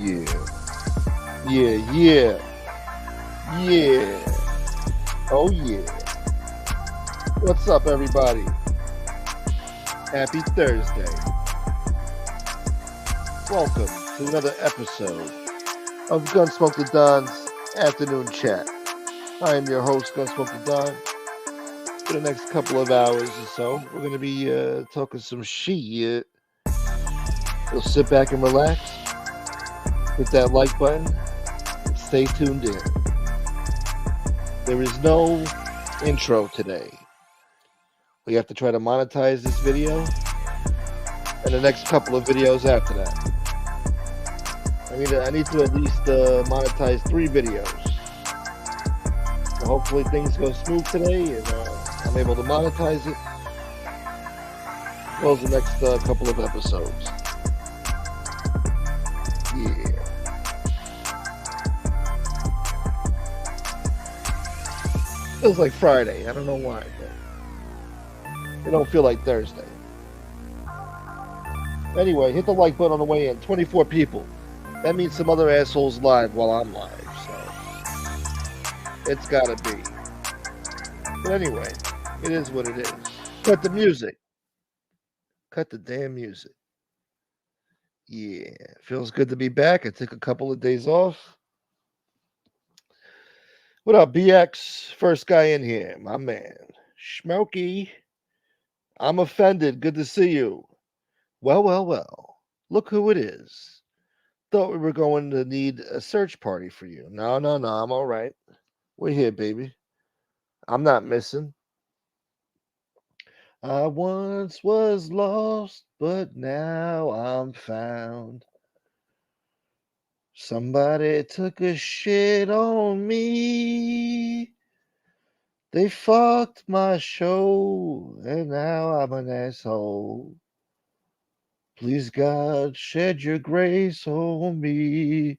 Yeah, yeah, yeah. Oh yeah. What's up, everybody? Happy Thursday. Welcome to another episode of Gunsmoke the Don's Afternoon Chat. I am your host, Gunsmoke the Don. For the next couple of hours or so, we're going to be talking some shit. So sit back and relax, hit that like button, and stay tuned in. There is no intro today. We have to try to monetize this video and the next couple of videos after that. I need to at least monetize 3 videos. So hopefully things go smooth today and I'm able to monetize it as well as the next couple of episodes. Yeah. Feels like Friday. I don't know why, but it don't feel like Thursday. Anyway, hit the like button on the way in. 24 people. That means some other assholes live while I'm live, so it's gotta be. But anyway, it is what it is. Cut the music. Cut the damn music. Yeah, feels good to be back. I took a couple of days off. What up, BX? First guy in here, my man. Smokey. I'm offended. Good to see you. Well. Look who it is. Thought we were going to need a search party for you. No, I'm all right. We're here, baby. I'm not missing. I once was lost, but now I'm found. Somebody took a shit on me. They fucked my show, and now I'm an asshole. Please, God, shed your grace on me.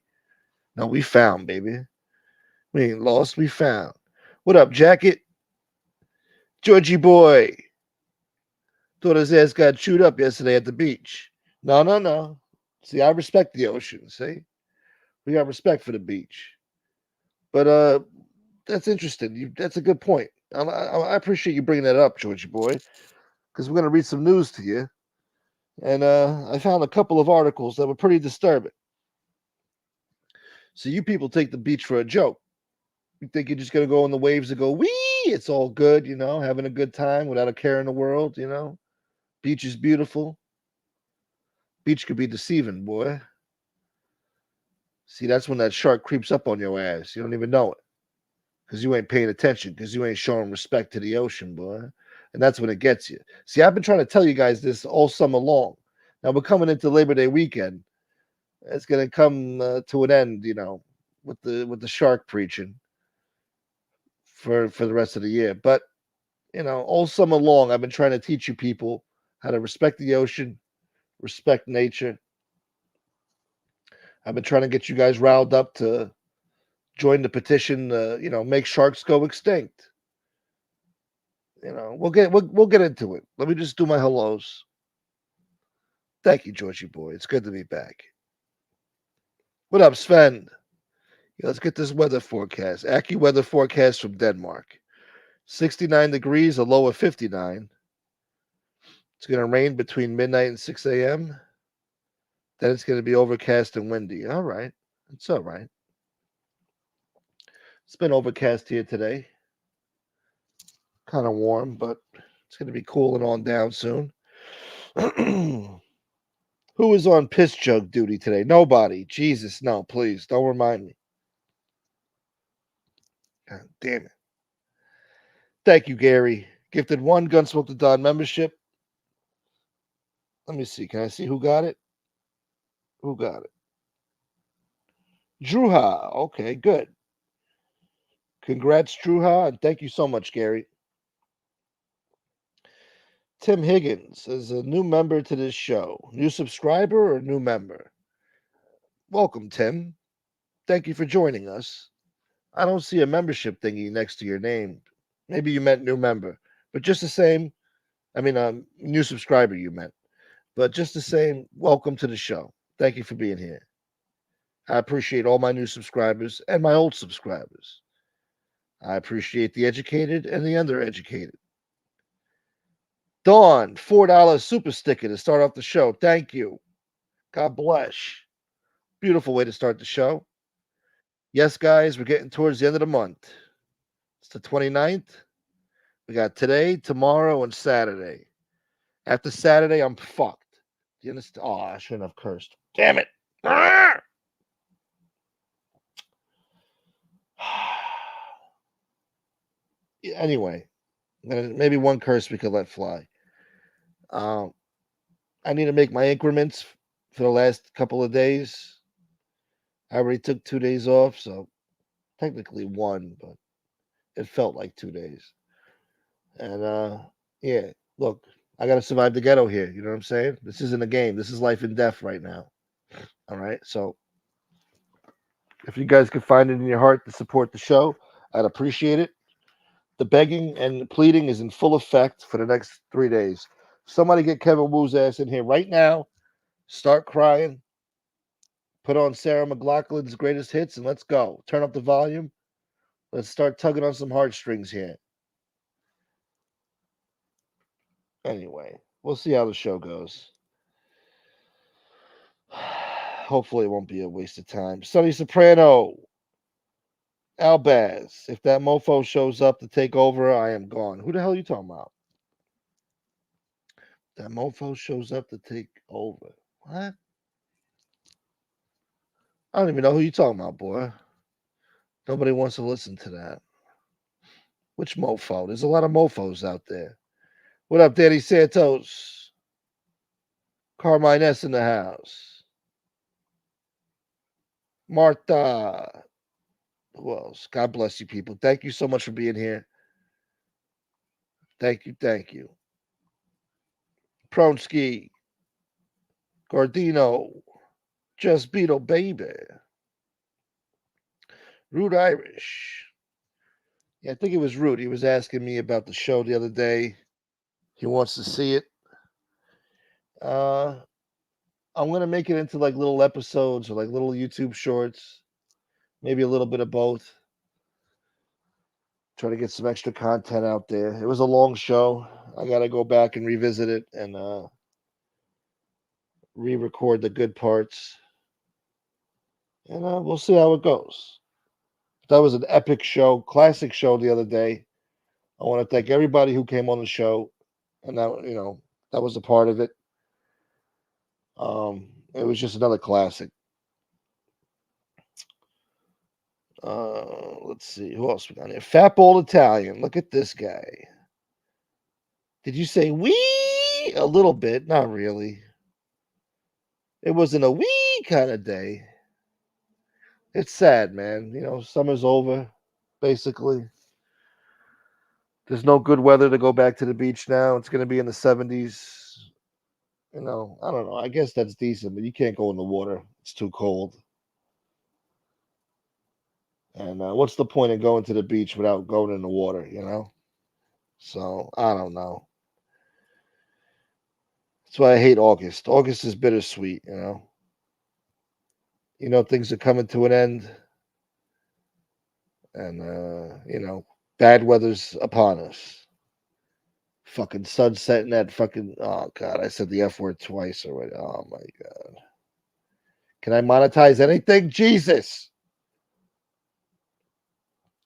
No, we found, baby. We ain't lost, we found. What up, Jacket? Georgie boy. Thought his ass got chewed up yesterday at the beach. No. See, I respect the ocean, see? We got respect for the beach. But that's interesting. That's a good point. I appreciate you bringing that up, Georgie boy, because we're going to read some news to you. And I found a couple of articles that were pretty disturbing. So you people take the beach for a joke. You think you're just going to go in the waves and go, wee, it's all good, having a good time without a care in the world, Beach is beautiful. Beach could be deceiving, boy. See, that's when that shark creeps up on your ass. You don't even know it because you ain't paying attention, because you ain't showing respect to the ocean, boy. And that's when it gets you. See, I've been trying to tell you guys this all summer long. Now we're coming into Labor Day weekend. It's going to come to an end, with the shark preaching for the rest of the year. But all summer long, I've been trying to teach you people how to respect the ocean, respect nature. I've been trying to get you guys riled up to join the petition. Make sharks go extinct. We'll get into it. Let me just do my hellos. Thank you, Georgie boy. It's good to be back. What up, Sven? Yeah, let's get this weather forecast. AccuWeather forecast from Denmark. 69 degrees, a low of 59. It's going to rain between midnight and 6 a.m. Then it's going to be overcast and windy. All right. It's all right. It's been overcast here today. Kind of warm, but it's going to be cooling on down soon. Who is on piss jug duty today? Nobody. Jesus, no, please. Don't remind me. God damn it. Thank you, Gary. Gifted 1 Gunsmoke the Dawn membership. Let me see. Can I see who got it? Who got it? Druha. Okay, good. Congrats, Druha, and thank you so much, Gary. Tim Higgins is a new member to this show. New subscriber or new member? Welcome, Tim. Thank you for joining us. I don't see a membership thingy next to your name. Maybe you meant new member, but just the same, new subscriber you meant. But just the same, welcome to the show. Thank you for being here. I appreciate all my new subscribers and my old subscribers. I appreciate the educated and the undereducated. Dawn, $4 super sticker to start off the show. Thank you. God bless. Beautiful way to start the show. Yes, guys, we're getting towards the end of the month. It's the 29th. We got today, tomorrow, and Saturday. After Saturday, I'm fucked. Do you understand? Oh, I shouldn't have cursed. Damn it. Anyway, maybe one curse we could let fly. Um, I need to make my increments for the last couple of days. I already took 2 days off, so technically one, but it felt like 2 days. And yeah, look, I gotta survive the ghetto here. You know what I'm saying? This isn't a game. This is life and death right now. All right. So if you guys could find it in your heart to support the show, I'd appreciate it. The begging and pleading is in full effect for the next 3 days. Somebody get Kevin Wu's ass in here right now. Start crying. Put on Sarah McLaughlin's greatest hits and let's go. Turn up the volume. Let's start tugging on some heartstrings here. Anyway, we'll see how the show goes. Hopefully, it won't be a waste of time. Sonny Soprano, Albaz. If that mofo shows up to take over, I am gone. Who the hell are you talking about? That mofo shows up to take over. What? I don't even know who you talking about, boy. Nobody wants to listen to that. Which mofo? There's a lot of mofos out there. What up, Danny Santos? Carmine S in the house. Martha. Who else? God bless you, people. Thank you so much for being here. Thank you, thank you. Pronsky. Gardino. Just Beetle, baby. Rude Irish. Yeah, I think it was Rude. He was asking me about the show the other day. He wants to see it. Uh, I'm gonna make it into like little episodes or like little YouTube shorts, maybe a little bit of both. Try to get some extra content out there. It was a long show. I gotta go back and revisit it and re-record the good parts, and we'll see how it goes. That was an epic show, classic show the other day. I want to thank everybody who came on the show, and that was a part of it. It was just another classic. Let's see who else we got here. Fat Bold Italian. Look at this guy. Did you say wee? A little bit, not really. It wasn't a wee kind of day. It's sad, man. Summer's over, basically. There's no good weather to go back to the beach now. It's going to be in the 70s. I don't know. I guess that's decent, but you can't go in the water. It's too cold. And what's the point of going to the beach without going in the water? So I don't know. That's why I hate August. August is bittersweet. Things are coming to an end, and bad weather's upon us. Fucking sunset and that fucking oh god, I said the F word twice already. Oh my god. Can I monetize anything? Jesus.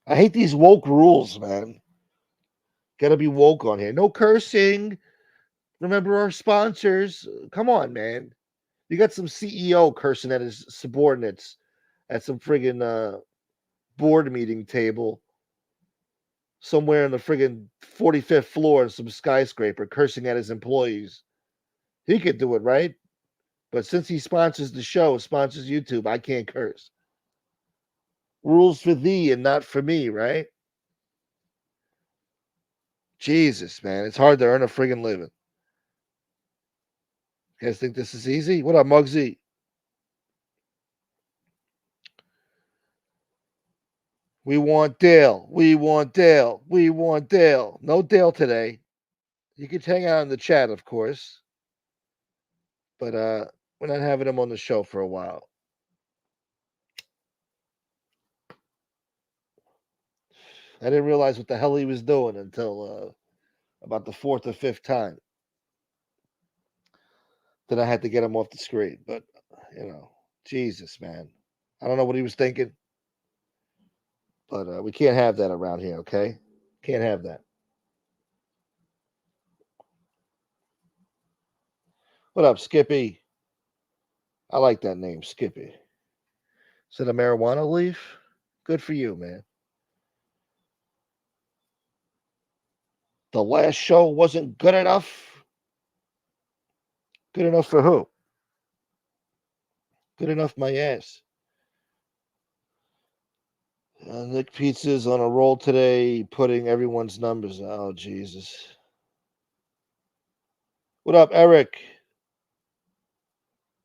I hate these woke rules, man. Gotta be woke on here. No cursing. Remember our sponsors. Come on, man. You got some CEO cursing at his subordinates at some friggin' board meeting table somewhere on the friggin' 45th floor of some skyscraper cursing at his employees. He could do it, right? But since he sponsors the show, sponsors YouTube, I can't curse. Rules for thee and not for me, right? Jesus, man. It's hard to earn a friggin' living. You guys think this is easy? What up, Muggsy? We want Dale. We want Dale. We want Dale. No Dale today. You can hang out in the chat, of course, but we're not having him on the show for a while. I didn't realize what the hell he was doing until about the fourth or fifth time. Then I had to get him off the screen. But, Jesus, man. I don't know what he was thinking, but we can't have that around here, okay? Can't have that. What up, Skippy? I like that name, Skippy. Is it a marijuana leaf? Good for you, man. The last show wasn't good enough. Good enough for who? Good enough, my ass. Nick Pizza's on a roll today, putting everyone's numbers. Oh, Jesus. What up, Eric?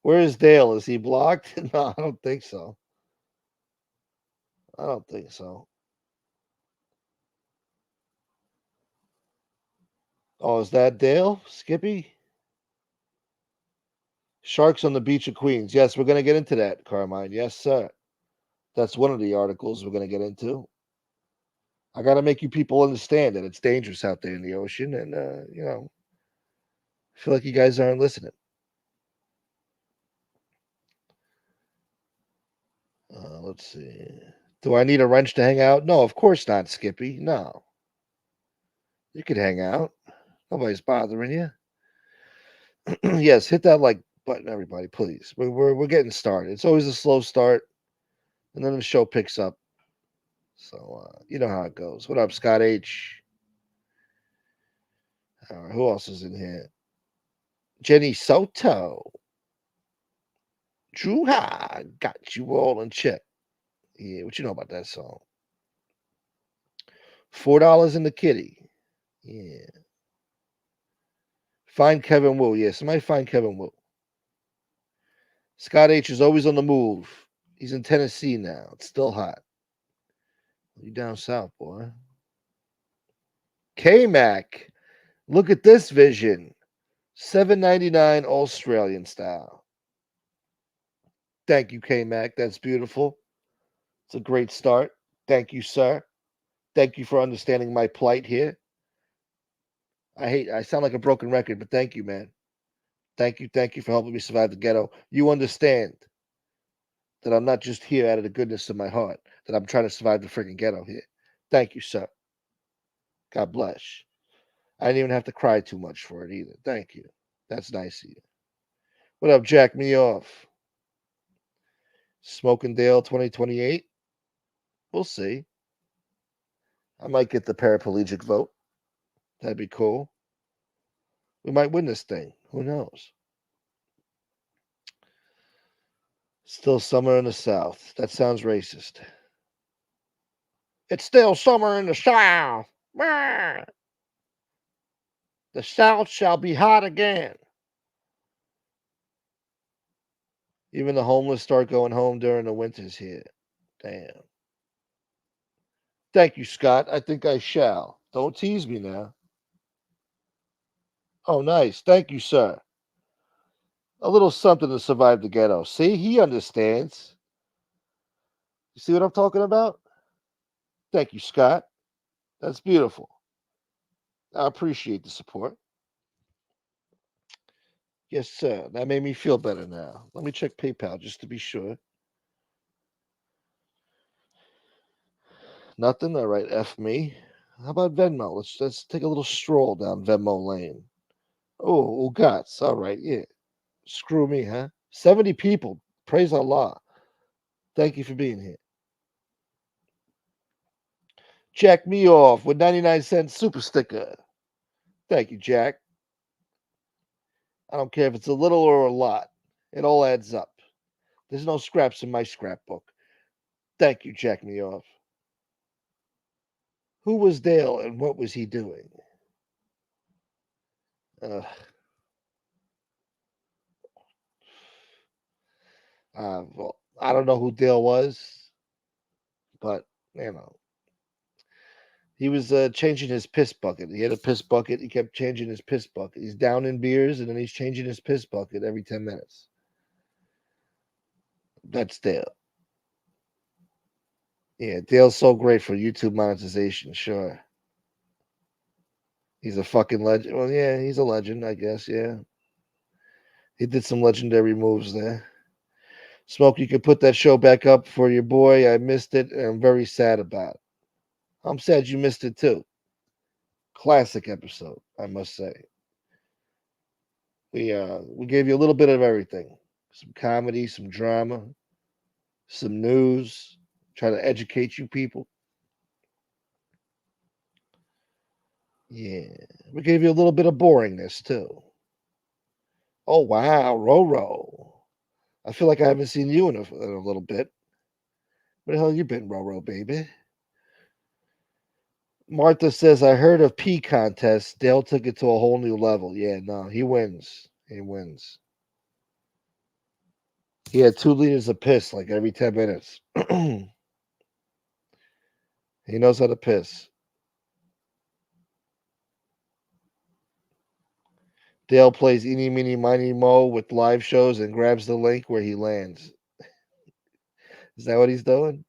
Where is Dale? Is he blocked? No, I don't think so. I don't think so. Oh, is that Dale? Skippy? Sharks on the beach of Queens. Yes, we're going to get into that, Carmine. Yes, sir. That's one of the articles we're going to get into. I got to make you people understand that it's dangerous out there in the ocean, and I feel like you guys aren't listening. Let's see. Do I need a wrench to hang out? No, of course not, Skippy. No, you could hang out. Nobody's bothering you. Yes, hit that like button, everybody, please. We're getting started. It's always a slow start, and then the show picks up. So you know how it goes. What up, Scott H? All right, who else is in here? Jenny Soto. Drew High got you all in check. Yeah, what you know about that song? $4 in the kitty. Yeah. Find Kevin Wu. Yeah, somebody find Kevin Wu. Scott H is always on the move. He's in Tennessee now. It's still hot. You down south, boy. K-Mac. Look at this vision. $7.99 Australian style. Thank you, K-Mac. That's beautiful. It's a great start. Thank you, sir. Thank you for understanding my plight here. I sound like a broken record, but thank you, man. Thank you for helping me survive the ghetto. You understand that I'm not just here out of the goodness of my heart, that I'm trying to survive the freaking ghetto here. Thank you, sir. God bless. I didn't even have to cry too much for it either. Thank you. That's nice of you. What up, Jack Me Off? Smoking Dale 2028? We'll see. I might get the paraplegic vote. That'd be cool. We might win this thing. Who knows? Still summer in the South. That sounds racist. It's still summer in the South. The South shall be hot again. Even the homeless start going home during the winters here. Damn. Thank you, Scott. I think I shall. Don't tease me now. Oh, nice. Thank you, sir. A little something to survive the ghetto. See, he understands. You see what I'm talking about? Thank you, Scott. That's beautiful. I appreciate the support. Yes, sir. That made me feel better now. Let me check PayPal just to be sure. Nothing. All right, F me. How about Venmo? Let's take a little stroll down Venmo lane. Oh, Ugats. All right, yeah. Screw me, huh? 70 people. Praise Allah. Thank you for being here. Jack me off with 99-cent super sticker. Thank you, Jack. I don't care if it's a little or a lot. It all adds up. There's no scraps in my scrapbook. Thank you, Jack me off. Who was Dale and what was he doing? Well, I don't know who Dale was, but he was changing his piss bucket. He had a piss bucket. He kept changing his piss bucket. He's down in beers, and then he's changing his piss bucket every 10 minutes. That's Dale. Yeah, Dale's so great for YouTube monetization. Sure, he's a fucking legend. Well, yeah, he's a legend, I guess. Yeah, he did some legendary moves there. Smoke, you could put that show back up for your boy. I missed it, and I'm very sad about it. I'm sad you missed it too. Classic episode, I must say. We gave you a little bit of everything. Some comedy, some drama, some news, try to educate you people. Yeah. We gave you a little bit of boringness too. Oh wow, Roro. I feel like I haven't seen you in a little bit. Where the hell you been, Roro, baby? Martha says, I heard of pee contest. Dale took it to a whole new level. Yeah, no, he wins. He wins. He had 2 liters of piss like every 10 minutes. He knows how to piss. Dale plays Eeny, Meeny, Miny, Mo with live shows and grabs the link where he lands. Is that what he's doing?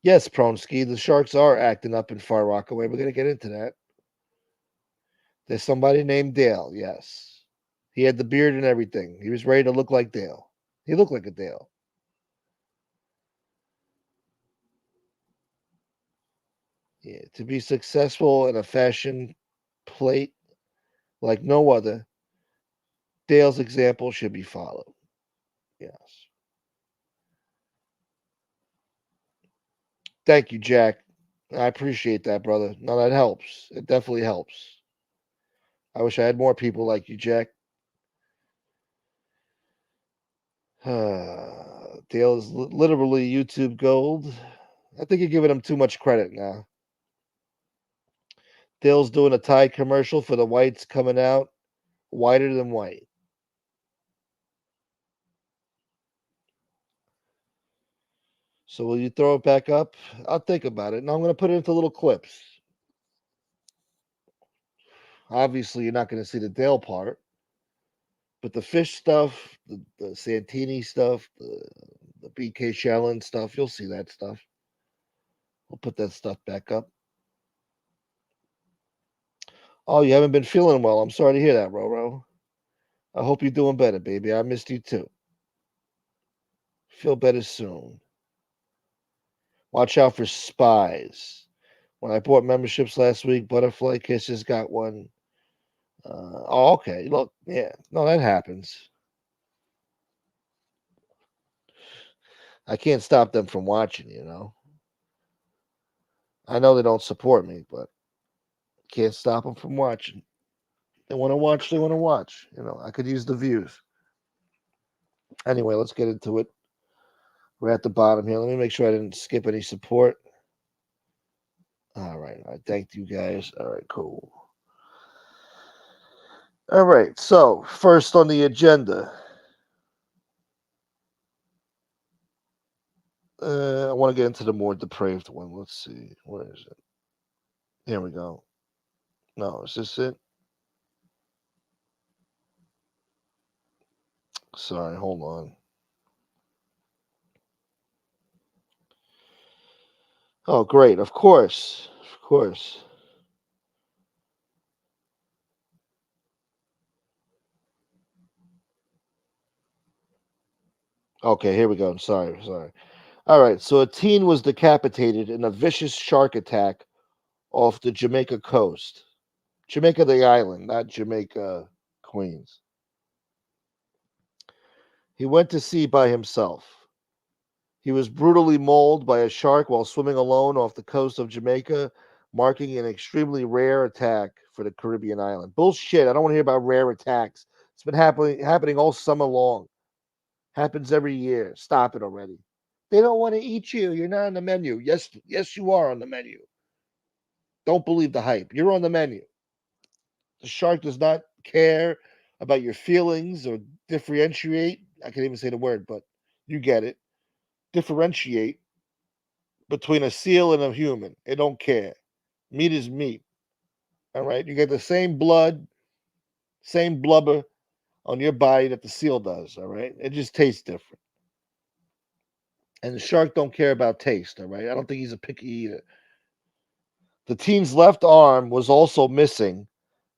Yes, Pronsky, the Sharks are acting up in Far Rockaway. We're going to get into that. There's somebody named Dale, yes. He had the beard and everything. He was ready to look like Dale. He looked like a Dale. Yeah, to be successful in a fashion plate like no other, Dale's example should be followed. Yes. Thank you, Jack. I appreciate that, brother. No, that helps. It definitely helps. I wish I had more people like you, Jack. Dale is literally YouTube gold. I think you're giving him too much credit now. Dale's doing a Tide commercial for the whites coming out whiter than white. So will you throw it back up? I'll think about it. Now I'm going to put it into little clips. Obviously, you're not going to see the Dale part, but the fish stuff, the Santini stuff, the BK Shallon stuff, you'll see that stuff. We'll put that stuff back up. Oh, you haven't been feeling well. I'm sorry to hear that, Roro. I hope you're doing better, baby. I missed you too. Feel better soon. Watch out for spies. When I bought memberships last week, Butterfly Kisses got one. Oh, okay. Look, yeah. No, that happens. I can't stop them from watching. I know they don't support me, but can't stop them from watching. They want to watch, they want to watch. I could use the views. Anyway, let's get into it. We're at the bottom here. Let me make sure I didn't skip any support. All right. I thanked you guys. All right, cool. All right. So, first on the agenda, I want to get into the more depraved one. Let's see. Where is it? Here we go. No, is this it? Sorry, hold on. Oh, great. Of course. Of course. Okay, here we go. I'm sorry. Sorry. All right. So, a teen was decapitated in a vicious shark attack off the Jamaica coast. Jamaica, the island, not Jamaica, Queens. He went to sea by himself. He was brutally mauled by a shark while swimming alone off the coast of Jamaica, marking an extremely rare attack for the Caribbean island. Bullshit. I don't want to hear about rare attacks. It's been happening all summer long. Happens every year. Stop it already. They don't want to eat you. You're not on the menu. Yes, you are on the menu. Don't believe the hype. You're on the menu. The shark does not care about your feelings or differentiate. I can't even say the word, but you get it. Differentiate between a seal and a human. It don't care. Meat is meat. All right. You get the same blood, same blubber on your body that the seal does. All right. It just tastes different. And the shark don't care about taste, all right? I don't think he's a picky eater. The teen's left arm was also missing,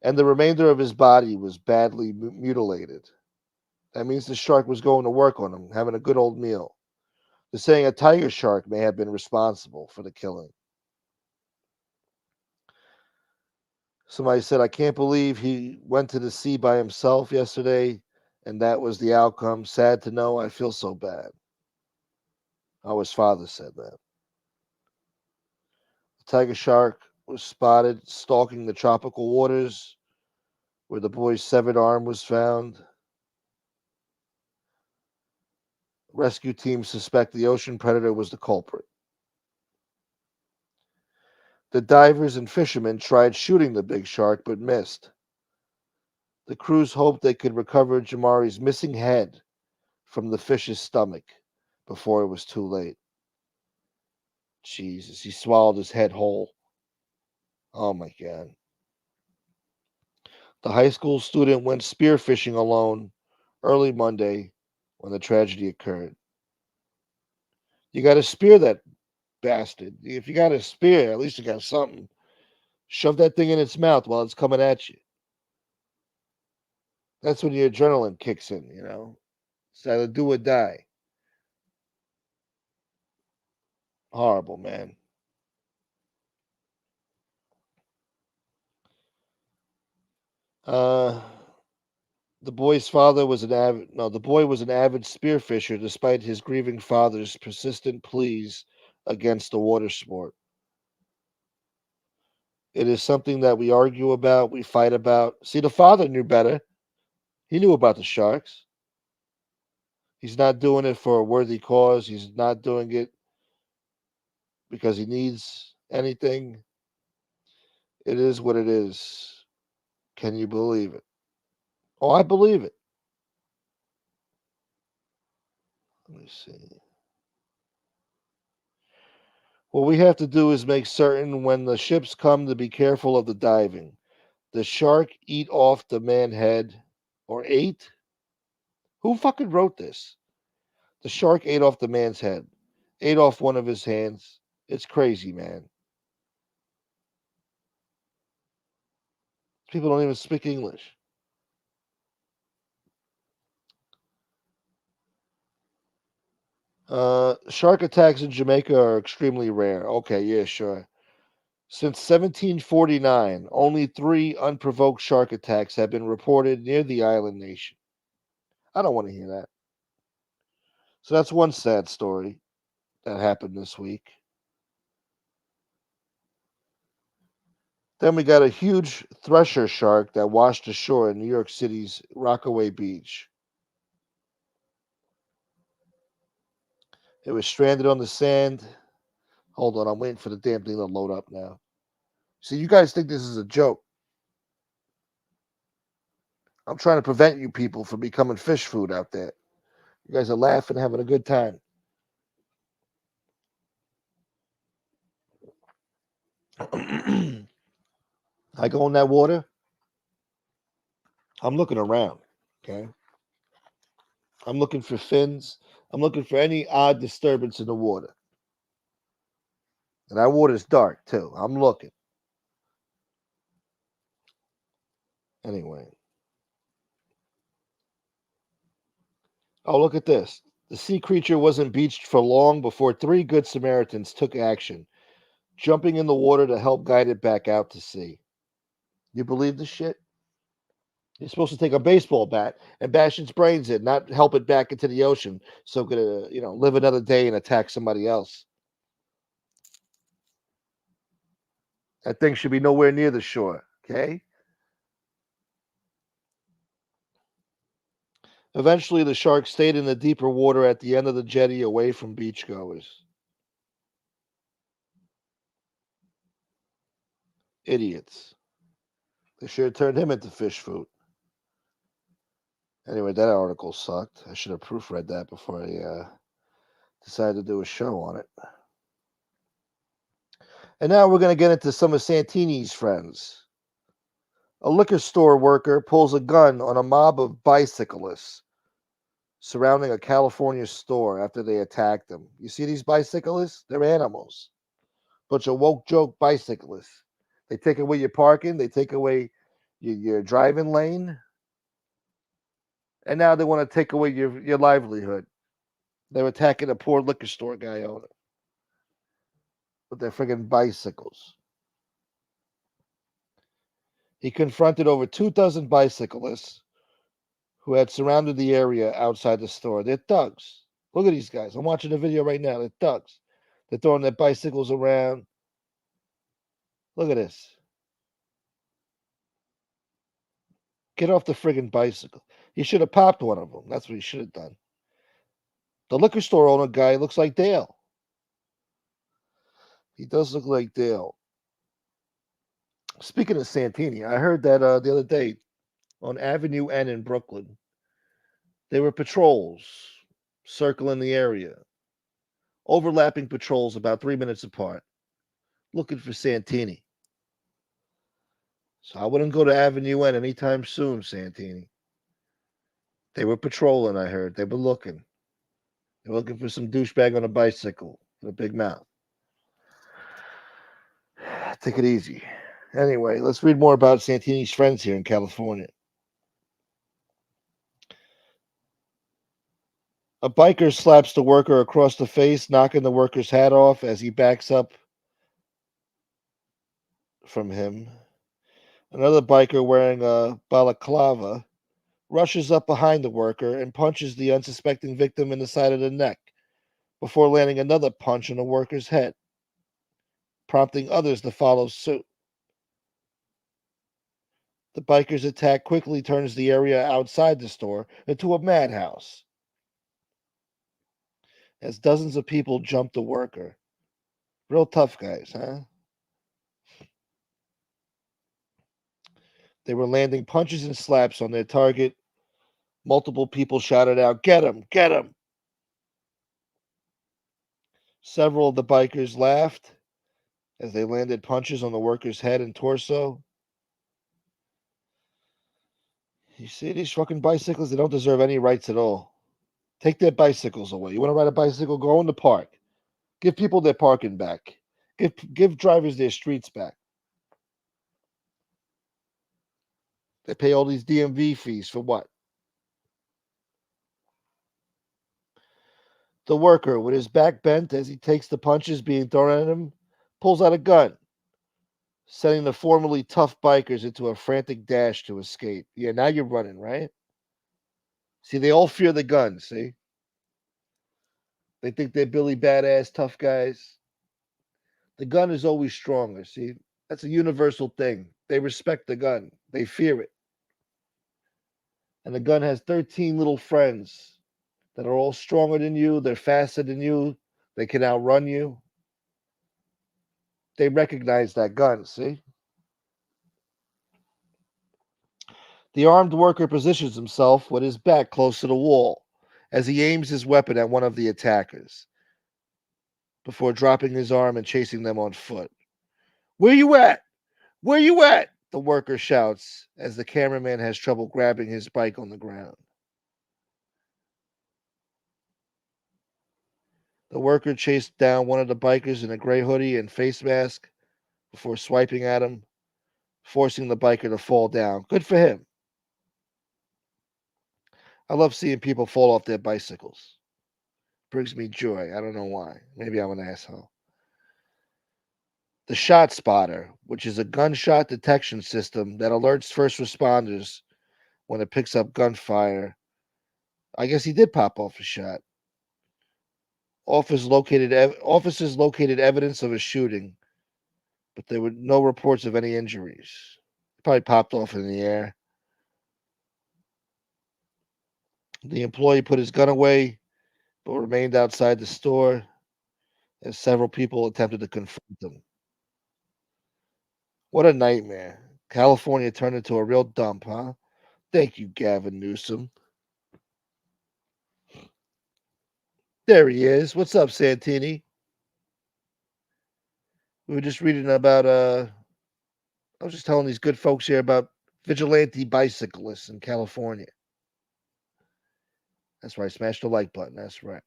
and the remainder of his body was badly mutilated. That means the shark was going to work on him, having a good old meal. They're saying a tiger shark may have been responsible for the killing. Somebody said, I can't believe he went to the sea by himself yesterday, and that was the outcome. Sad to know. I feel so bad. Oh, his father said that. The tiger shark was spotted stalking the tropical waters where the boy's severed arm was found. Rescue teams suspect the ocean predator was the culprit. The divers and fishermen tried shooting the big shark but missed. The crews hoped they could recover Jamari's missing head from the fish's stomach before it was too late. Jesus, he swallowed his head whole. Oh my God. The high school student went spearfishing alone early Monday when the tragedy occurred. You got to spear that bastard. If you got a spear, at least you got something. Shove that thing in its mouth while it's coming at you. That's when your adrenaline kicks in, you know? It's either do or die. Horrible, man. Uh, the boy's father was an avid no, the boy was an avid spearfisher despite his grieving father's persistent pleas against the water sport. It is something that we argue about, we fight about. See, the father knew better. He knew about the sharks. He's not doing it for a worthy cause. He's not doing it because he needs anything. It is what it is. Can you believe it? Oh, I believe it. Let me see. What we have to do is make certain when the ships come to be careful of the diving. The shark eat off the man head or ate? Who fucking wrote this? The shark ate off the man's head, ate off one of his hands. It's crazy, man. People don't even speak English. Shark attacks in Jamaica are extremely rare. Okay, yeah, sure. Since 1749, only 3 unprovoked shark attacks have been reported near the island nation. I don't want to hear that. So that's one sad story that happened this week. Then we got a huge thresher shark that washed ashore in New York City's Rockaway Beach. It was stranded on the sand. Hold on, I'm waiting for the damn thing to load up now. See, you guys think this is a joke. I'm trying to prevent you people from becoming fish food out there. You guys are laughing, having a good time. I go in that water, I'm looking around. Okay. I'm looking for fins. I'm looking for any odd disturbance in the water. And that water's dark too. I'm looking. Anyway. Oh, look at this. The sea creature wasn't beached for long before 3 good Samaritans took action, jumping in the water to help guide it back out to sea. You believe this shit? You're supposed to take a baseball bat and bash its brains in, not help it back into the ocean so it could, live another day and attack somebody else. That thing should be nowhere near the shore, okay? Eventually, the shark stayed in the deeper water at the end of the jetty away from beachgoers. Idiots. They should have turned him into fish food. Anyway, that article sucked. I should have proofread that before I decided to do a show on it. And now we're going to get into some of Santini's friends. A liquor store worker pulls a gun on a mob of bicyclists. surrounding a California store after they attacked them. You see these bicyclists? They're animals. Bunch of woke joke bicyclists. They take away your parking, they take away your driving lane, and now they want to take away your livelihood. They're attacking a poor liquor store guy owner with their friggin' bicycles. He confronted over 2 dozen bicyclists who had surrounded the area outside the store. They're thugs. Look at these guys. I'm watching the video right now. They're thugs. They're throwing their bicycles around. Look at this. Get off the friggin' bicycle. He should have popped one of them. That's what he should have done. The liquor store owner guy looks like Dale. He does look like Dale. Speaking of Santini, I heard that the other day on Avenue N in Brooklyn, there were patrols circling the area, overlapping patrols about 3 minutes apart, looking for Santini. So I wouldn't go to Avenue N anytime soon, Santini. They were patrolling, I heard. They were looking. They were looking for some douchebag on a bicycle with a big mouth. Take it easy. Anyway, let's read more about Santini's friends here in California. A biker slaps the worker across the face, knocking the worker's hat off as he backs up from him. Another biker wearing a balaclava rushes up behind the worker and punches the unsuspecting victim in the side of the neck before landing another punch on the worker's head, prompting others to follow suit. The biker's attack quickly turns the area outside the store into a madhouse as dozens of people jump the worker. Real tough guys, huh? They were landing punches and slaps on their target. Multiple people shouted out, "Get him! Get him!" Several of the bikers laughed as they landed punches on the worker's head and torso. You see these fucking bicycles? They don't deserve any rights at all. Take their bicycles away. You want to ride a bicycle? Go in the park. Give people their parking back. Give drivers their streets back. They pay all these DMV fees for what? The worker, with his back bent as he takes the punches being thrown at him, pulls out a gun, sending the formerly tough bikers into a frantic dash to escape. Yeah, now you're running, right? See, they all fear the gun, see? They think they're Billy Badass tough guys. The gun is always stronger, see? That's a universal thing. They respect the gun, they fear it. And the gun has 13 little friends that are all stronger than you, they're faster than you, they can outrun you. They recognize that gun, see? The armed worker positions himself with his back close to the wall as he aims his weapon at one of the attackers before dropping his arm and chasing them on foot. "Where you at? Where you at?" the worker shouts as the cameraman has trouble grabbing his bike on the ground. The worker chased down one of the bikers in a gray hoodie and face mask before swiping at him, forcing the biker to fall down. Good for him. I love seeing people fall off their bicycles. Brings me joy. I don't know why. Maybe I'm an asshole. The Shot Spotter, which is a gunshot detection system that alerts first responders when it picks up gunfire. I guess he did pop off a shot. Officers located evidence of a shooting, but there were no reports of any injuries. Probably popped off in the air. The employee put his gun away, but remained outside the store as several people attempted to confront him. What a nightmare. California turned into a real dump, huh? Thank you, Gavin Newsom. There he is. What's up, Santini? We were just reading about I was just telling these good folks here about vigilante bicyclists in California. That's right. Smash the like button. That's right.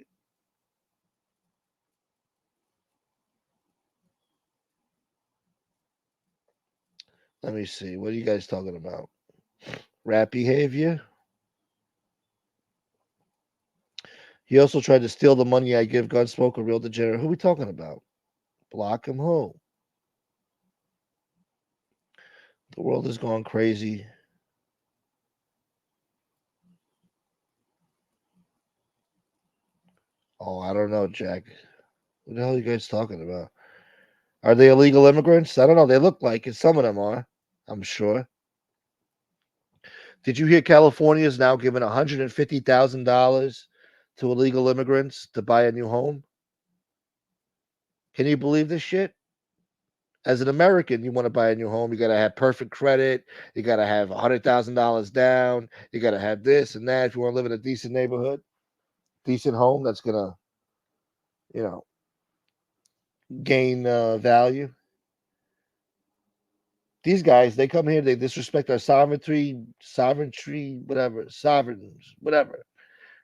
Let me see. What are you guys talking about? Rat behavior? He also tried to steal the money I give Gunsmoke, a real degenerate. Who are we talking about? Block him who? The world has gone crazy. Oh, I don't know, Jack. What the hell are you guys talking about? Are they illegal immigrants? I don't know. They look like it. Some of them are, I'm sure. Did you hear California is now giving $150,000 to illegal immigrants to buy a new home? Can you believe this shit? As an American, you want to buy a new home, you got to have perfect credit. You got to have $100,000 down. You got to have this and that if you want to live in a decent neighborhood, decent home that's gonna, you know, gain value. These guys, they come here, they disrespect our sovereignty, whatever, sovereigns, whatever.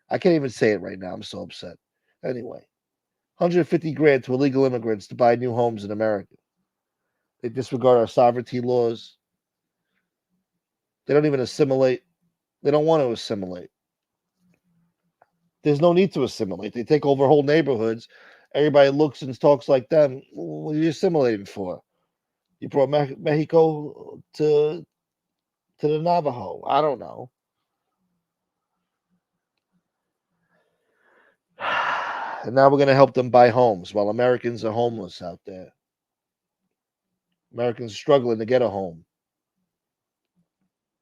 I can't even say it right now. I'm so upset. Anyway, 150 grand to illegal immigrants to buy new homes in America. They disregard our sovereignty laws. They don't even assimilate. They don't want to assimilate. There's no need to assimilate. They take over whole neighborhoods. Everybody looks and talks like them. What are you assimilating for? You brought Mexico to the Navajo. I don't know. And now we're going to help them buy homes while Americans are homeless out there. Americans are struggling to get a home.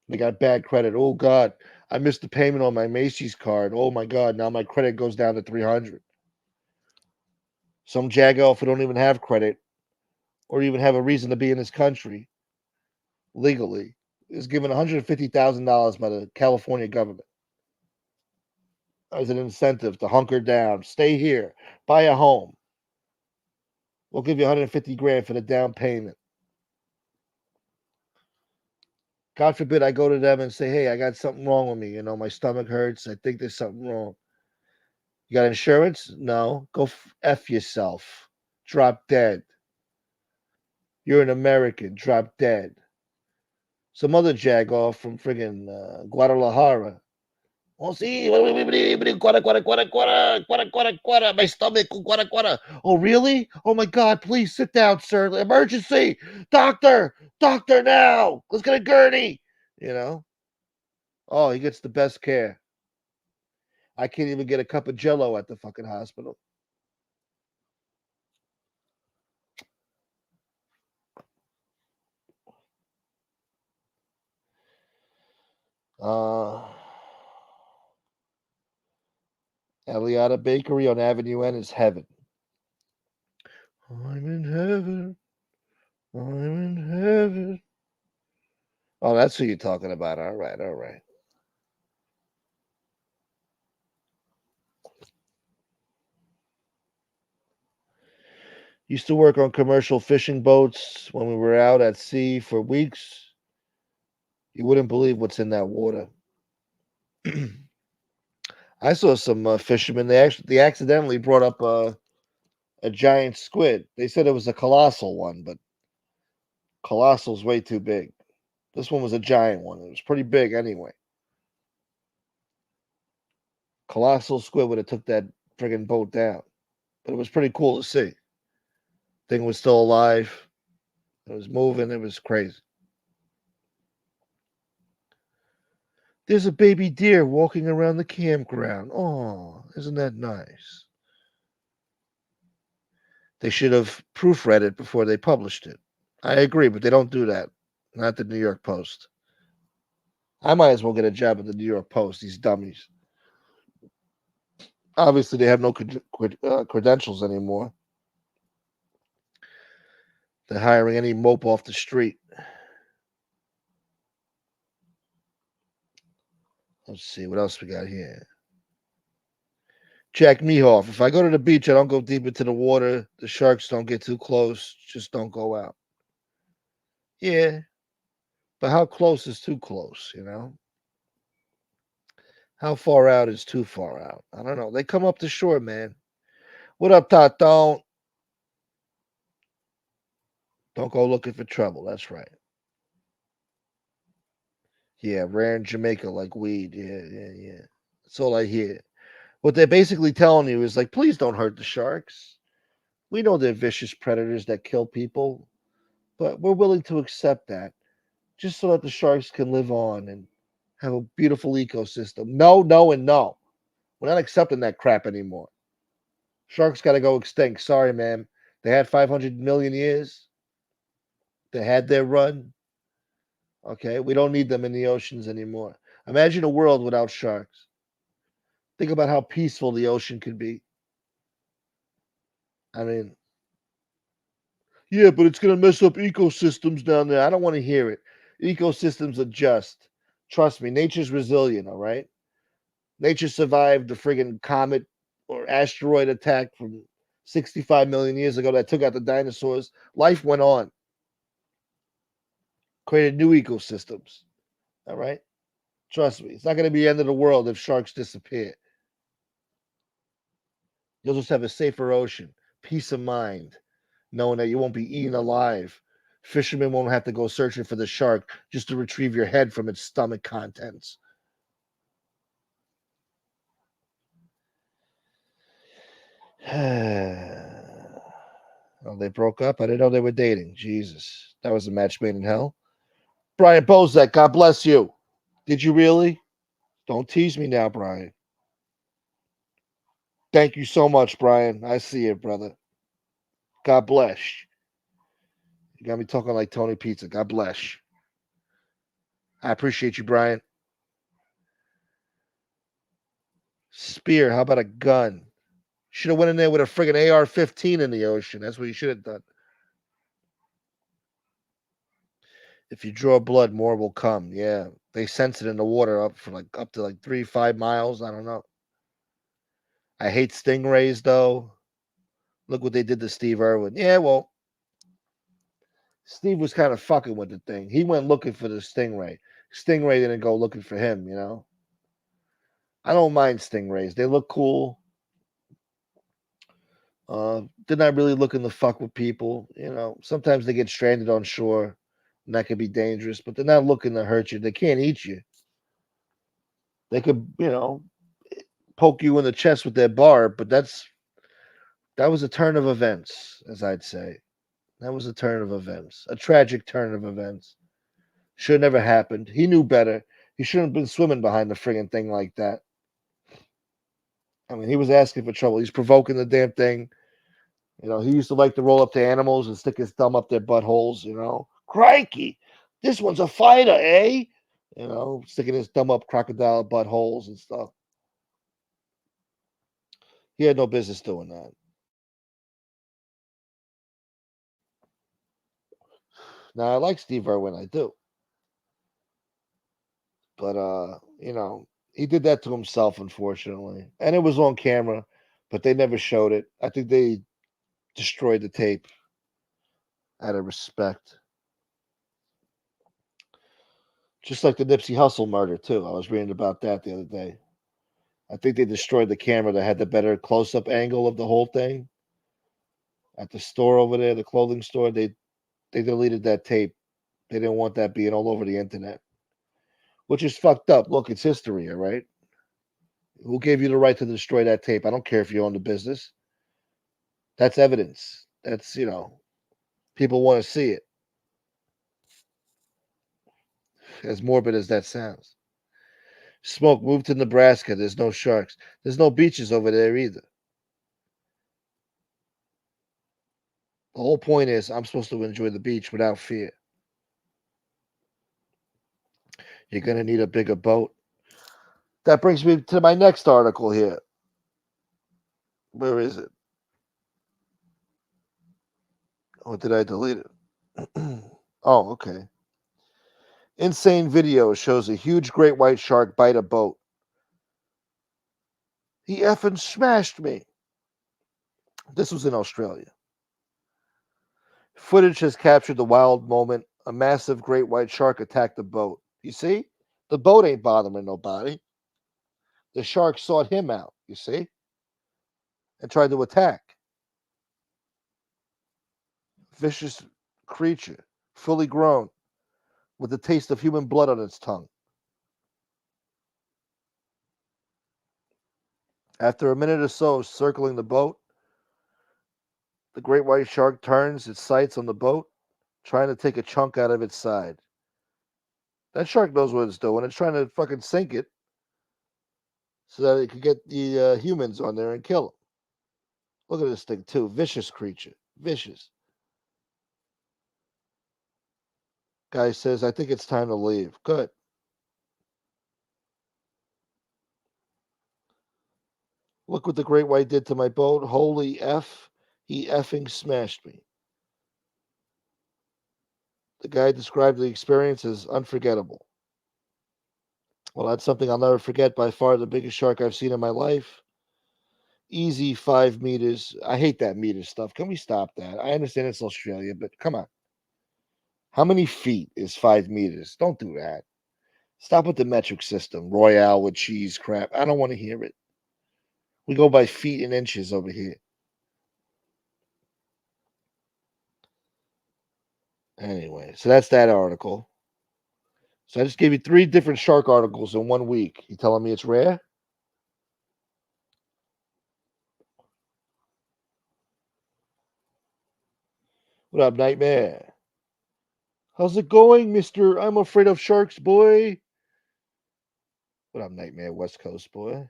They got bad credit. Oh God, I missed the payment on my Macy's card. Oh my God, now my credit goes down to 300. Some jagoff who don't even have credit or even have a reason to be in this country legally is given $150,000 by the California government as an incentive to hunker down, stay here, buy a home. We'll give you 150 grand for the down payment. God forbid I go to them and say, hey, I got something wrong with me. You know, my stomach hurts. I think there's something wrong. You got insurance? No. Go F yourself. Drop dead. You're an American. Drop dead. Some other jagoff from friggin' Guadalajara. Oh, see, my stomach, Oh, really? Oh my God! Please sit down, sir. Emergency, doctor, doctor now. Let's get a gurney. You know. Oh, he gets the best care. I can't even get a cup of Jello at the fucking hospital. Uh, Eliana Bakery on Avenue N is heaven. I'm in heaven. I'm in heaven. Oh, that's who you're talking about. All right, all right. Used to work on commercial fishing boats when we were out at sea for weeks. You wouldn't believe what's in that water. I saw some fishermen. They accidentally brought up a giant squid. They said it was a colossal one, but colossal's way too big. This one was a giant one. It was pretty big anyway. Colossal squid would have took that friggin' boat down. But it was pretty cool to see. Thing was still alive. It was moving. It was crazy. There's a baby deer walking around the campground. Oh, isn't that nice? They should have proofread it before they published it. I agree, but they don't do that. Not the New York Post. I might as well get a job at the New York Post, these dummies. Obviously, they have no credentials anymore. They're hiring any mope off the street. Let's see what else we got here. Jack Mehoff. If I go to the beach, I don't go deep into the water. The sharks don't get too close. Just don't go out. Yeah, but how close is too close, you know? How far out is too far out? I don't know. They come up the shore, man. What up, Tot? Don't go looking for trouble. That's right. Yeah, rare in Jamaica like weed. Yeah, yeah, yeah. That's all I hear. What they're basically telling you is like, please don't hurt the sharks. We know they're vicious predators that kill people, but we're willing to accept that just so that the sharks can live on and have a beautiful ecosystem. No, no, and no. We're not accepting that crap anymore. Sharks got to go extinct. Sorry, man. They had 500 million years. They had their run. Okay, we don't need them in the oceans anymore. Imagine a world without sharks. Think about how peaceful the ocean could be. I mean, yeah, but it's going to mess up ecosystems down there. I don't want to hear it. Ecosystems adjust. Trust me, nature's resilient, all right? Nature survived the friggin' comet or asteroid attack from 65 million years ago that took out the dinosaurs. Life went on, created new ecosystems, all right? Trust me, it's not going to be the end of the world if sharks disappear. You'll just have a safer ocean, peace of mind, knowing that you won't be eaten alive. Fishermen won't have to go searching for the shark just to retrieve your head from its stomach contents. Oh, they broke up? I didn't know they were dating. Jesus. That was a match made in hell. Brian Bozek, God bless you. Did you really? Don't tease me now, Brian. Thank you so much, Brian. I see it, brother. God bless. You got me talking like Tony Pizza. God bless. I appreciate you, Brian. Spear, how about a gun? Should have went in there with a friggin' AR-15 in the ocean. That's what you should have done. If you draw blood, more will come. Yeah, they sense it in the water up to like 3, 5 miles. I don't know. I hate stingrays though. Look what they did to Steve Irwin. Yeah, well, Steve was kind of fucking with the thing. He went looking for the stingray. Stingray didn't go looking for him. I don't mind stingrays. They look cool. They're not really looking to fuck with people. Sometimes they get stranded on shore, and that can be dangerous. But they're not looking to hurt you. They can't eat you. They could, poke you in the chest with their barb. But that was a turn of events, as I'd say. That was a turn of events, a tragic turn of events. Should have never happened. He knew better. He shouldn't have been swimming behind the friggin' thing like that. I mean, he was asking for trouble. He's provoking the damn thing. He used to like to roll up to animals and stick his thumb up their buttholes. Crikey, this one's a fighter, eh? Sticking his thumb up crocodile buttholes and stuff. He had no business doing that. Now, I like Steve Irwin, I do. But, he did that to himself, unfortunately. And it was on camera, but they never showed it. I think they destroyed the tape out of respect. Just like the Nipsey Hussle murder, too. I was reading about that the other day. I think they destroyed the camera that had the better close up angle of the whole thing. At the store over there, the clothing store, they deleted that tape. They didn't want that being all over the internet, which is fucked up. Look, it's history, all right? Who gave you the right to destroy that tape? I don't care if you own the business. That's evidence. People want to see it, as morbid as that sounds. Smoke, move to Nebraska. There's no sharks. There's no beaches over there either. The whole point is I'm supposed to enjoy the beach without fear. You're going to need a bigger boat. That brings me to my next article here. Where is it? Or did I delete it? Oh, okay. Insane video shows a huge great white shark bite a boat. He effing smashed me. This was in Australia. Footage has captured the wild moment. A massive great white shark attacked the boat. You see? The boat ain't bothering nobody. The shark sought him out, you see, and tried to attack. Vicious creature, fully grown, with the taste of human blood on its tongue. After a minute or so circling the boat, the great white shark turns its sights on the boat, trying to take a chunk out of its side. That shark knows what it's doing. It's trying to fucking sink it so that it could get the humans on there and kill them. Look at this thing, too. Vicious creature. Vicious. Guy says, I think it's time to leave. Good. Look what the great white did to my boat. Holy F. He effing smashed me. The guy described the experience as unforgettable. Well, that's something I'll never forget. By far the biggest shark I've seen in my life. Easy 5 meters. I hate that meter stuff. Can we stop that? I understand it's Australia, but come on. How many feet is 5 meters? Don't do that. Stop with the metric system. Royale with cheese crap. I don't want to hear it. We go by feet and inches over here. Anyway, so that's that article. So I just gave you 3 different shark articles in 1 week. You telling me it's rare? What up, Nightmare? How's it going, Mr. I'm afraid of sharks, boy? What up, Nightmare, West Coast boy?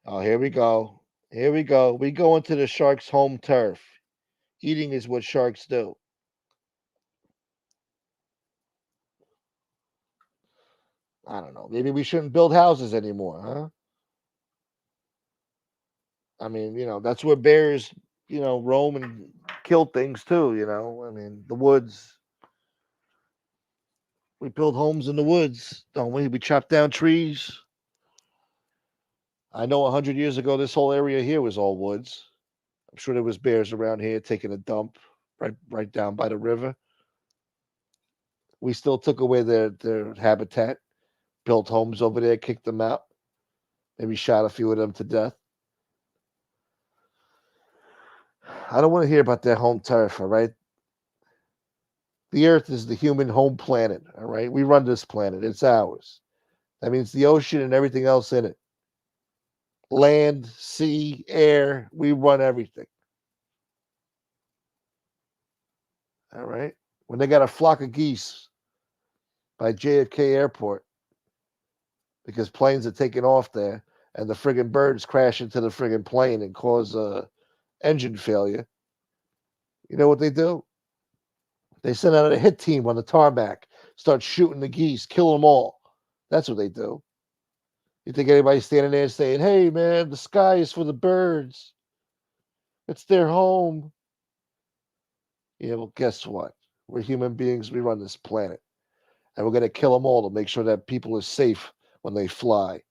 Oh, here we go. Here we go. We go into the shark's home turf. Eating is what sharks do. I don't know. Maybe we shouldn't build houses anymore, huh? I mean, that's where bears, roam and kill things too, I mean, the woods. We build homes in the woods, don't we? We chop down trees. I know 100 years ago, this whole area here was all woods. I'm sure there was bears around here taking a dump right down by the river. We still took away their habitat, built homes over there, kicked them out, maybe shot a few of them to death. I don't want to hear about their home turf, all right? The Earth is the human home planet, all right? We run this planet, it's ours. That means the ocean and everything else in it. Land, sea, air, we run everything. All right? When they got a flock of geese by JFK Airport because planes are taking off there and the friggin' birds crash into the friggin' plane and cause a engine failure, you know what they do? They send out a hit team on the tarmac, start shooting the geese, kill them all. That's what they do. You think anybody's standing there saying, hey, man, the sky is for the birds. It's their home. Yeah, well, guess what? We're human beings. We run this planet. And we're going to kill them all to make sure that people are safe when they fly.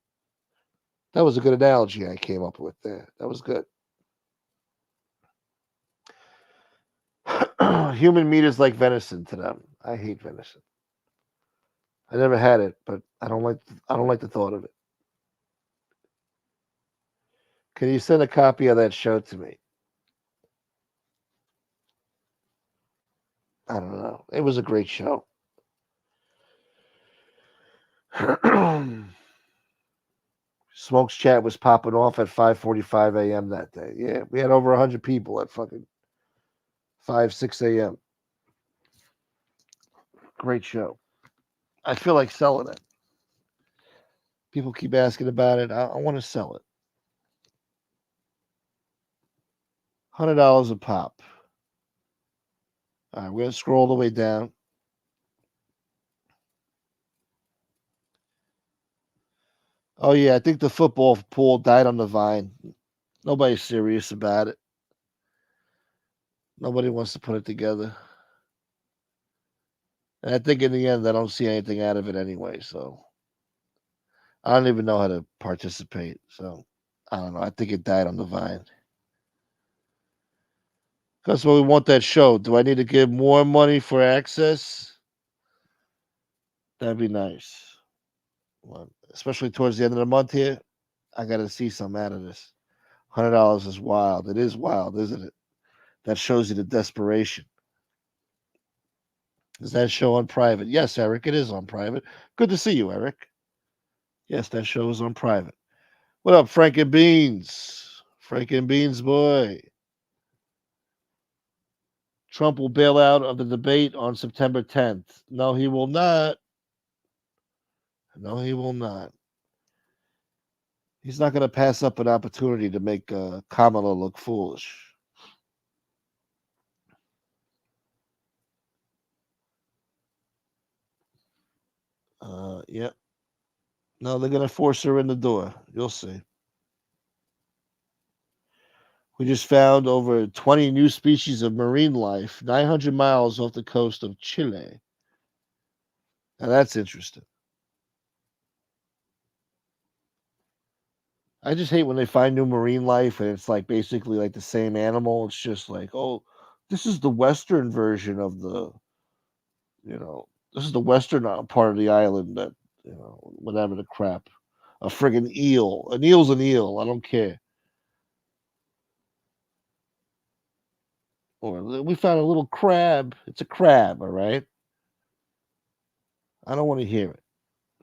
That was a good analogy I came up with there. That was good. Human meat is like venison to them. I hate venison. I never had it, but I don't like the thought of it. Can you send a copy of that show to me? I don't know. It was a great show. Smoke's chat was popping off at 5:45 a.m. that day. Yeah, we had over 100 people at fucking 6 a.m. Great show. I feel like selling it. People keep asking about it. I want to sell it. $100 a pop. All right, we're gonna scroll the way down. Oh yeah, I think the football pool died on the vine. Nobody's serious about it. Nobody wants to put it together. And I think in the end, I don't see anything out of it anyway. So I don't even know how to participate. So I don't know. I think it died on the vine. That's why we want that show. Do I need to give more money for access? That'd be nice. Well, especially towards the end of the month here, I got to see some out of this. $100 is wild. It is wild, isn't it? That shows you the desperation. Is that show on private? Yes, Eric, it is on private. Good to see you, Eric. Yes, that show is on private. What up, Frank and Beans? Frank and Beans, boy. Trump will bail out of the debate on September 10th. No, he will not. No, he will not. He's not going to pass up an opportunity to make Kamala look foolish. Yep. No, they're going to force her in the door. You'll see. We just found over 20 new species of marine life 900 miles off the coast of Chile. Now that's interesting. I just hate when they find new marine life and it's like basically like the same animal. It's just like, oh, this is the western version of this is the western part of the island that, whatever the crap. A friggin' eel. An eel's an eel. I don't care. Or we found a little crab. It's a crab, all right? I don't want to hear it.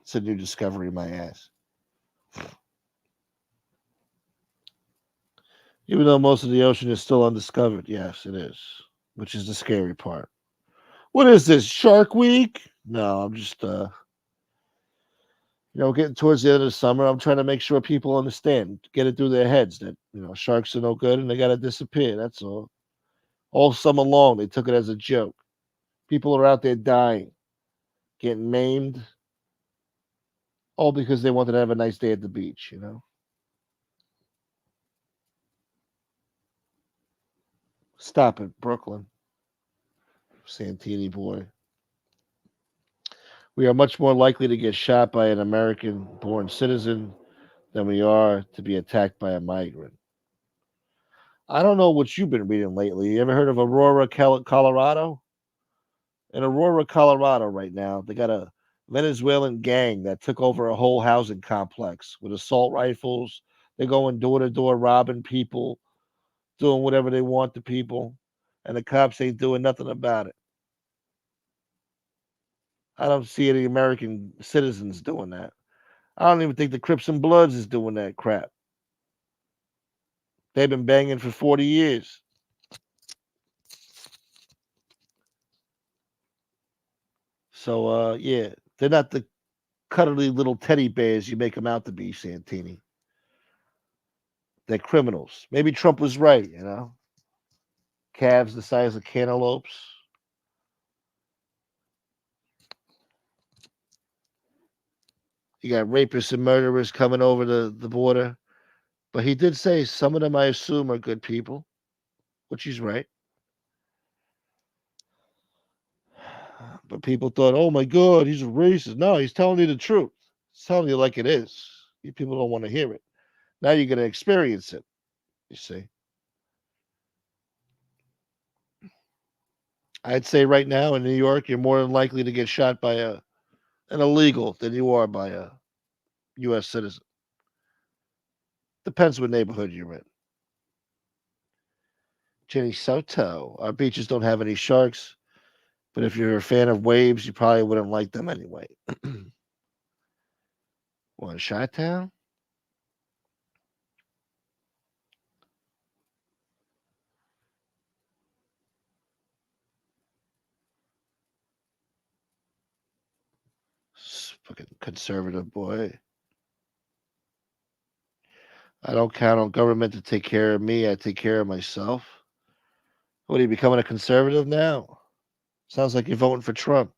It's a new discovery, my ass. Even though most of the ocean is still undiscovered, yes, it is, which is the scary part. What is this, Shark Week? No, I'm just, getting towards the end of the summer. I'm trying to make sure people understand, get it through their heads that, sharks are no good and they got to disappear. That's all. All summer long, they took it as a joke. People are out there dying, getting maimed, all because they wanted to have a nice day at the beach. Stop it, Brooklyn. Santini boy. We are much more likely to get shot by an American born citizen than we are to be attacked by a migrant. I don't know what you've been reading lately. You ever heard of Aurora, Colorado? In Aurora, Colorado, right now, they got a Venezuelan gang that took over a whole housing complex with assault rifles. They're going door to door, robbing people, doing whatever they want to people, and the cops ain't doing nothing about it. I don't see any American citizens doing that. I don't even think the Crips and Bloods is doing that crap. They've been banging for 40 years. So, yeah, they're not the cuddly little teddy bears you make them out to be, Santini. They're criminals. Maybe Trump was right. Calves the size of cantaloupes. You got rapists and murderers coming over the border. But he did say some of them, I assume, are good people, which he's right. But people thought, oh my God, he's a racist. No, he's telling you the truth. He's telling you like it is. You people don't want to hear it. Now you're going to experience it, you see. I'd say right now in New York, you're more than likely to get shot by an illegal than you are by a U.S. citizen. Depends what neighborhood you're in. Jenny Soto, our beaches don't have any sharks, but if you're a fan of waves, you probably wouldn't like them anyway. What, Chi-Town? Fucking conservative boy. I don't count on government to take care of me. I take care of myself. What are you becoming a conservative now? Sounds like you're voting for Trump.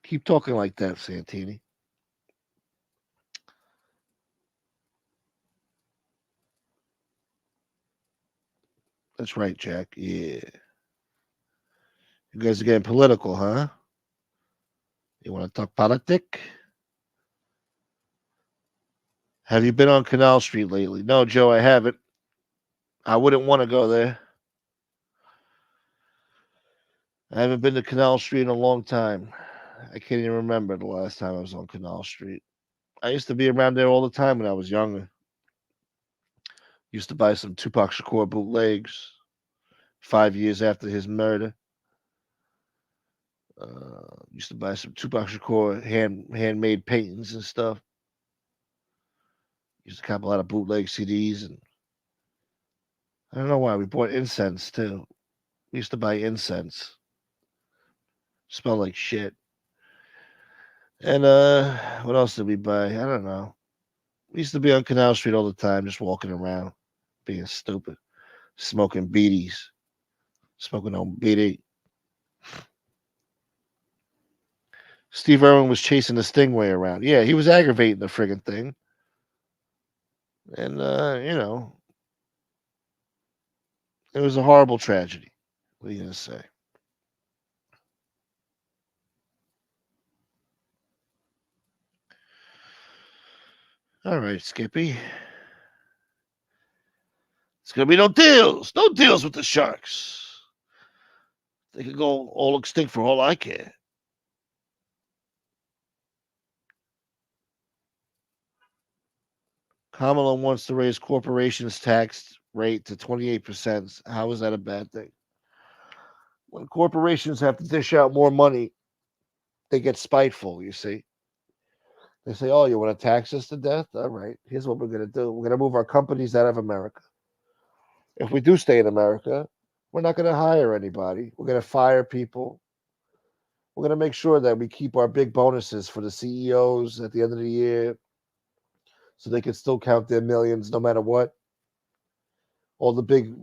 Keep talking like that, Santini. That's right, Jack. Yeah. You guys are getting political, huh? You want to talk politic? Have you been on Canal Street lately? No, Joe, I haven't. I wouldn't want to go there. I haven't been to Canal Street in a long time. I can't even remember the last time I was on Canal Street. I used to be around there all the time when I was younger. Used to buy some Tupac Shakur bootlegs 5 years after his murder. Used to buy some Tupac Shakur handmade paintings and stuff. Used to cop a lot of bootleg CDs, and I don't know why we bought incense too. We used to buy incense. Smell like shit. And what else did we buy? I don't know. We used to be on Canal Street all the time, just walking around, being stupid, smoking beaties, smoking on BD. Steve Irwin was chasing the Stingray around. Yeah, he was aggravating the friggin' thing. And it was a horrible tragedy. What are you gonna say? All right, Skippy. It's gonna be no deals with the sharks. They could go all extinct for all I care. Kamala wants to raise corporations tax rate to 28%. How is that a bad thing? When corporations have to dish out more money, they get spiteful, you see. They say, oh, you want to tax us to death? All right, here's what we're going to do. We're going to move our companies out of America. If we do stay in America, we're not going to hire anybody. We're going to fire people. We're going to make sure that we keep our big bonuses for the CEOs at the end of the year so they can still count their millions no matter what. All the big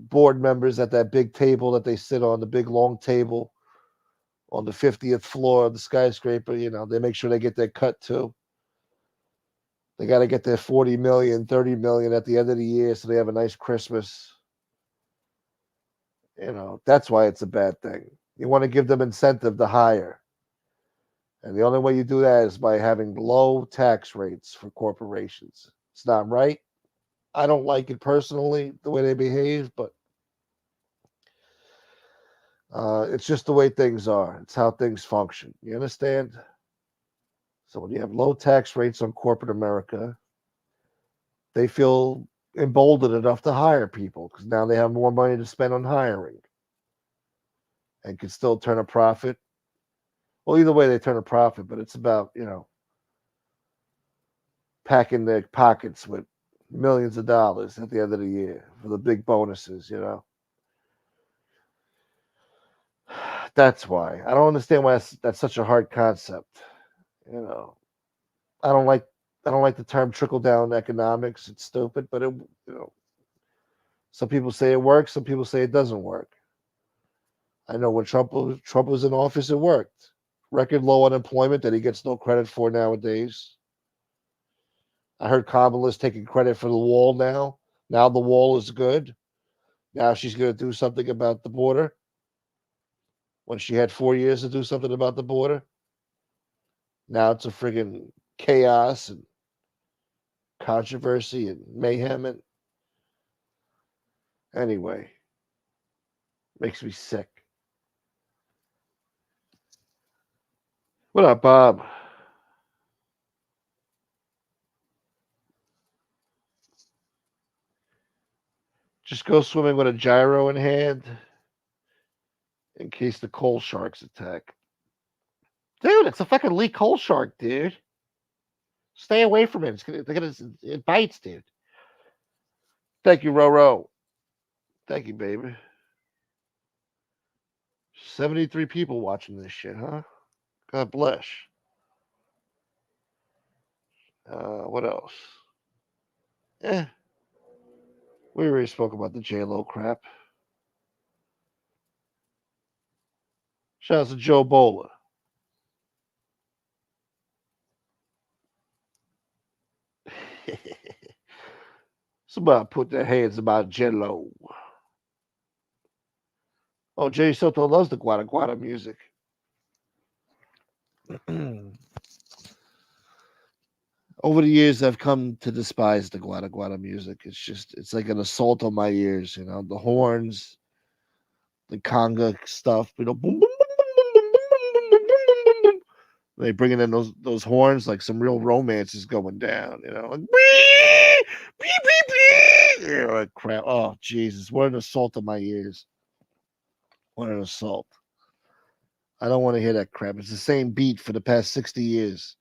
board members at that big table that they sit on, the big long table on the 50th floor of the skyscraper, they make sure they get their cut too. They got to get their 40 million, 30 million at the end of the year so they have a nice Christmas. That's why it's a bad thing. You want to give them incentive to hire. And the only way you do that is by having low tax rates for corporations. It's not right. I don't like it personally, the way they behave, but it's just the way things are. It's how things function. You understand? So when you have low tax rates on corporate America, they feel emboldened enough to hire people because now they have more money to spend on hiring and can still turn a profit. Well, either way, they turn a profit, but it's about, packing their pockets with millions of dollars at the end of the year for the big bonuses. That's why. I don't understand why that's such a hard concept. You know, I don't like I don't like the term trickle down economics. It's stupid, but some people say it works, some people say it doesn't work. I know when Trump was in office, it worked. Record low unemployment that he gets no credit for nowadays. I heard Kamala's taking credit for the wall now. Now the wall is good. Now she's going to do something about the border when she had 4 years to do something about the border. Now it's a friggin' chaos and controversy and mayhem. And anyway, makes me sick. What up, Bob? Just go swimming with a gyro in hand in case the coal sharks attack. Dude, it's a fucking Lee coal shark, dude. Stay away from it. It bites, dude. Thank you, Roro. Thank you, baby. 73 people watching this shit, huh? God bless. What else? Eh, we already spoke about the J-Lo crap. Shout out to Joe Bola. Somebody put their hands about J-Lo. Oh, Jay Soto loves the Guada Guada music. Over the years, I've come to despise the Guada Guada music. It's like an assault on my ears. The horns, the conga stuff. Boom, boom, boom, boom, boom, boom, boom, boom, boom, boom, boom, boom. They bringing in those horns, like some real romance is going down, like, "Wee! Beep, beep, beep!" Like crap. Oh Jesus! What an assault on my ears! What an assault! I don't want to hear that crap. It's the same beat for the past 60 years.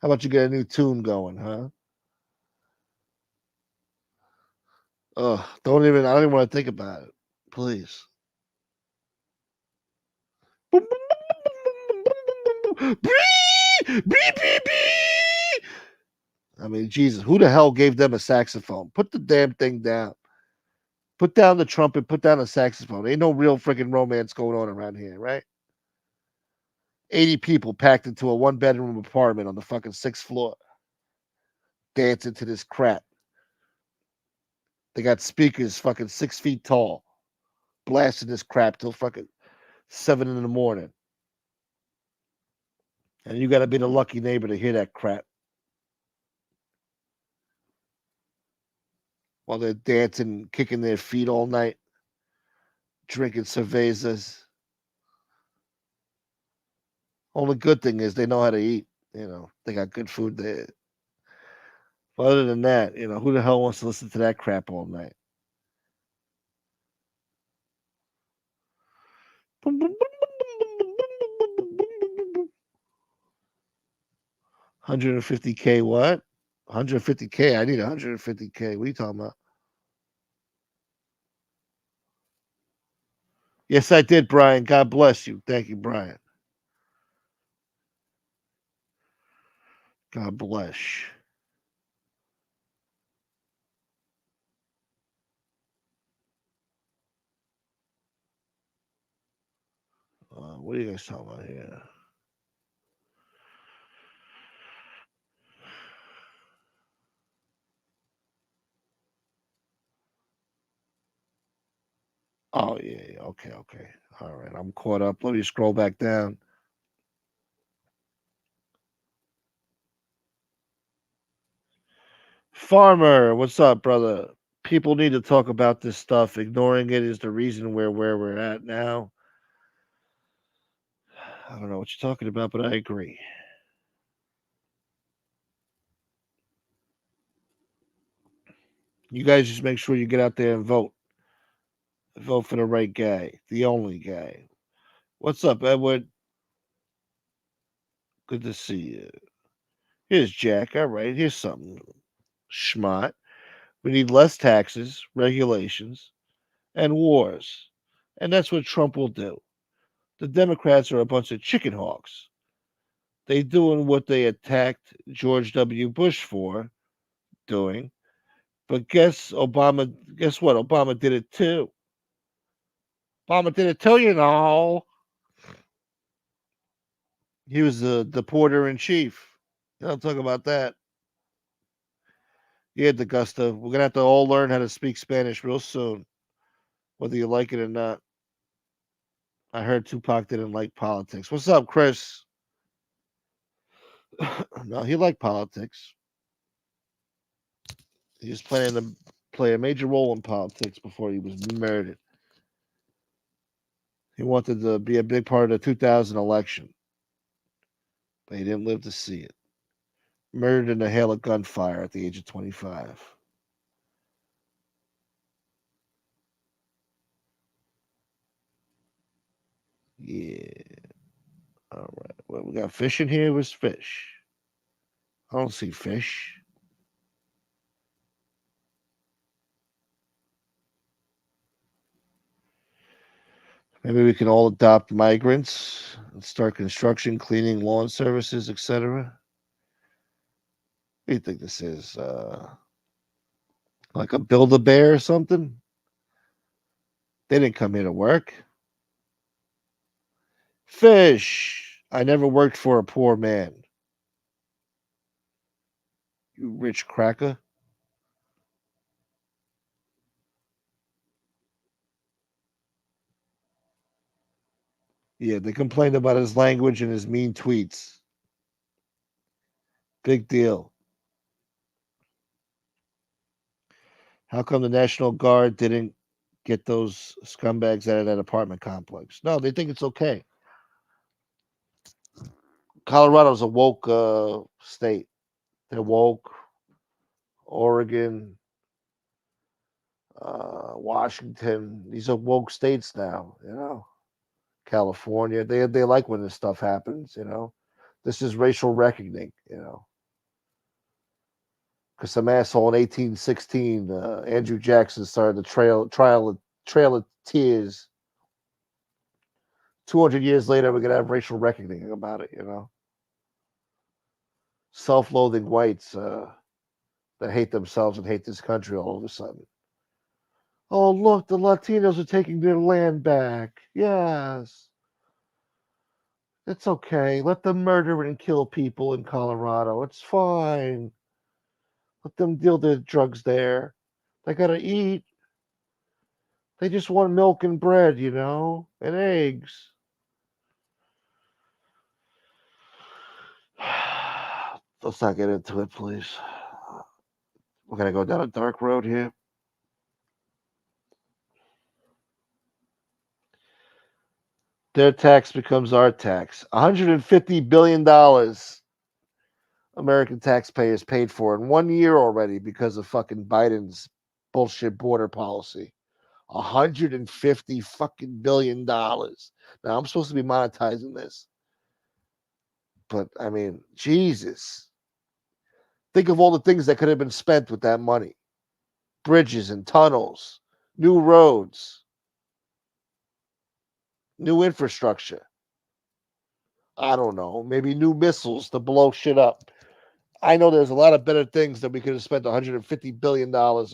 How about you get a new tune going, huh? Don't even. I don't even want to think about it. Please. I mean, Jesus, who the hell gave them a saxophone? Put the damn thing down. Put down the trumpet. Put down the saxophone. Ain't no real freaking romance going on around here, right? 80 people packed into a one-bedroom apartment on the fucking 6th floor, dancing to this crap. They got speakers fucking 6 feet tall, blasting this crap till fucking 7 in the morning. And you got to be the lucky neighbor to hear that crap while they're dancing, kicking their feet all night, drinking cervezas. Only good thing is they know how to eat. They got good food there. But other than that, who the hell wants to listen to that crap all night? 150K what? 150K? I need 150K. What are you talking about? Yes, I did, Brian. God bless you. Thank you, Brian. God bless. What are you guys talking about here? Oh, yeah. Okay, okay. All right. I'm caught up. Let me scroll back down. Farmer, what's up, brother? People need to talk about this stuff. Ignoring it is the reason where we're at now. I don't know what you're talking about, but I agree. You guys just make sure you get out there and vote. Vote for the right guy, the only guy. What's up, Edward? Good to see you. Here's Jack. All right, here's something. Schmott. We need less taxes, regulations, and wars. And that's what Trump will do. The Democrats are a bunch of chicken hawks. They doing what they attacked George W. Bush for doing. But guess what? Obama did it too. Obama did it too, He was the deporter in chief. Don't talk about that. Yeah, DeGusta. We're gonna have to all learn how to speak Spanish real soon, whether you like it or not. I heard Tupac didn't like politics. What's up, Chris? No, he liked politics. He was planning to play a major role in politics before he was murdered. He wanted to be a big part of the 2000 election, but he didn't live to see it. Murdered in a hail of gunfire at the age of 25. Yeah. All right. Well, we got fish in here. Where's fish? I don't see fish. Maybe we can all adopt migrants and start construction, cleaning, lawn services, etc. What do you think this is? Like a Build-A-Bear or something? They didn't come here to work. Fish. I never worked for a poor man. You rich cracker. Yeah, they complained about his language and his mean tweets. Big deal. How come the National Guard didn't get those scumbags out of that apartment complex? No, they think it's okay. Colorado's a woke state. They're woke. Oregon, Washington. These are woke states now. California. They like when this stuff happens. This is racial reckoning. Because some asshole in 1816, Andrew Jackson, started the Trail of Tears. 200 years later, we're gonna have racial reckoning about it. Self-loathing whites that hate themselves and hate this country all of a sudden. Oh, look, the Latinos are taking their land back. Yes. It's okay. Let them murder and kill people in Colorado. It's fine. Let them deal their drugs there. They gotta eat. They just want milk and bread, and eggs. Let's not get into it, please. We're gonna go down a dark road here. Their tax becomes our tax. $150 billion American taxpayers paid for in 1 year already because of fucking Biden's bullshit border policy. $150 fucking $billion. Now I'm supposed to be monetizing this, but I mean, Jesus. Think of all the things that could have been spent with that money: bridges and tunnels, new roads, new infrastructure. I don't know, maybe new missiles to blow shit up. I know there's a lot of better things that we could have spent $150 billion on.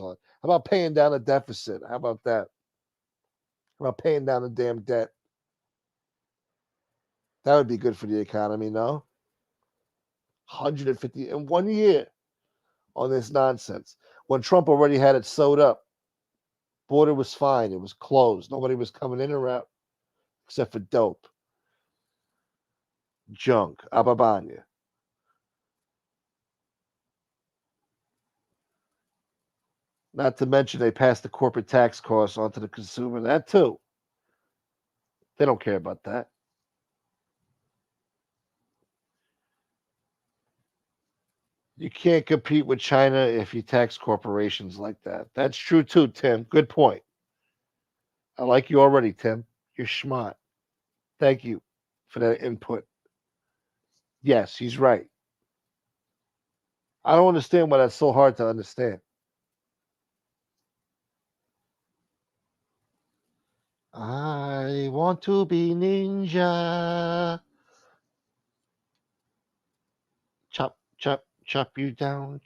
How about paying down the deficit? How about that? How about paying down the damn debt? That would be good for the economy, no? 150 in 1 year on this nonsense. When Trump already had it sewed up, border was fine. It was closed. Nobody was coming in or out except for dope, junk, ababanya. Not to mention they passed the corporate tax costs onto the consumer. That too. They don't care about that. You can't compete with China if you tax corporations like that. That's true too, Tim. Good point. I like you already, Tim. You're smart. Thank you for that input. Yes, he's right. I don't understand why that's so hard to understand. I want to be ninja. Chop you down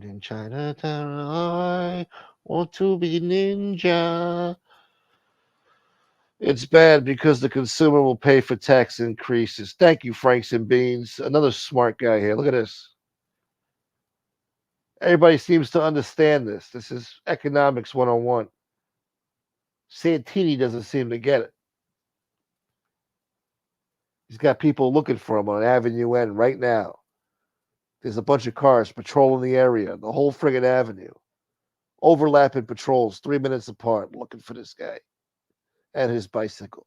in Chinatown. I want to be ninja. It's bad because the consumer will pay for tax increases. Thank you, Franks and Beans. Another smart guy here. Look at this. Everybody seems to understand this. This is economics 101. Santini doesn't seem to get it. He's got people looking for him on Avenue N right now. There's a bunch of cars patrolling the area, the whole friggin' avenue. Overlapping patrols 3 minutes apart looking for this guy and his bicycle.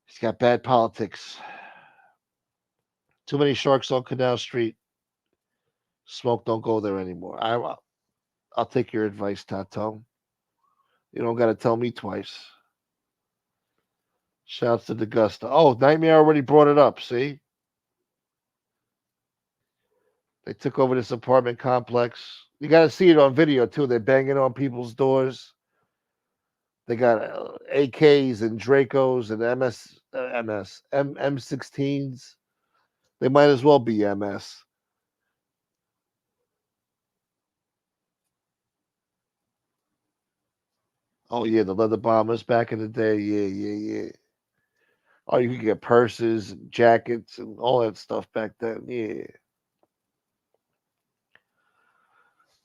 He's got bad politics. Too many sharks on Canal Street. Smoke, don't go there anymore. I'll take your advice, Tato. You don't got to tell me twice. Shouts to Degusta. Oh, Nightmare already brought it up. See? They took over this apartment complex. You got to see it on video, too. They're banging on people's doors. They got AKs and Dracos and M16s. They might as well be MS. Oh, yeah, the leather bombers back in the day. Yeah, yeah, yeah. Oh, you could get purses, and jackets, and all that stuff back then. Yeah.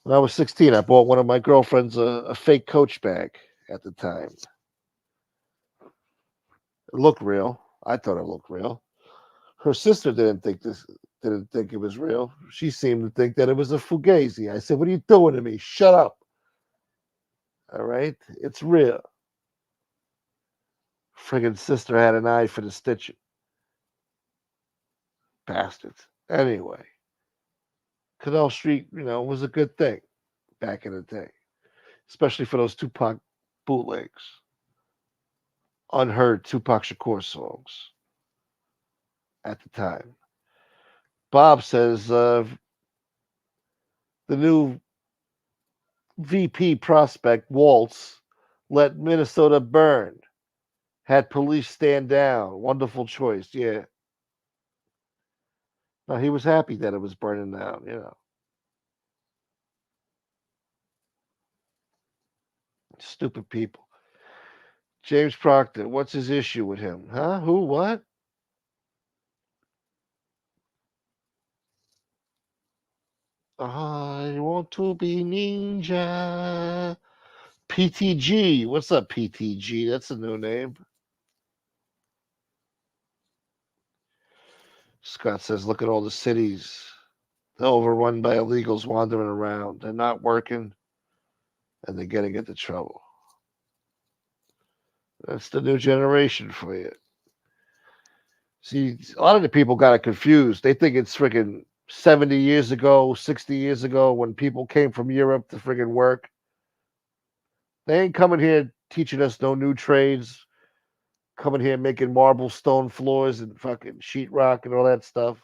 When I was 16, I bought one of my girlfriends a fake Coach bag at the time. It looked real. I thought it looked real. Her sister didn't think it was real. She seemed to think that it was a fugazi. I said, "What are you doing to me? Shut up." All right, it's real. Friggin' sister had an eye for the stitching. Bastards. Anyway, Canal Street, was a good thing back in the day, especially for those Tupac bootlegs, unheard Tupac Shakur songs at the time. Bob says the new VP prospect, Waltz, let Minnesota burn. Had police stand down. Wonderful choice. Yeah. No, he was happy that it was burning down. Stupid people. James Proctor, what's his issue with him? Huh? Who? What? I want to be ninja. PTG. What's up, PTG? That's a new name. Scott says, look at all the cities. They're overrun by illegals wandering around. They're not working and they're getting into trouble. That's the new generation for you. See, a lot of the people got it confused. They think it's freaking 70 years ago, 60 years ago when people came from Europe to friggin' work. They ain't coming here teaching us no new trades, coming here making marble stone floors and fucking sheetrock and all that stuff.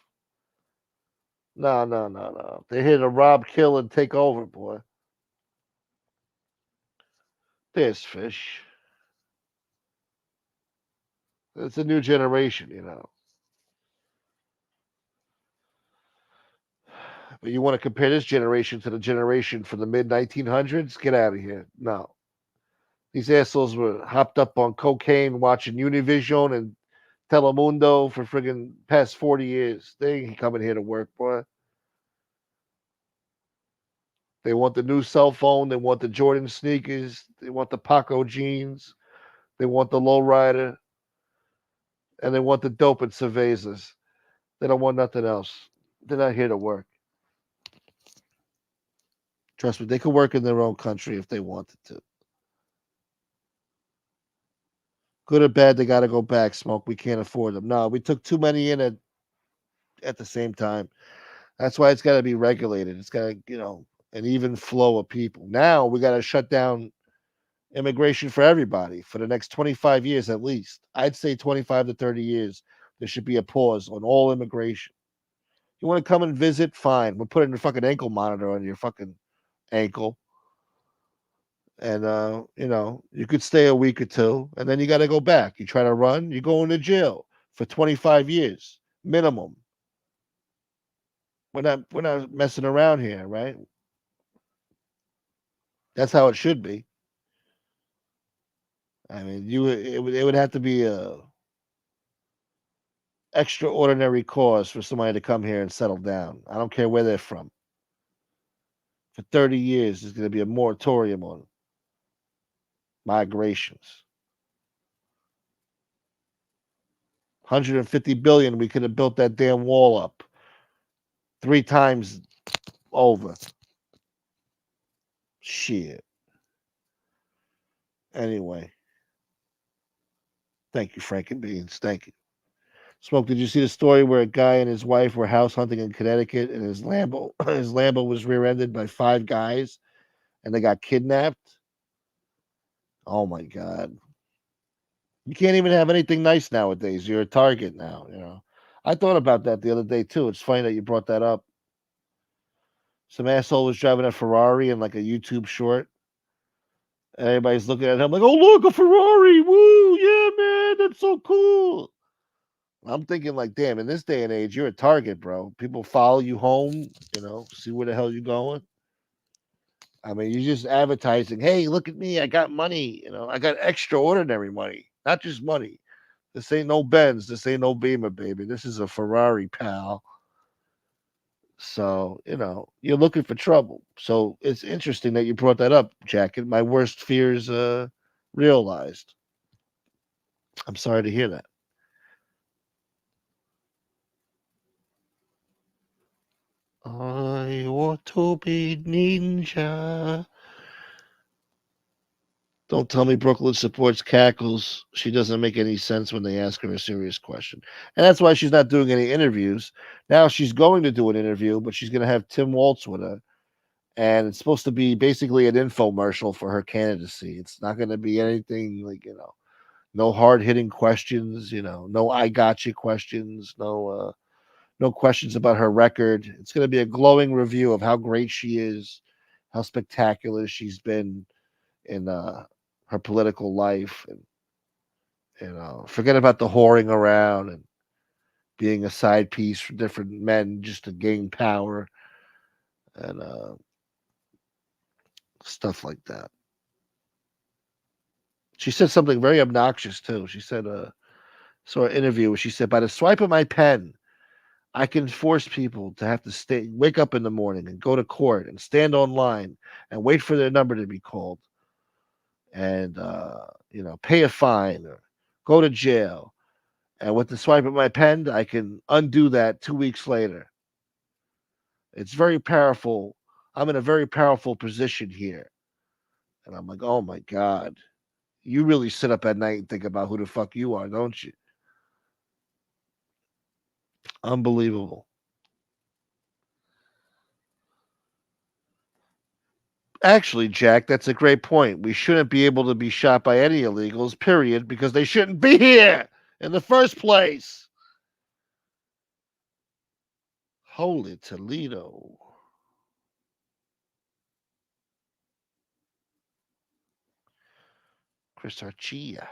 No, no, no, no. They're here to rob, kill, and take over, boy. There's fish. It's a new generation. But you want to compare this generation to the generation from the mid 1900s? Get out of here. No. These assholes were hopped up on cocaine, watching Univision and Telemundo for friggin' past 40 years. They ain't coming here to work, boy. They want the new cell phone. They want the Jordan sneakers. They want the Paco jeans. They want the lowrider. And they want the dope and cervezas. They don't want nothing else. They're not here to work. Trust me, they could work in their own country if they wanted to. Good or bad, they got to go back. Smoke. We can't afford them. No, we took too many in at the same time. That's why it's got to be regulated. It's got to, an even flow of people. Now we got to shut down immigration for everybody for the next 25 years at least. I'd say 25 to 30 years. There should be a pause on all immigration. You want to come and visit? Fine. We're putting a fucking ankle monitor on your fucking ankle. And you could stay a week or two, and then you got to go back. You try to run, you go into jail for 25 years minimum. We're not messing around here, right? That's how it should be. I mean, it would have to be a extraordinary cause for somebody to come here and settle down. I don't care where they're from. For 30 years, there's going to be a moratorium on migrations. 150 billion, we could have built that damn wall up 3 times over. Shit. Anyway, thank you, Frank and Beans. Thank you. Smoke, did you see the story where a guy and his wife were house hunting in Connecticut and his Lambo his Lambo was rear-ended by 5 guys and they got kidnapped? Oh my god. You can't even have anything nice nowadays. You're a target now. I thought about that the other day too. It's funny that you brought that up. Some asshole was driving a Ferrari in like a YouTube short. And everybody's looking at him like, oh look, a Ferrari. Woo, yeah, man, that's so cool. I'm thinking like, damn, in this day and age, you're a target, bro. People follow you home, see where the hell you're going. I mean, you're just advertising, hey, look at me, I got money, I got extraordinary money, not just money. This ain't no Benz, this ain't no Beamer, baby. This is a Ferrari, pal. So, you're looking for trouble. So it's interesting that you brought that up, Jacket. My worst fears realized. I'm sorry to hear that. I want to be ninja. Don't tell me Brooklyn supports cackles. She doesn't make any sense when they ask her a serious question. And that's why she's not doing any interviews. Now she's going to do an interview, but she's going to have Tim Waltz with her. And it's supposed to be basically an infomercial for her candidacy. It's not going to be anything like, no hard hitting questions, no I got you questions, no questions about her record. It's going to be a glowing review of how great she is, how spectacular she's been in her political life, and forget about the whoring around and being a side piece for different men just to gain power and stuff like that. She said something very obnoxious too. She said, saw an interview where she said, by the swipe of my pen, I can force people to have to wake up in the morning and go to court and stand online and wait for their number to be called and pay a fine or go to jail. And with the swipe of my pen, I can undo that 2 weeks later. It's very powerful. I'm in a very powerful position here. And I'm like, oh my God. You really sit up at night and think about who the fuck you are, don't you? Unbelievable. Actually, Jack, that's a great point. We shouldn't be able to be shot by any illegals, period, because they shouldn't be here in the first place. Holy Toledo. Chris Archia.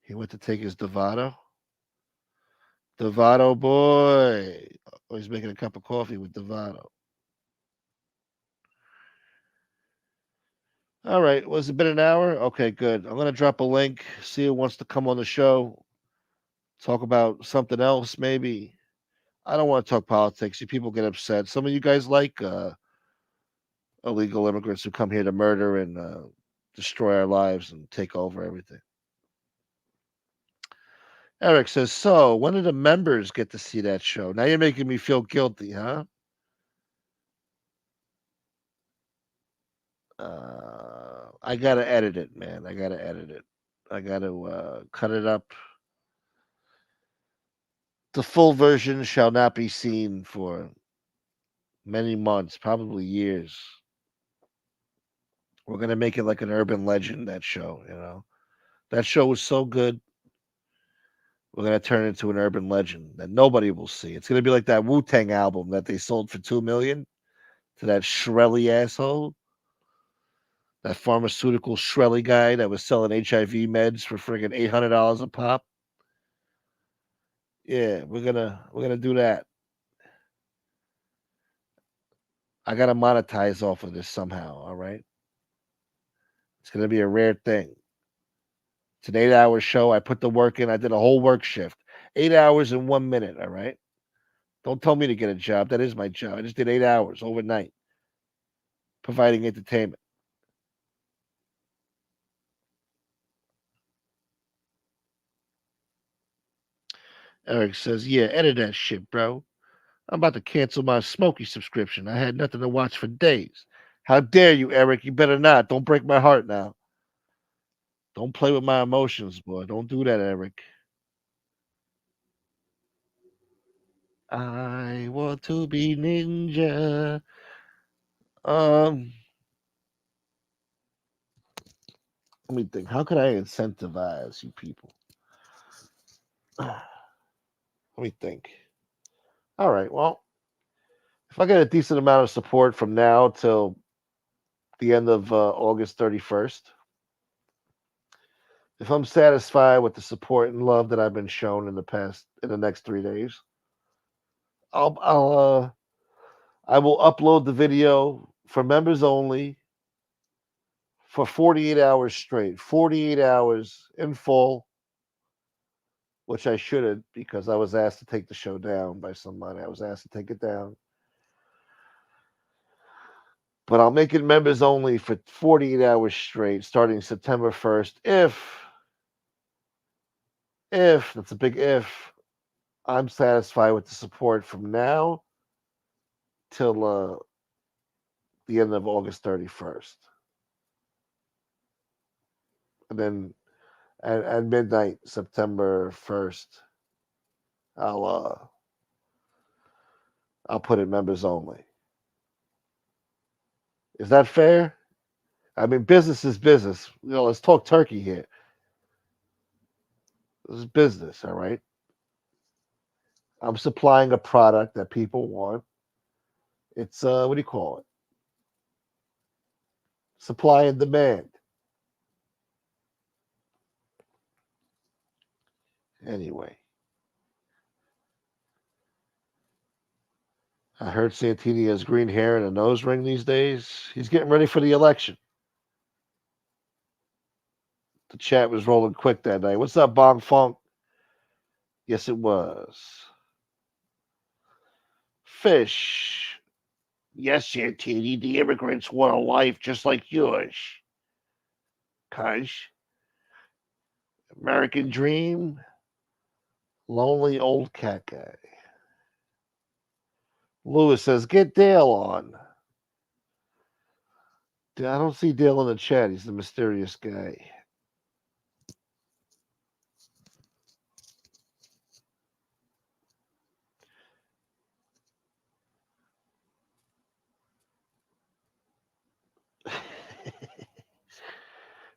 He went to take his Dovato. Dovato boy. Oh, he's making a cup of coffee with Dovato. All right. Was it been an hour? Okay, good. I'm going to drop a link. See who wants to come on the show. Talk about something else, maybe. I don't want to talk politics. You people get upset. Some of you guys like illegal immigrants who come here to murder and destroy our lives and take over everything. Eric says, so when do the members get to see that show? Now you're making me feel guilty, huh? I gotta edit it, man. I gotta edit it. I gotta cut it up. The full version shall not be seen for many months, probably years. We're gonna make it like an urban legend, that show. That show was so good. We're gonna turn it into an urban legend that nobody will see. It's gonna be like that Wu Tang album that they sold for 2 million to that Shrelly asshole, that pharmaceutical Shrelly guy that was selling HIV meds for friggin' $800 a pop. Yeah, we're gonna do that. I gotta monetize off of this somehow. All right, it's gonna be a rare thing. It's an 8-hour show. I put the work in. I did a whole work shift, 8 hours in 1 minute. All right. Don't tell me to get a job. That is my job. I just did 8 hours overnight, providing entertainment. Eric says, "Yeah, edit that shit, bro. I'm about to cancel my Smokey subscription. I had nothing to watch for days. How dare you, Eric? You better not. Don't break my heart now. Don't play with my emotions, boy. Don't do that, Eric. I want to be ninja. Um, let me think. How could I incentivize you people? Let me think. All right. Well, if I get a decent amount of support from now till the end of August 31st, if I'm satisfied with the support and love that I've been shown in the next 3 days, I'll I will upload the video for members only for 48 hours straight, 48 hours in full, which I shouldn't because I was asked to take the show down by somebody. I was asked to take it down. But I'll make it members only for 48 hours straight starting September 1st if that's a big if I'm satisfied with the support from now till the end of August 31st. and then at midnight, September 1st, I'll uh I'll put it members only. Is that fair? I mean, business is business. Let's talk turkey here. This is business, all right? I'm supplying a product that people want. It's what do you call it? Supply and demand. Anyway, I heard Santini has green hair and a nose ring these days. He's getting ready for the election. The chat was rolling quick that night. What's up, Bong Funk? Yes, it was. Fish. Yes, Santini, the immigrants want a life just like yours. Cuz American dream, lonely old cat guy. Lewis says, get Dale on. I don't see Dale in the chat. He's the mysterious guy.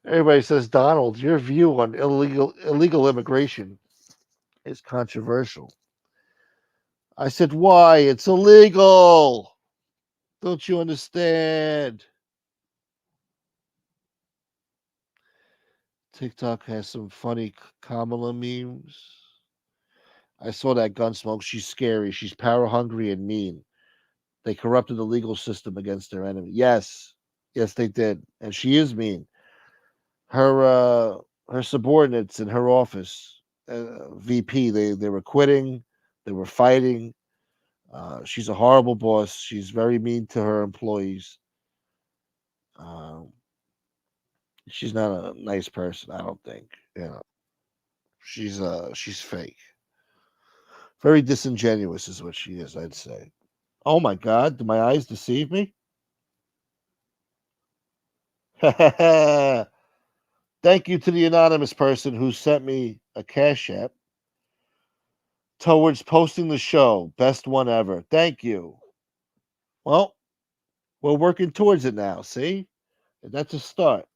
Everybody says, Donald, your view on illegal immigration is controversial. I said, why? It's illegal. Don't you understand? TikTok has some funny Kamala memes. I saw that Gunsmoke. She's scary. She's power hungry and mean. They corrupted the legal system against their enemy. Yes. Yes, they did. And she is mean. Her subordinates in her office, VP, they were quitting, they were fighting. She's a horrible boss. She's very mean to her employees. Um, she's not a nice person, I don't think. She's fake. Very disingenuous is what she is, I'd say. Oh my God, do my eyes deceive me? Thank you to the anonymous person who sent me a cash app towards posting the show. Best one ever. Thank you. Well, we're working towards it now. See? That's a start.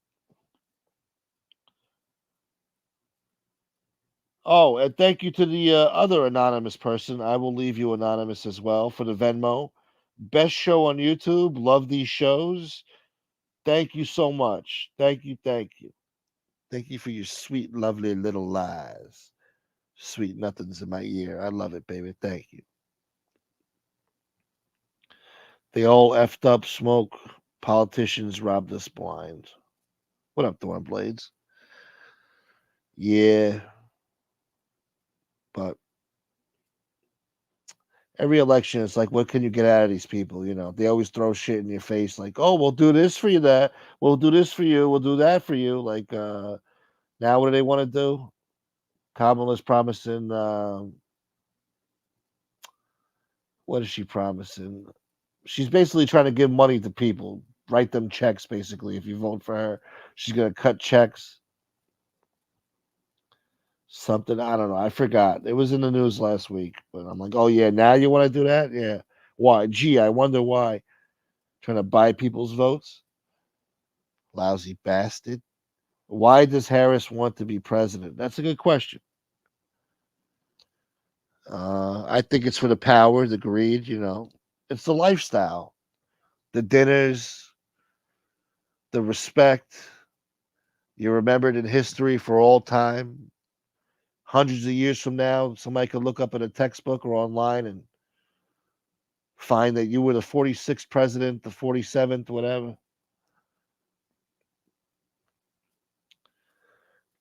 Oh, and thank you to the other anonymous person. I will leave you anonymous as well for the Venmo. Best show on YouTube. Love these shows. Thank you so much. Thank you. Thank you. Thank you for your sweet, lovely little lies. Sweet nothings in my ear. I love it, baby. Thank you. They all effed up smoke. Politicians robbed us blind. What up, Thornblades? Yeah, but every election, it's like, what can you get out of these people? They always throw shit in your face, like, oh, we'll do this for you, that we'll do this for you, we'll do that for you. Like, now what do they want to do? Kamala's promising. What is she promising? She's basically trying to give money to people, write them checks. Basically, if you vote for her, she's gonna cut checks. Something I don't know. I forgot. It was in the news last week, but I'm like, oh yeah, now you want to do that? Yeah. Why? Gee, I wonder why. Trying to buy people's votes? Lousy bastard. Why does Harris want to be president? That's a good question. I think it's for the power, the greed, It's the lifestyle, the dinners, the respect. You're remembered in history for all time. Hundreds of years from now, somebody could look up in a textbook or online and find that you were the 46th president, the 47th, whatever.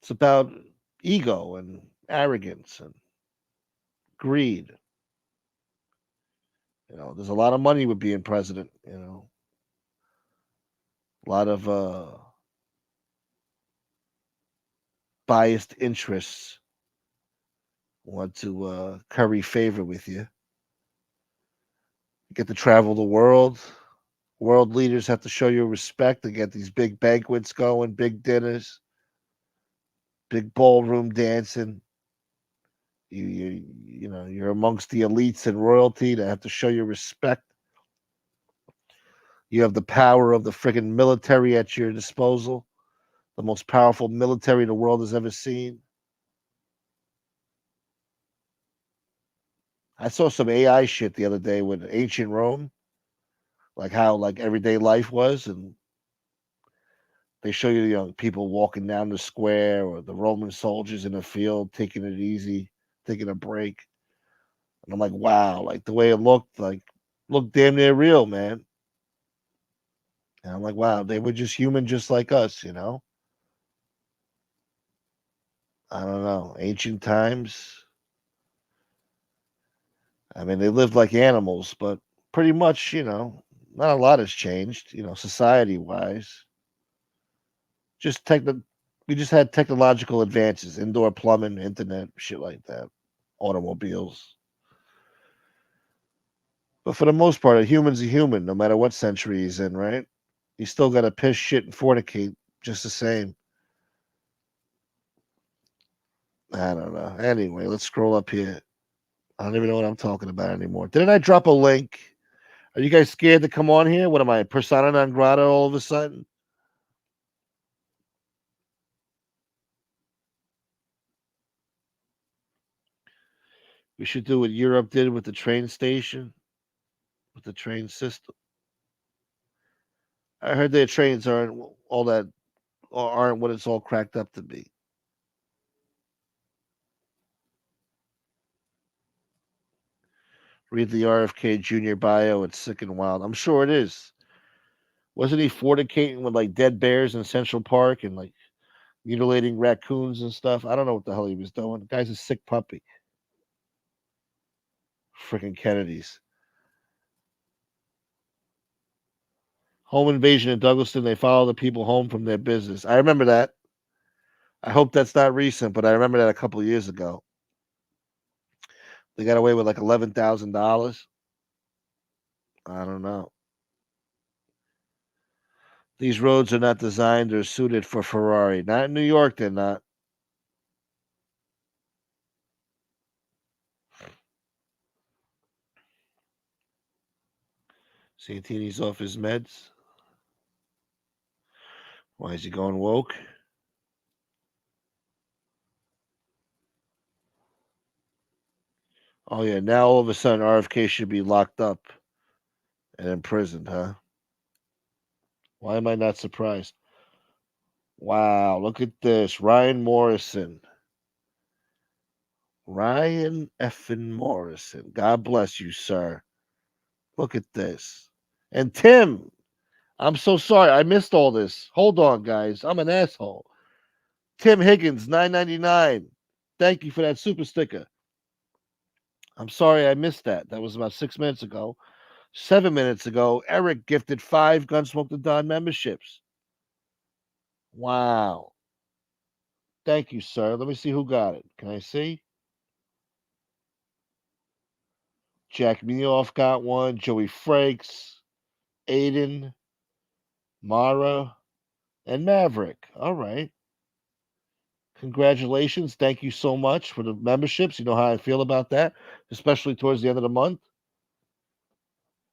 It's about ego and arrogance and greed. There's a lot of money with being president. A lot of biased interests want to curry favor with you. You get to travel the world. World leaders have to show you respect to get these big banquets going, big dinners. big ballroom dancing. You're amongst the elites and royalty that have to show you respect. You have the power of the friggin' military at your disposal, the most powerful military the world has ever seen. I saw some AI shit the other day with ancient Rome, like how like everyday life was, and they show you, people walking down the square or the Roman soldiers in the field taking it easy, taking a break. And I'm like, wow, like the way it looked damn near real, man. And I'm like, wow, they were just human, just like us. I don't know. Ancient times. I mean, they lived like animals, but pretty much, not a lot has changed, society wise. Just we just had technological advances, indoor plumbing, internet, shit like that, automobiles. But for the most part, a human's a human, no matter what century he's in, right? You still got to piss, shit, and fornicate just the same. I don't know. Anyway, let's scroll up here. I don't even know what I'm talking about anymore. Didn't I drop a link? Are you guys scared to come on here? What am I, persona non grata all of a sudden? We should do what Europe did with the train station, with the train system. I heard their trains aren't all that, or aren't what it's all cracked up to be. Read the RFK Jr. bio. It's sick and wild. I'm sure it is. Wasn't he fornicating with like dead bears in Central Park and like mutilating raccoons and stuff? I don't know what the hell he was doing. The guy's a sick puppy. Freaking Kennedys. Home invasion in Douglaston. They follow the people home from their business. I remember that. I hope that's not recent, but I remember that a couple of years ago. They got away with like $11,000. I don't know. These roads are not designed or suited for Ferrari. Not in New York, they're not. Santini's off his meds. Why is he going woke? Oh yeah, now all of a sudden RFK should be locked up and imprisoned, huh? Why am I not surprised? Wow, look at this. Ryan Morrison. Ryan effing Morrison. God bless you, sir. Look at this. And Tim, I'm so sorry. I missed all this. Hold on, guys. I'm an asshole. Tim Higgins, 9.99. Thank you for that super sticker. I'm sorry I missed that. That was about 6 minutes ago. 7 minutes ago, Eric gifted 5 Gunsmoke the Don memberships. Wow. Thank you, sir. Let me see who got it. Can I see? Jack Meoff got one. Joey Frakes, Aiden, Mara, and Maverick. All right. Congratulations. Thank you so much for the memberships. You know how I feel about that, especially towards the end of the month.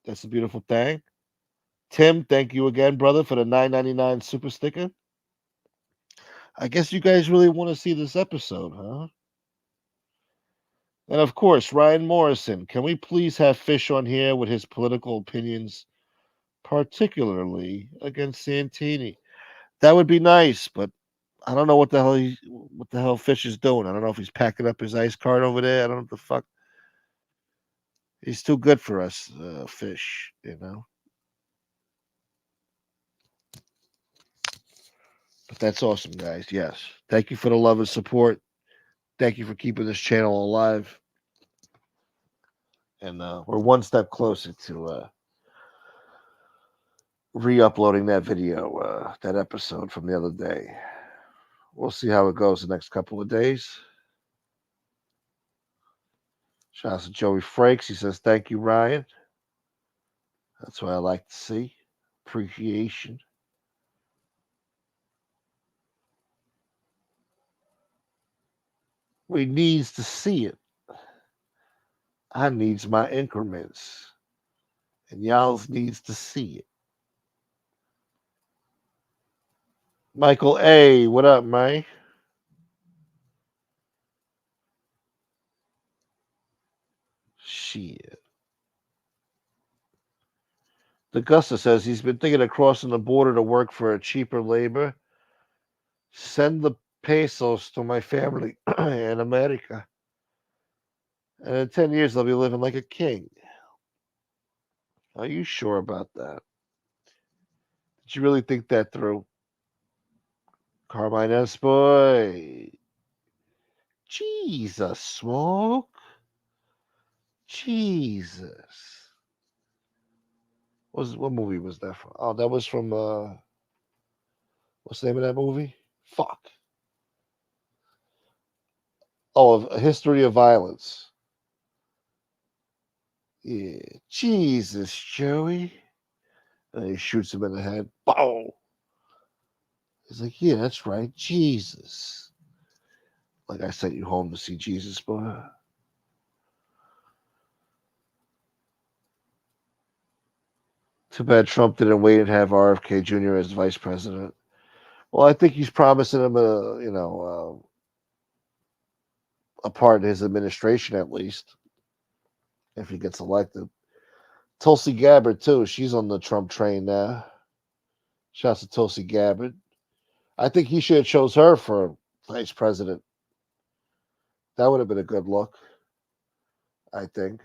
That's a beautiful thing. Tim, thank you again, brother, for the 9.99 super sticker. I guess you guys really want to see this episode, huh? And of course, Ryan Morrison. Can we please have Fish on here with his political opinions, particularly against Santini? That would be nice, but I don't know what the hell Fish is doing. I don't know if he's packing up his ice card over there. I don't know what the fuck. He's too good for us, Fish. But that's awesome, guys. Yes, thank you for the love and support. Thank you for keeping this channel alive. And we're one step closer to re-uploading that video, that episode from the other day. We'll see how it goes the next couple of days. Shout out to Joey Frakes. He says, thank you, Ryan. That's what I like to see. Appreciation. We needs to see it. I needs my increments. And y'all needs to see it. Michael A, what up, man? Shit. DeGusta says he's been thinking of crossing the border to work for a cheaper labor. Send the pesos to my family in America. And in 10 years, they'll be living like a king. Are you sure about that? Did you really think that through? Carmine S. Boy. Jesus, Smoke. Jesus. What movie was that from? Oh, that was from, what's the name of that movie? Fuck. Oh, A History of Violence. Yeah. Jesus, Joey. And he shoots him in the head. Boom. He's like, yeah, that's right. Jesus. Like I sent you home to see Jesus, boy. Too bad Trump didn't wait and have RFK Jr. as vice president. Well, I think he's promising him a part in his administration at least if he gets elected. Tulsi Gabbard too. She's on the Trump train now. Shouts to Tulsi Gabbard. I think he should have chose her for vice president. That would have been a good look. I think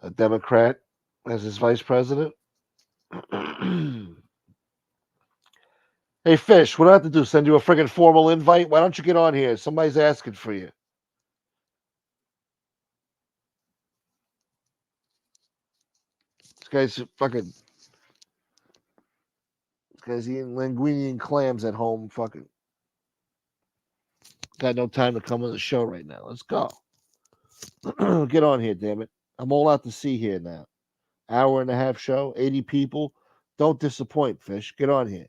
a Democrat as his vice president. Hey, Fish, what do I have to do? Send you a friggin' formal invite? Why don't you get on here? Somebody's asking for you. This guy's fucking. This guy's eating linguine and clams at home. Fucking. Got no time to come on the show right now. Let's go. Get on here, damn it. I'm all out to sea here now. Hour and a half show, 80 people. Don't disappoint, Fish. Get on here.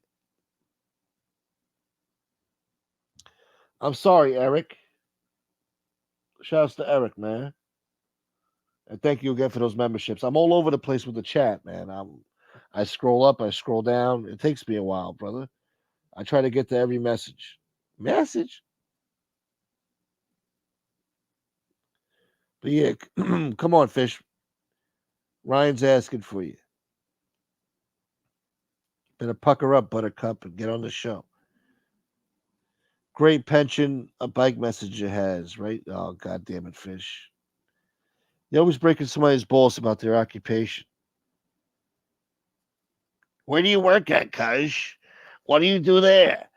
I'm sorry, Eric. Shouts to Eric, man. And thank you again for those memberships. I'm all over the place with the chat, man. I scroll up, I scroll down. It takes me a while, brother. I try to get to every message. Message? But yeah, come on, Fish. Ryan's asking for you. Better pucker up, Buttercup, and get on the show. Great pension, a bike message it has, right? Oh, God damn it, Fish. You're always breaking somebody's balls about their occupation. Where do you work at, Kaj? What do you do there?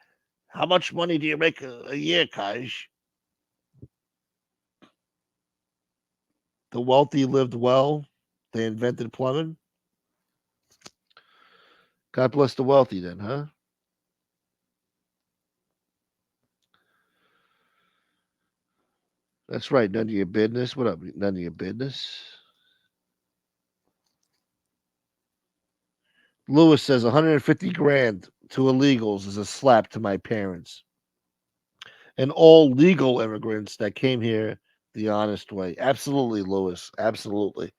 How much money do you make a year, Kaj? The wealthy lived well. They invented plumbing. God bless the wealthy, then, huh? That's right. None of your business. What up? None of your business. Lewis says 150 grand to illegals is a slap to my parents and all legal immigrants that came here the honest way. Absolutely, Lewis. Absolutely.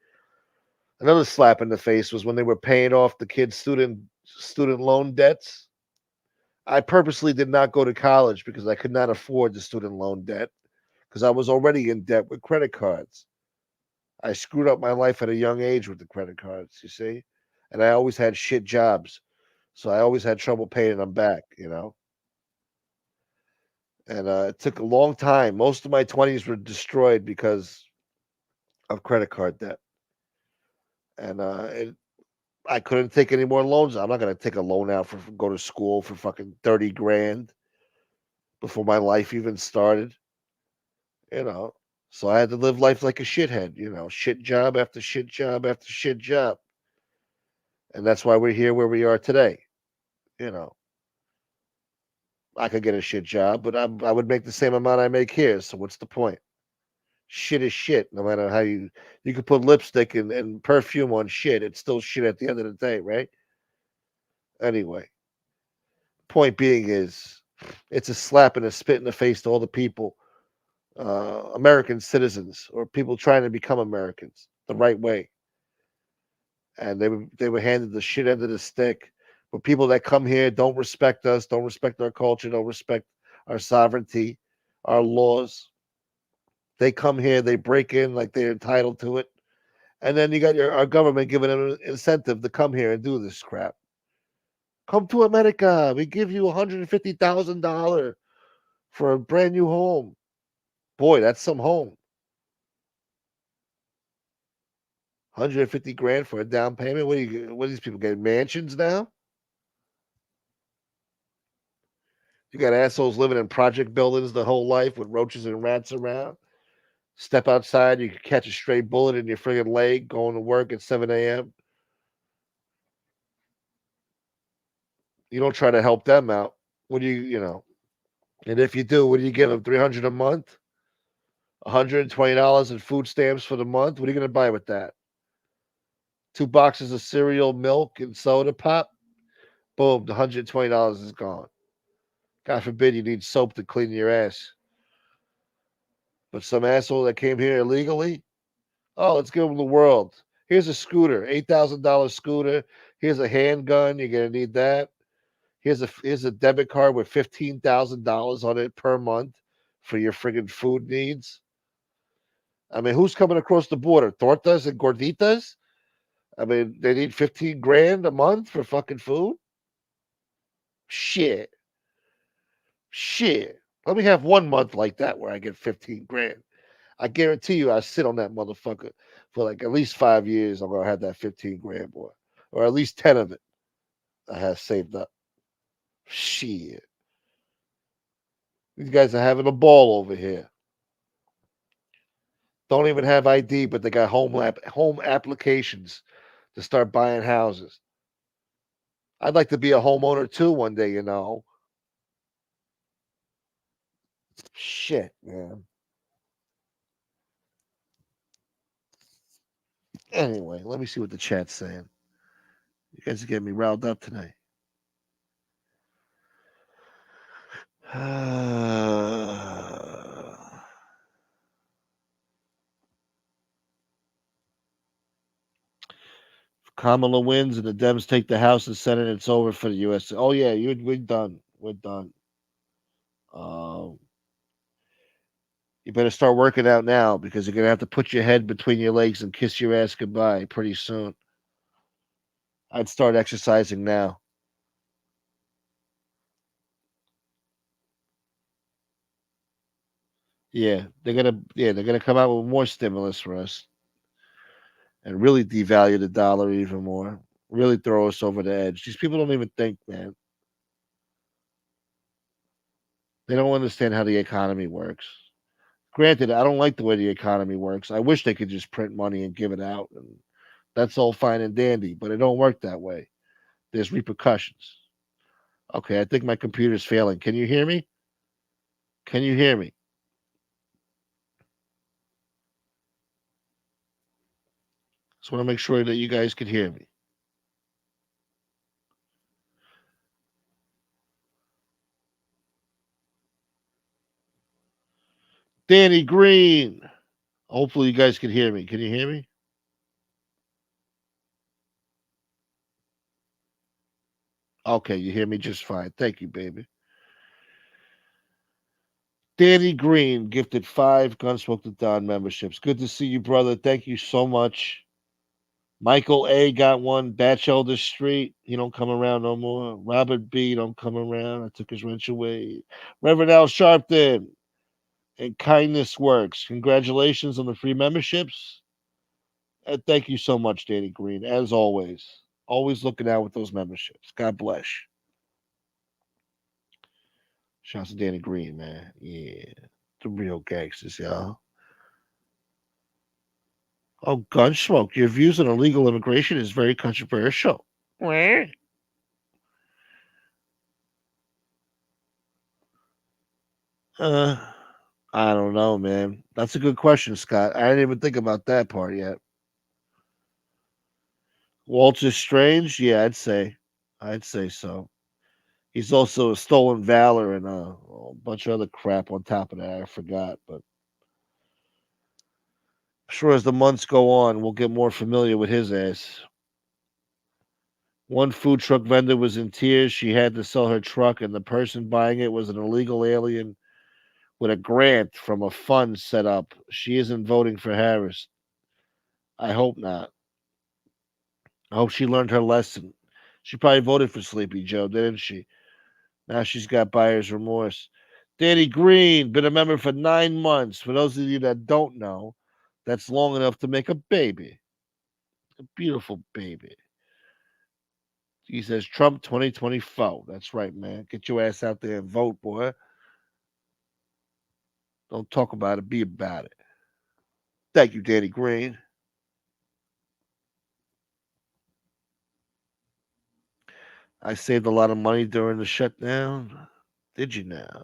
Another slap in the face was when they were paying off the kids' student loan debts. I purposely did not go to college because I could not afford the student loan debt because I was already in debt with credit cards. I screwed up my life at a young age with the credit cards, you see? And I always had shit jobs. So I always had trouble paying them back, you know? And it took a long time. Most of my 20s were destroyed because of credit card debt. And I couldn't take any more loans. I'm not going to take a loan out for go to school for fucking 30 grand before my life even started, you know? So I had to live life like a shithead, shit job after shit job after shit job. And that's why we're here where we are today, you know. I could get a shit job, but I would make the same amount I make here. So what's the point? Shit is shit. No matter how you could put lipstick and perfume on shit, it's still shit at the end of the day, right? Anyway, point being is, it's a slap and a spit in the face to all the people American citizens or people trying to become Americans the right way, and they were handed the shit end of the stick. But people that come here don't respect us, don't respect our culture, don't respect our sovereignty, our laws. They come here, they break in like they're entitled to it, and then you got our government giving them an incentive to come here and do this crap. Come to America. We give you $150,000 for a brand new home. Boy, that's some home. 150 grand for a down payment. What are these people getting mansions now? You got assholes living in project buildings the whole life with roaches and rats around. Step outside, you can catch a stray bullet in your friggin' leg going to work at 7 a.m. You don't try to help them out. What do you? And if you do, what do you give them? 300 a month? $120 in food stamps for the month? What are you going to buy with that? 2 boxes of cereal, milk, and soda pop? Boom, the $120 is gone. God forbid you need soap to clean your ass. But some asshole that came here illegally, oh, let's give them the world. Here's a scooter, $8,000 scooter. Here's a handgun. You're gonna need that. Here's a debit card with $15,000 on it per month for your friggin' food needs. I mean, who's coming across the border? Tortas and gorditas? I mean, they need 15 grand a month for fucking food? Shit. Shit. Let me have 1 month like that where I get 15 grand. I guarantee you I sit on that motherfucker for like at least 5 years. I'm gonna have that 15 grand, boy. Or at least 10 of it I have saved up. Shit. These guys are having a ball over here. Don't even have ID, but they got home applications to start buying houses. I'd like to be a homeowner too one day. Shit, man. Anyway, let me see what the chat's saying. You guys are getting me riled up tonight. Kamala wins and the Dems take the House and Senate. It's over for the U.S. Oh yeah, we're done. We're done. Um, you better start working out now because you're gonna have to put your head between your legs and kiss your ass goodbye pretty soon. I'd start exercising now. Yeah, they're gonna come out with more stimulus for us and really devalue the dollar even more. Really throw us over the edge. These people don't even think, man. They don't understand how the economy works. Granted, I don't like the way the economy works. I wish they could just print money and give it out, and that's all fine and dandy, but it don't work that way. There's repercussions. Okay, I think my computer's failing. Can you hear me? Can you hear me? Just want to make sure that you guys can hear me. Danny Green. Hopefully, you guys can hear me. Can you hear me? Okay, you hear me just fine. Thank you, baby. Danny Green gifted 5 Gunsmoke to Don memberships. Good to see you, brother. Thank you so much. Michael A got one. Batchelder Street. He don't come around no more. Robert B don't come around. I took his wrench away. Reverend Al Sharpton and Kindness Works. Congratulations on the free memberships. And thank you so much, Danny Green. As always. Always looking out with those memberships. God bless. Shouts to Danny Green, man. Yeah. The real gangsters, y'all. Oh, Gunsmoke. Your views on illegal immigration is very controversial. Where? Uh, I don't know, man. That's a good question, Scott. I didn't even think about that part yet. Walter Strange? Yeah, I'd say so. He's also a stolen valor and a bunch of other crap on top of that. I forgot, but Sure, as the months go on, we'll get more familiar with his ass. One food truck vendor was in tears. She had to sell her truck, and the person buying it was an illegal alien with a grant from a fund set up. She isn't voting for Harris. I hope not. I hope she learned her lesson. She probably voted for Sleepy Joe, didn't she? Now she's got buyer's remorse. Danny Green, been a member for 9 months. For those of you that don't know, that's long enough to make a baby. A beautiful baby. He says Trump 2024. That's right, man. Get your ass out there and vote, boy. Don't talk about it, be about it. Thank you, Danny Green. I saved a lot of money during the shutdown. Did you now?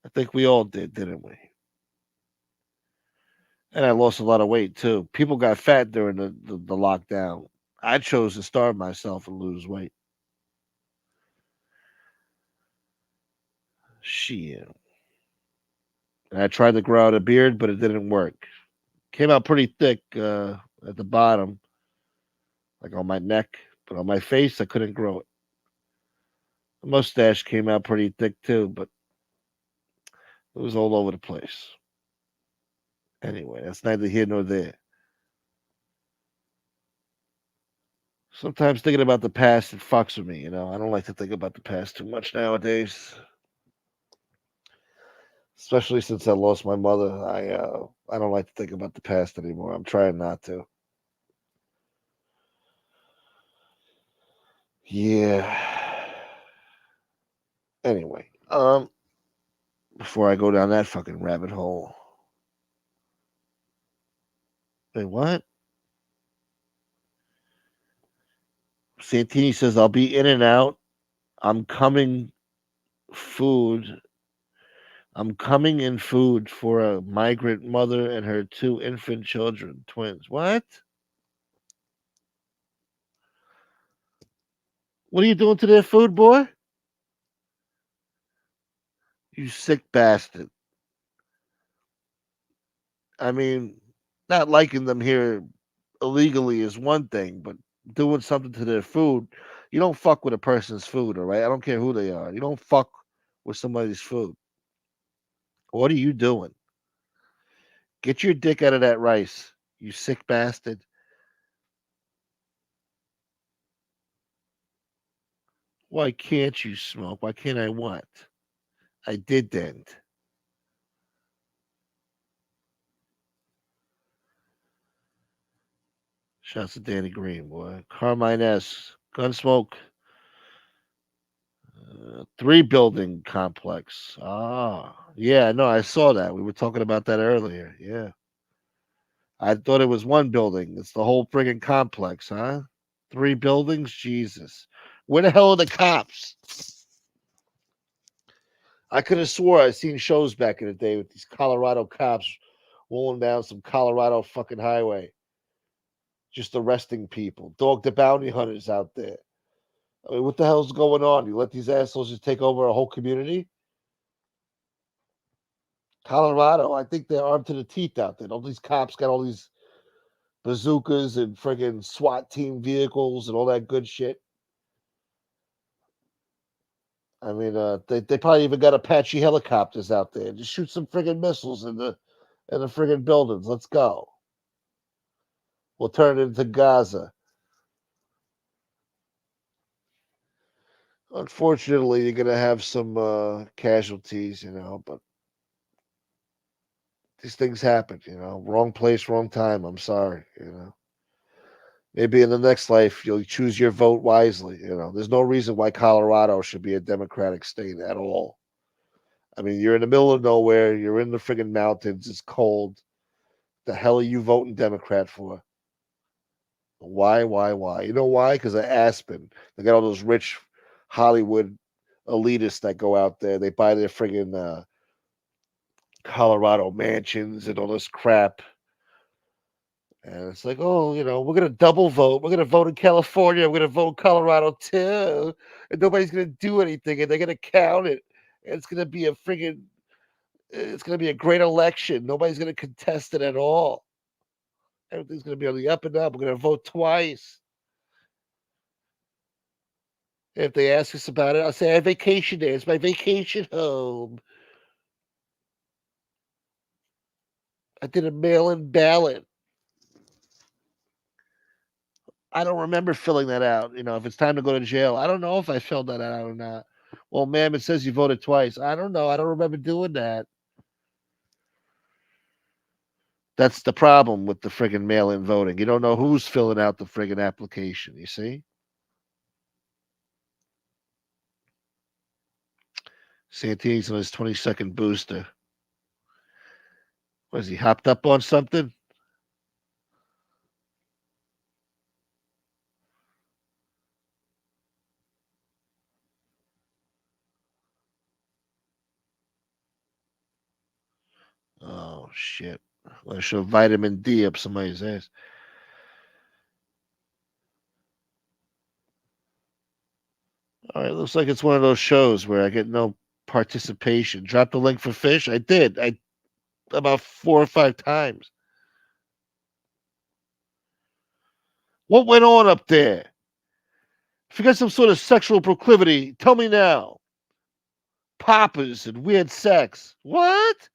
I think we all did, didn't we? And I lost a lot of weight too. People got fat during the lockdown. I chose to starve myself and lose weight. Shit. And I tried to grow out a beard, but it didn't work. Came out pretty thick at the bottom, like on my neck, but on my face, I couldn't grow it. The mustache came out pretty thick too, but it was all over the place. Anyway, that's neither here nor there. Sometimes thinking about the past, it fucks with me, you know. I don't like to think about the past too much nowadays. Especially since I lost my mother. I don't like to think about the past anymore. I'm trying not to. Yeah. Anyway, before I go down that fucking rabbit hole. Wait, what? Santini says I'll be in and out. I'm coming food. I'm coming in food for a migrant mother and her two infant children, twins. What? What are you doing to their food, boy? You sick bastard. I mean, not liking them here illegally is one thing, but doing something to their food, you don't fuck with a person's food, all right? I don't care who they are. You don't fuck with somebody's food. What are you doing? Get your dick out of that rice, you sick bastard. Why can't you smoke? Why can't I what? I didn't. Shouts to Danny Green, boy. Carmine S. Gunsmoke. Three building complex. Ah, yeah, no, I saw that. We were talking about that earlier. Yeah. I thought it was one building. It's the whole friggin' complex, huh? Three buildings? Jesus. Where the hell are the cops? I could have swore I seen shows back in the day with these Colorado cops rolling down some Colorado fucking highway, just arresting people. Dog the bounty hunters out there. I mean, what the hell's going on? You let these assholes just take over a whole community? Colorado, I think they're armed to the teeth out there. All these cops got all these bazookas and friggin' SWAT team vehicles and all that good shit. I mean, they probably even got Apache helicopters out there. Just shoot some friggin' missiles in the friggin' buildings. Let's go. We'll turn it into Gaza. Unfortunately, you're gonna have some casualties, you know, but these things happen, you know. Wrong place, wrong time. I'm sorry, you know. Maybe in the next life you'll choose your vote wisely, you know. There's no reason why Colorado should be a Democratic state at all. I mean, you're in the middle of nowhere, you're in the friggin' mountains, it's cold. The hell are you voting Democrat for? Why? You know why? Because of Aspen. They got all those rich Hollywood elitists that go out there. They buy their friggin' Colorado mansions and all this crap. And it's like, oh, you know, we're gonna double vote. We're gonna vote in California. We're gonna vote in Colorado too, and nobody's gonna do anything. And they're gonna count it. And it's gonna be a friggin' it's gonna be a great election. Nobody's gonna contest it at all. Everything's going to be on the up and up. We're going to vote twice. If they ask us about it, I'll say I have vacation day. It's my vacation home. I did a mail-in ballot. I don't remember filling that out. If it's time to go to jail, I don't know if I filled that out or not. Well, ma'am, it says you voted twice. I don't know. I don't remember doing that. That's the problem with the friggin' mail-in voting. You don't know who's filling out the friggin' application. You see? Santini's on his 22nd booster. Was he hopped up on something? Oh shit! Want to show vitamin D up somebody's ass. All right, looks like it's one of those shows where I get no participation. Drop the link for fish. I did. I about 4 or 5 times. What went on up there? If you got some sort of sexual proclivity, tell me now. Poppers and weird sex. What?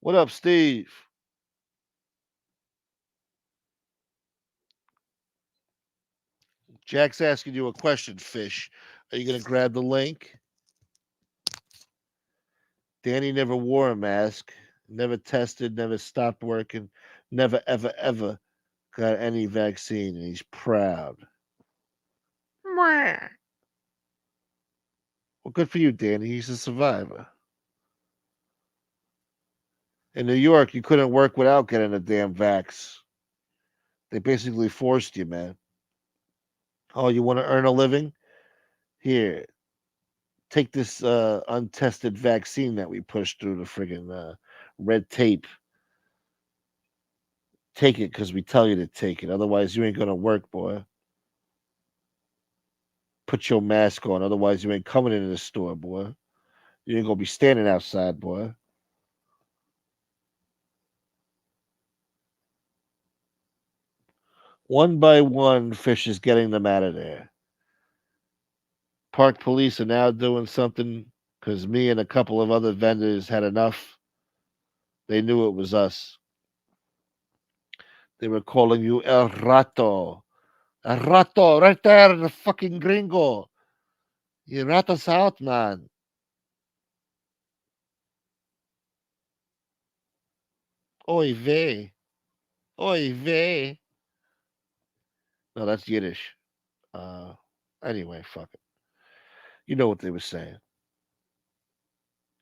What up, Steve? Jack's asking you a question, Fish. Are you going to grab the link? Danny never wore a mask, never tested, never stopped working, never, ever, ever got any vaccine, and he's proud. Well, good for you, Danny. He's a survivor. In New York, you couldn't work without getting a damn vax. They basically forced you, man. Oh, you want to earn a living? Here, take this untested vaccine that we pushed through the friggin' red tape. Take it because we tell you to take it. Otherwise, you ain't gonna work, boy. Put your mask on. Otherwise, you ain't coming into the store, boy. You ain't gonna be standing outside, boy. One by one, Fish is getting them out of there. Park police are now doing something because me and a couple of other vendors had enough. They knew it was us. They were calling you El Rato. El Rato, right there, the fucking gringo. You rat us out, man. Oy vey. Oy vey. No, that's Yiddish. Uh, anyway, fuck it. You know what they were saying.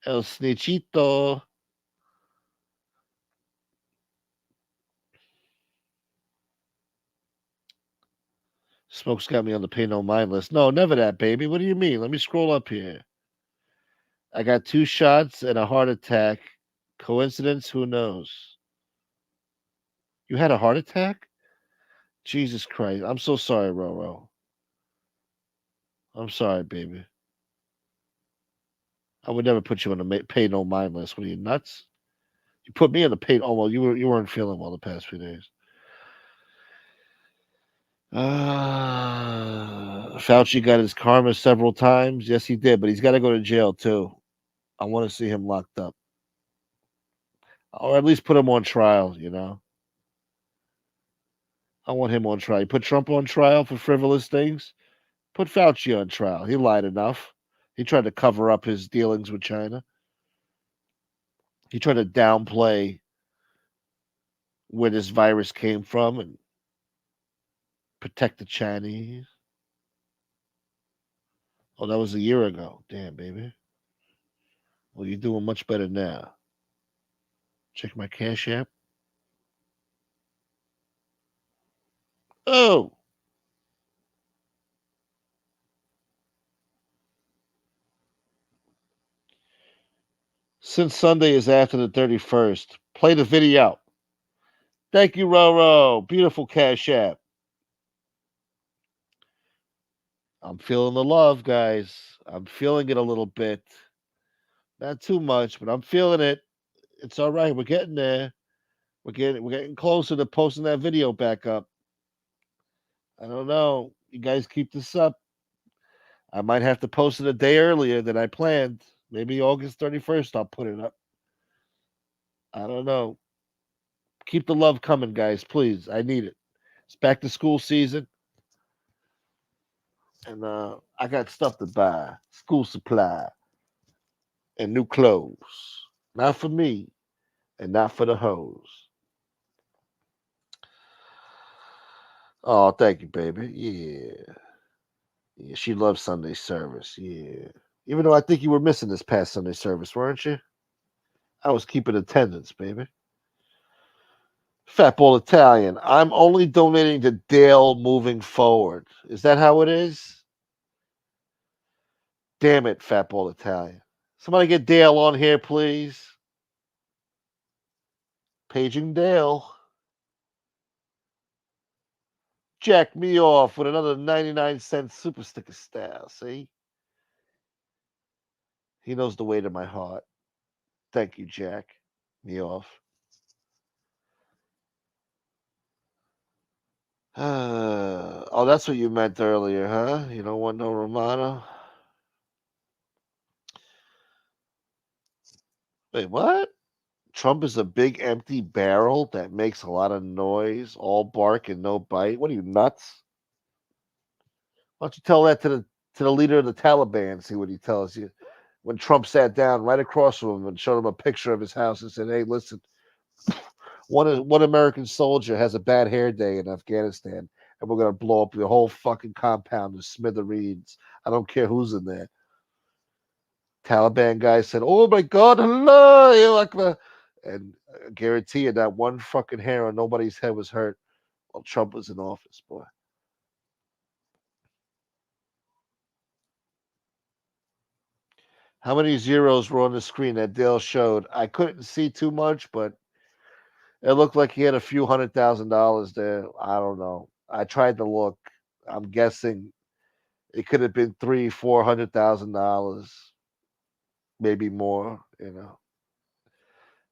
El Snitchito. Smoke's got me on the pay no mind list. No, never that, baby. What do you mean? Let me scroll up here. I got 2 shots and a heart attack. Coincidence? Who knows? You had a heart attack? Jesus Christ. I'm so sorry, Roro. I'm sorry, baby. I would never put you on the pay no mind list. What are you nuts? You put me on the pay. Oh well, you weren't feeling well the past few days. Fauci got his karma several times. Yes, he did, but he's got to go to jail too. I want to see him locked up, or at least put him on trial. I want him on trial. You put Trump on trial for frivolous things. Put Fauci on trial. He lied enough. He tried to cover up his dealings with China. He tried to downplay where this virus came from and protect the Chinese. Oh, that was a year ago. Damn, baby. Well, you're doing much better now. Check my Cash App. Oh, since Sunday is after the 31st, play the video. Thank you, Roro. Beautiful Cash App. I'm feeling the love, guys. I'm feeling it a little bit. Not too much, but I'm feeling it. It's all right. We're getting there. We're getting closer to posting that video back up. I don't know. You guys keep this up. I might have to post it a day earlier than I planned. Maybe August 31st I'll put it up. I don't know. Keep the love coming, guys, please. I need it. It's back to school season, and I got stuff to buy, school supply, and new clothes. Not for me, and not for the hoes. Oh, thank you, baby. Yeah. Yeah, she loves Sunday service. Yeah. Even though I think you were missing this past Sunday service, weren't you? I was keeping attendance, baby. Fatball Italian. I'm only donating to Dale moving forward. Is that how it is? Damn it, Fatball Italian. Somebody get Dale on here, please. Paging Dale. Jack me off with another 99-cent super sticker style. See? He knows the way to my heart. Thank you, Jack. Me off. Oh, that's what you meant earlier, huh? You don't want no Romano? Wait, what? Trump is a big empty barrel that makes a lot of noise, all bark and no bite. What are you, nuts? Why don't you tell that to the leader of the Taliban? See what he tells you. When Trump sat down right across from him and showed him a picture of his house and said, "Hey, listen, one American soldier has a bad hair day in Afghanistan, and we're gonna blow up the whole fucking compound to smithereens. I don't care who's in there." Taliban guy said, "Oh my God, Allah, Akbar," and I guarantee you that one fucking hair on nobody's head was hurt while Trump was in office, boy. How many zeros were on the screen that Dale showed? I couldn't see too much, but it looked like he had a few $100,000 there. I don't know. I tried to look. I'm guessing it could have been three, $400,000, maybe more.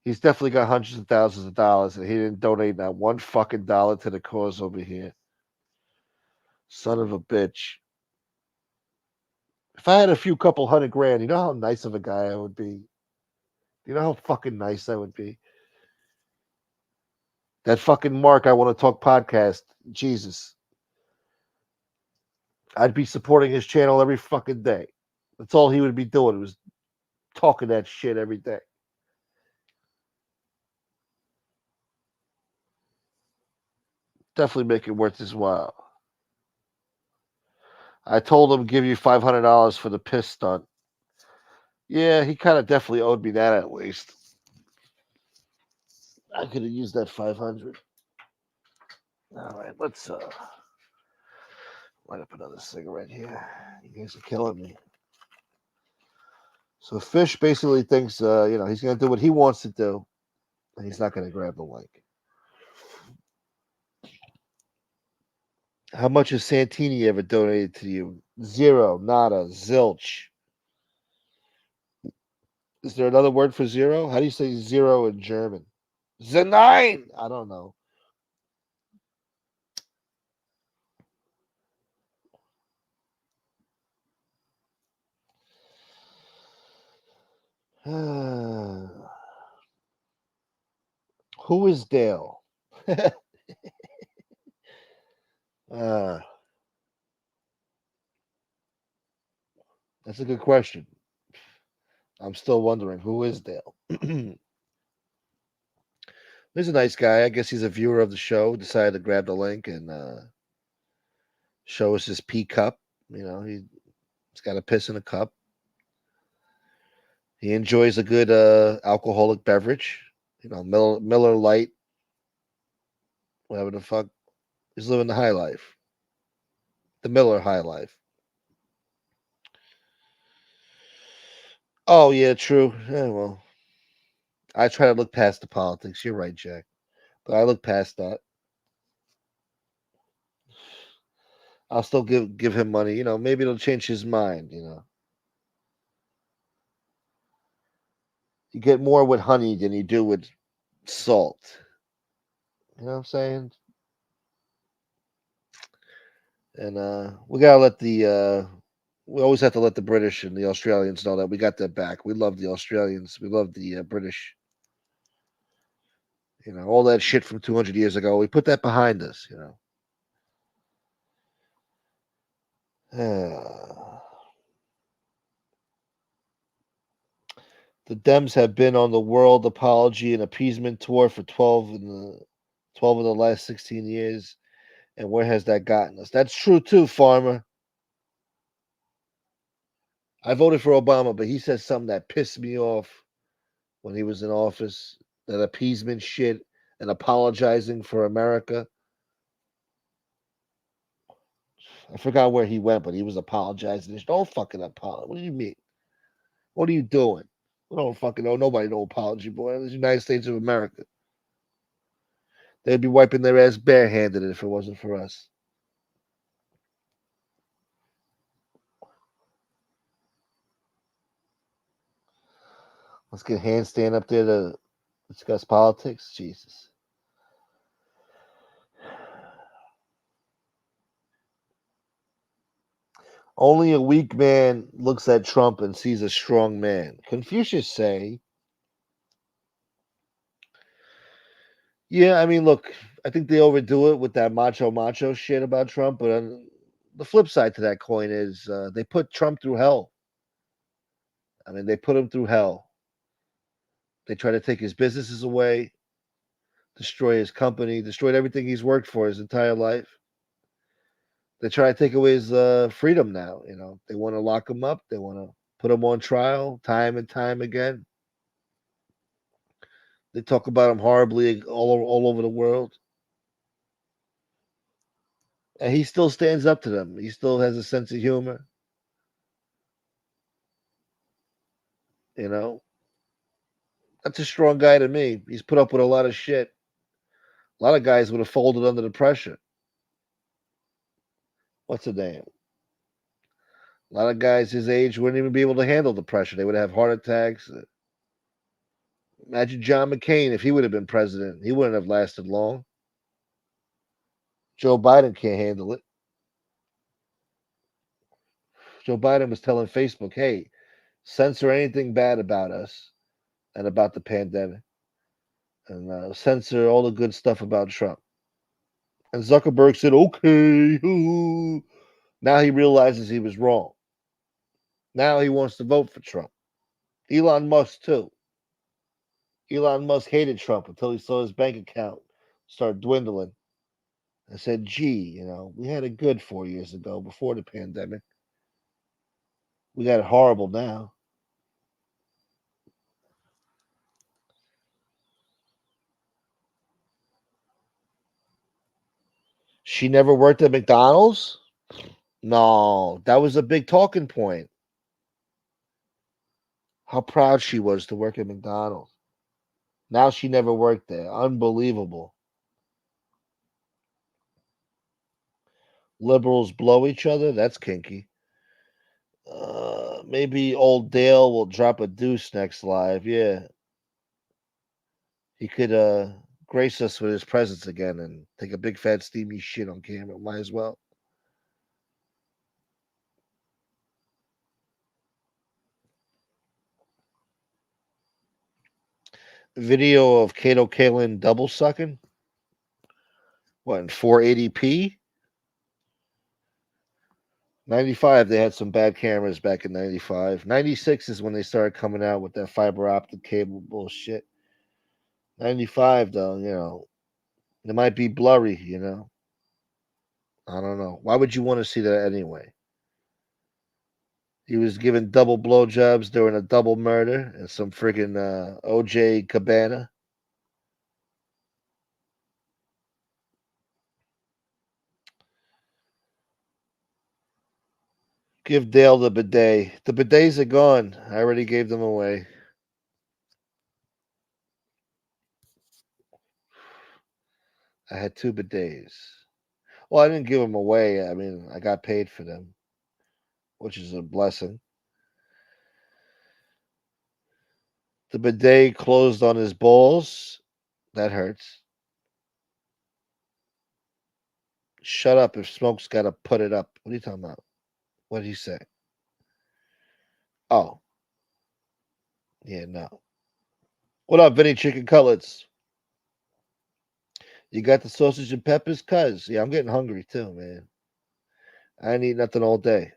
He's definitely got hundreds of thousands of dollars, and he didn't donate not one fucking dollar to the cause over here. Son of a bitch. If I had a few couple hundred grand, you know how nice of a guy I would be. You know how fucking nice I would be. That fucking Mark I want to talk podcast. Jesus. I'd be supporting his channel every fucking day. That's all he would be doing was talking that shit every day. Definitely make it worth his while. I told him give you $500 for the piss stunt. Yeah, he kind of definitely owed me that at least. I could have used that 500. All right, let's light up another cigarette here. You guys are killing me. So Fish basically thinks, he's going to do what he wants to do, and he's not going to grab the link. How much has Santini ever donated to you? Zero, nada, zilch. Is there another word for zero? How do you say zero in German? Zenein! I don't know. Who is Dale? uh, that's a good question. I'm still wondering who is Dale. He's a nice guy. I guess he's a viewer of the show. Decided to grab the link and show us his pee cup. He's got a piss in a cup. He enjoys a good alcoholic beverage. Miller Light, whatever the fuck. He's living the high life. The Miller high life. Oh yeah, true. Yeah, well, I try to look past the politics. You're right, Jack. But I look past that. I'll still give him money. Maybe it'll change his mind. You get more with honey than you do with salt. You know what I'm saying? And we gotta let the we always have to let the British and the Australians know that we got their back. We love the Australians. We love the British. You know, all that shit from 200 years ago. We put that behind us. You know. The Dems have been on the world apology and appeasement tour for 12 of the last 16 years. And where has that gotten us? That's true too, Farmer. I voted for Obama, but he said something that pissed me off when he was in office. That appeasement shit and apologizing for America. I forgot where he went, but he was apologizing. Don't fucking apologize. What do you mean? What are you doing? I don't fucking know. Nobody no apology, boy. It's the United States of America. They'd be wiping their ass barehanded if it wasn't for us. Let's get handstand up there to discuss politics. Jesus. Only a weak man looks at Trump and sees a strong man. Confucius say, yeah, I mean, look, I think they overdo it with that macho shit about Trump, but the flip side to that coin is they put Trump through hell. I mean, they put him through hell. They try to take his businesses away, destroy his company, destroyed everything he's worked for his entire life. They try to take away his freedom now. You know, they want to lock him up. They want to put him on trial time and time again. They talk about him horribly all over the world, and he still stands up to them. He still has a sense of humor. You know, that's a strong guy to me. He's put up with a lot of shit. A lot of guys would have folded under the pressure. What's the name? A lot of guys his age wouldn't even be able to handle the pressure. They would have heart attacks. Imagine John McCain if he would have been president. He wouldn't have lasted long. Joe Biden can't handle it. Joe Biden was telling Facebook, hey, censor anything bad about us and about the pandemic, and censor all the good stuff about Trump. And Zuckerberg said, okay. Now he realizes he was wrong. Now he wants to vote for Trump. Elon Musk, too. Elon Musk hated Trump until he saw his bank account start dwindling and said, gee, you know, we had it good 4 years ago before the pandemic. We got it horrible now. She never worked at McDonald's? No, that was a big talking point. How proud she was to work at McDonald's. Now she never worked there. Unbelievable. Liberals blow each other? That's kinky. Maybe old Dale will drop a deuce next live. Yeah. He could grace us with his presence again and take a big fat steamy shit on camera. Might as well. Video of Kato Kalin double sucking? What, in 480p? 95, they had some bad cameras back in 95. 96 is when they started coming out with that fiber optic cable bullshit. 95, though, you know, it might be blurry, you know. I don't know. Why would you want to see that anyway? He was given double blowjobs during a double murder and some friggin' OJ Cabana. Give Dale the bidet. The bidets are gone. I already gave them away. I had two bidets. Well, I didn't give them away. I mean, I got paid for them, which is a blessing. The bidet closed on his balls. That hurts. Shut up if Smoke's got to put it up. What are you talking about? What did he say? Oh, yeah, no. What up, Vinny Chicken Cutlets? You got the sausage and peppers? Cuz, yeah, I'm getting hungry too, man. I ain't eat nothing all day.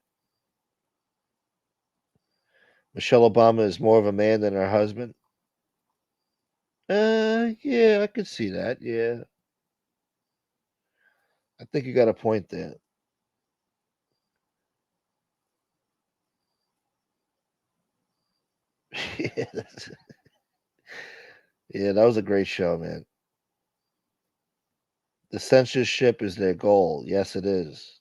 Michelle Obama is more of a man than her husband. Yeah, I could see that. Yeah, I think you got a point there. yeah, yeah, that was a great show, man. The censorship is their goal. Yes, it is.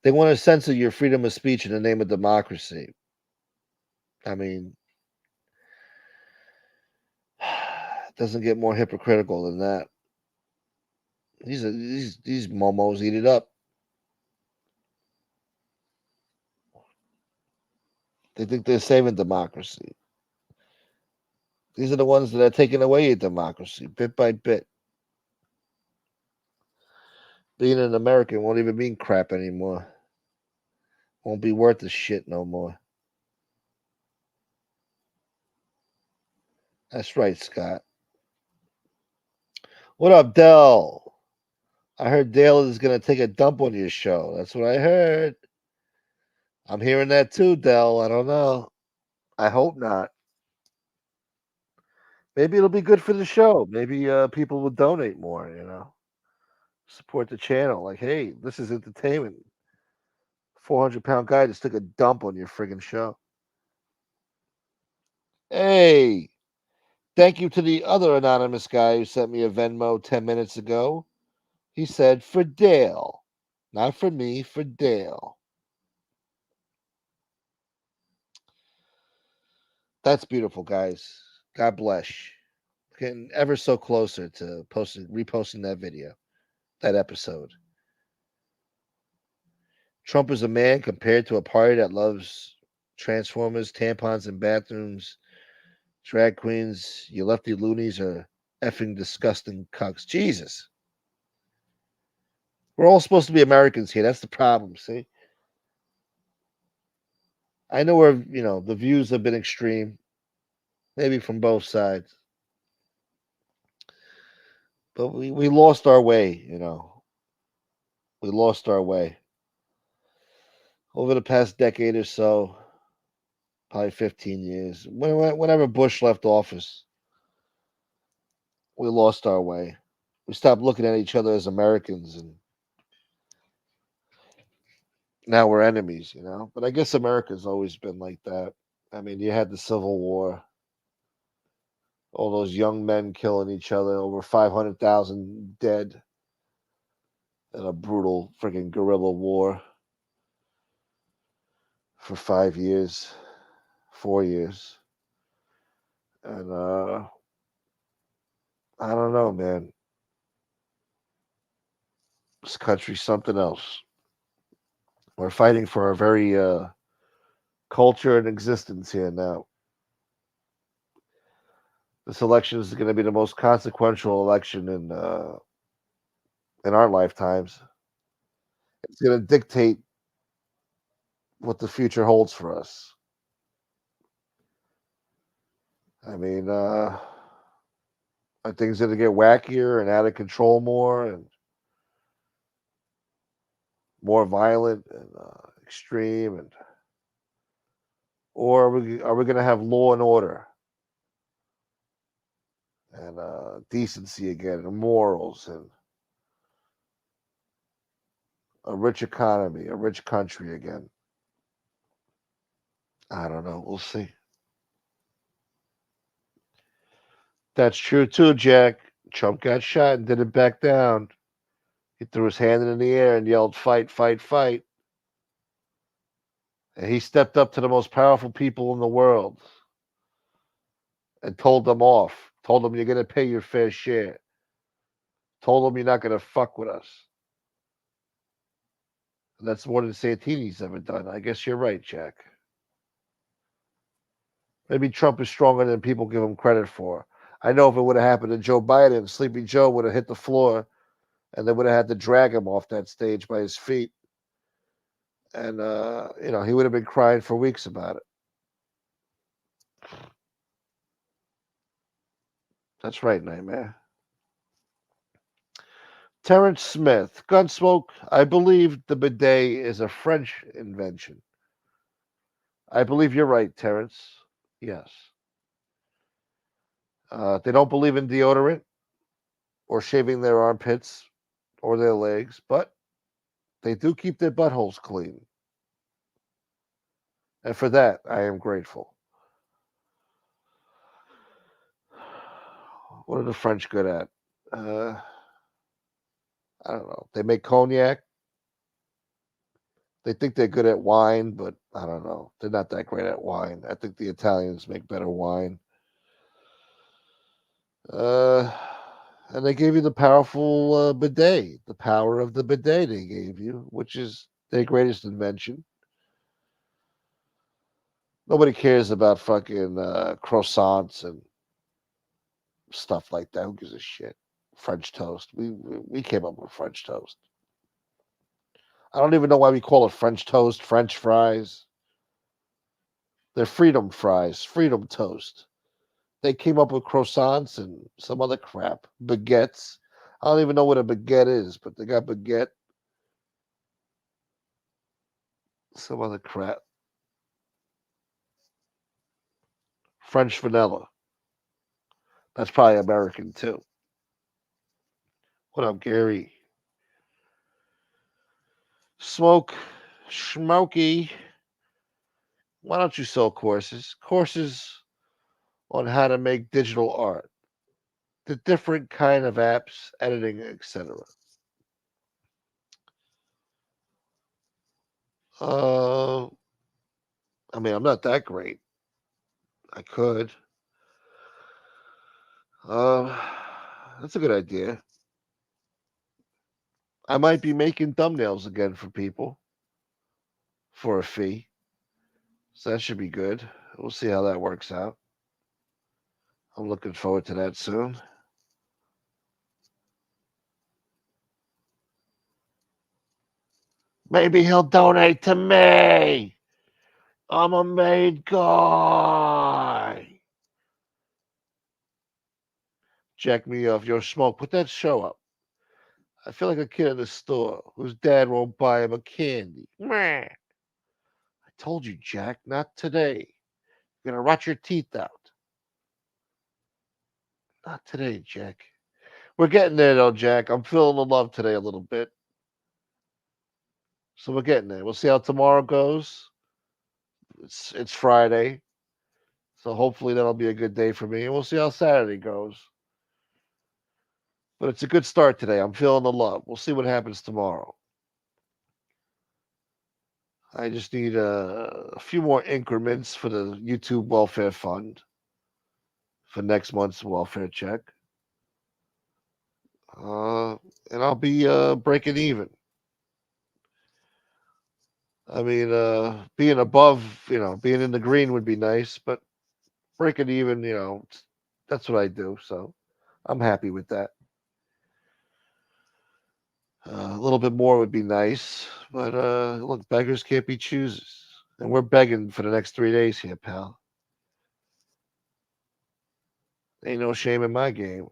They want to censor your freedom of speech in the name of democracy. I mean, it doesn't get more hypocritical than that. These momos eat it up. They think they're saving democracy. These are the ones that are taking away your democracy bit by bit. Being an American won't even mean crap anymore. Won't be worth the shit no more. That's right, Scott. What up, Dell? I heard Dale is gonna take a dump on your show. That's what I heard. I'm hearing that too, Dell. I don't know. I hope not. Maybe it'll be good for the show. Maybe people will donate more. Support the channel. Like, hey, this is entertainment. 400-pound guy just took a dump on your friggin' show. Hey, thank you to the other anonymous guy who sent me a Venmo 10 minutes ago. He said, for Dale. Not for me, for Dale. That's beautiful, guys. God bless. Getting ever so closer to reposting that video, that episode. Trump is a man compared to a party that loves Transformers, tampons, and bathrooms. Drag queens, you lefty loonies are effing disgusting cucks. Jesus. We're all supposed to be Americans here. That's the problem, see? I know where, the views have been extreme, maybe from both sides. But we lost our way. We lost our way. Over the past decade or so, probably 15 years, whenever Bush left office, we lost our way. We stopped looking at each other as Americans, and now we're enemies. But I guess America's always been like that. I mean, you had the Civil War, all those young men killing each other, over 500,000 dead in a brutal freaking guerrilla war for 5 years, 4 years. And I don't know, man. This country's something else. We're fighting for our very culture and existence here now. This election is going to be the most consequential election in our lifetimes. It's going to dictate what the future holds for us. I mean, are things going to get wackier and out of control more and more violent and extreme, or are we going to have law and order and decency again and morals and a rich economy, a rich country again? I don't know. We'll see. That's true too, Jack. Trump got shot and didn't back down. He threw his hand in the air and yelled, "Fight, fight, fight." And he stepped up to the most powerful people in the world and told them off. Told them, you're going to pay your fair share. Told them, you're not going to fuck with us. And that's more than Santini's ever done. I guess you're right, Jack. Maybe Trump is stronger than people give him credit for. I know if it would have happened to Joe Biden, Sleepy Joe would have hit the floor and they would have had to drag him off that stage by his feet, and he would have been crying for weeks about it. That's right, Nightmare. Terrence Smith, Gunsmoke. I believe the bidet is a French invention. I believe you're right, Terrence. Yes. They don't believe in deodorant or shaving their armpits or their legs, but they do keep their buttholes clean. And for that, I am grateful. What are the French good at? Uh, I don't know. They make cognac. They think they're good at wine, but I don't know. They're not that great at wine. I think the Italians make better wine. Uh, and they gave you the powerful bidet, the power of the bidet they gave you, which is their greatest invention. Nobody cares about fucking croissants and stuff like that. Who gives a shit? French toast. We came up with French toast. I don't even know why we call it French toast, French fries. They're freedom fries, freedom toast. They came up with croissants and some other crap, baguettes. I don't even know what a baguette is, but they got baguette, some other crap. French vanilla. That's probably American too. What up, Gary? Smoke, Smoky. Why don't you sell courses? Courses on how to make digital art, the different kind of apps, editing, etc. Uh, I mean, I'm not that great. I could. Uh, that's a good idea. I might be making thumbnails again for people for a fee. So that should be good. We'll see how that works out. I'm looking forward to that soon. Maybe he'll donate to me. I'm a made guy. Jack me off your smoke. Put that show up. I feel like a kid in the store whose dad won't buy him a candy. Meh. I told you, Jack, not today. You're gonna rot your teeth out. Not today, Jack. We're getting there though, Jack. I'm feeling the love today a little bit. So we're getting there. We'll see how tomorrow goes. It's Friday. So hopefully that'll be a good day for me. And we'll see how Saturday goes. But it's a good start today. I'm feeling the love. We'll see what happens tomorrow. I just need a few more increments for the YouTube Welfare Fund for next month's welfare check. Uh, and I'll be breaking even. I mean, being above, being in the green would be nice, but breaking even, that's what I do. So I'm happy with that. A little bit more would be nice, but look, beggars can't be choosers, and we're begging for the next 3 days here, pal. Ain't no shame in my game.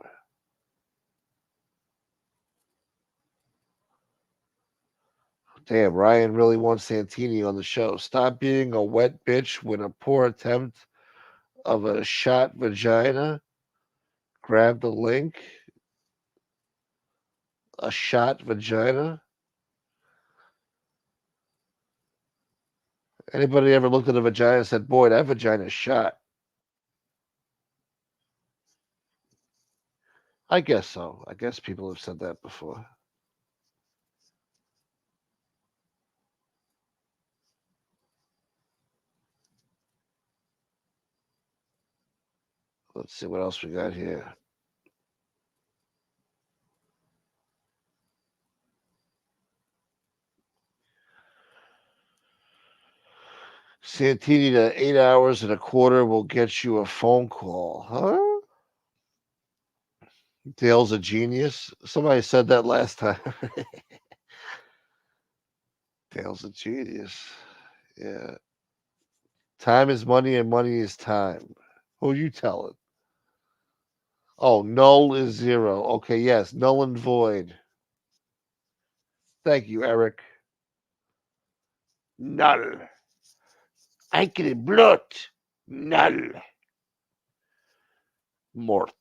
Damn, Ryan really wants Santini on the show. Stop being a wet bitch with a poor attempt of a shot vagina. Grab the link. A shot vagina. Anybody ever looked at a vagina and said, "Boy, that vagina's shot"? I guess so. I guess people have said that before. Let's see what else we got here. Santini to 8 hours and a quarter will get you a phone call, huh? Dale's a genius. Somebody said that last time. Dale's a genius. Yeah. Time is money and money is time. Who are you telling? Oh, null is zero. Okay, yes, null and void. Thank you, Eric. Null. Enkele blut. Null. Mort.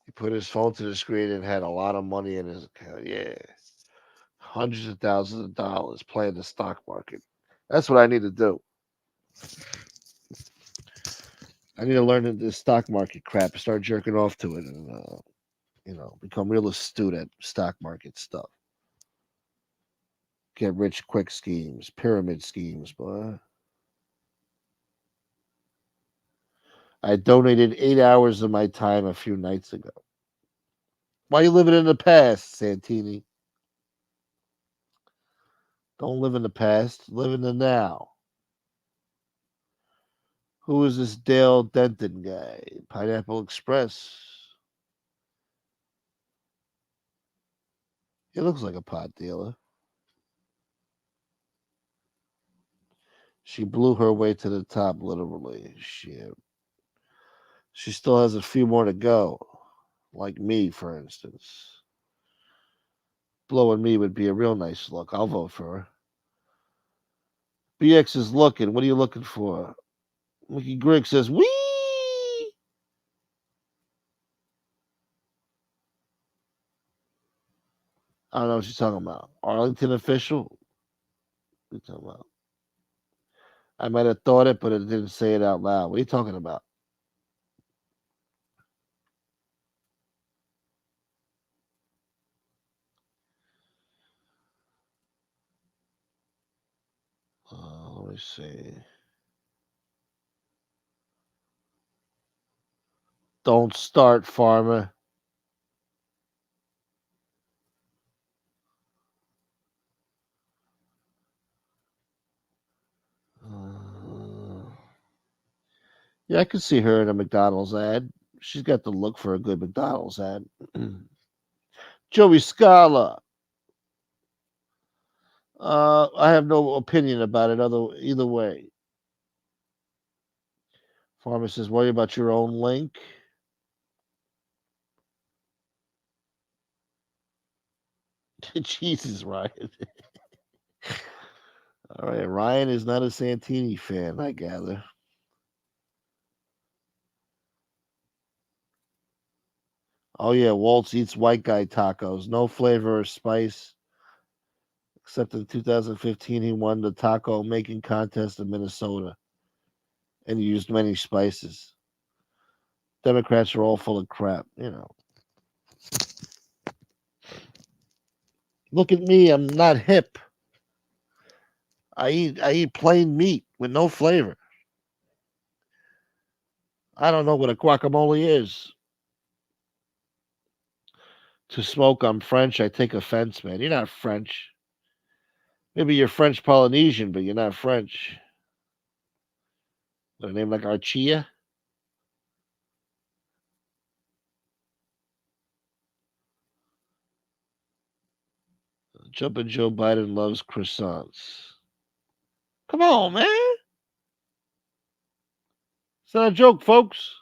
He put his phone to the screen and had a lot of money in his account. Yeah. Hundreds of thousands of dollars playing the stock market. That's what I need to do. I need to learn this stock market crap and start jerking off to it and, become real astute at stock market stuff. Get rich quick schemes, pyramid schemes, boy. I donated 8 hours of my time a few nights ago. Why are you living in the past, Santini? Don't live in the past. Live in the now. Who is this Dale Denton guy? Pineapple Express. He looks like a pot dealer. She blew her way to the top, literally. Shit. She still has a few more to go. Like me, for instance. Blowing me would be a real nice look. I'll vote for her. BX is looking. What are you looking for? Mickey Grigg says, "Wee." I don't know what she's talking about. Arlington official? What are you talking about? I might have thought it, but it didn't say it out loud. What are you talking about? Let me see. Don't start, farmer. Yeah, I could see her in a McDonald's ad. She's got the look for a good McDonald's ad. Joey Scala. I have no opinion about it either way. Farmer says, worry about your own link. Jesus, Ryan. All right, Ryan is not a Santini fan, I gather. Oh yeah, Waltz eats white guy tacos, no flavor or spice. Except in 2015, he won the taco making contest in Minnesota and used many spices. Democrats are all full of crap. Look at me, I'm not hip. I eat plain meat with no flavor. I don't know what a guacamole is. To smoke, I'm French. I take offense, man. You're not French. Maybe you're French Polynesian, but you're not French. Got a name like Archia? Jumpin' Joe Biden loves croissants. Come on, man. It's not a joke, folks.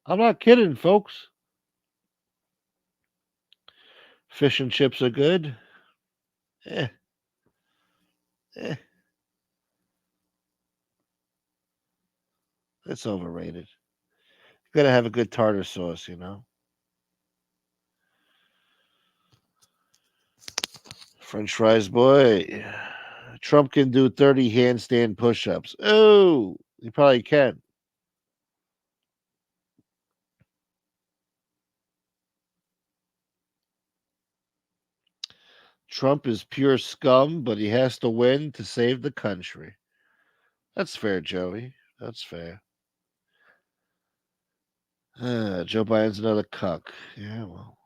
I'm not kidding, folks. Fish and chips are good. Eh, eh, it's overrated. You gotta have a good tartar sauce. French fries, boy. Trump can do 30 handstand push ups. Oh, he probably can. Trump is pure scum, but he has to win to save the country. That's fair, Joey. That's fair. Joe Biden's another cuck. Yeah, well.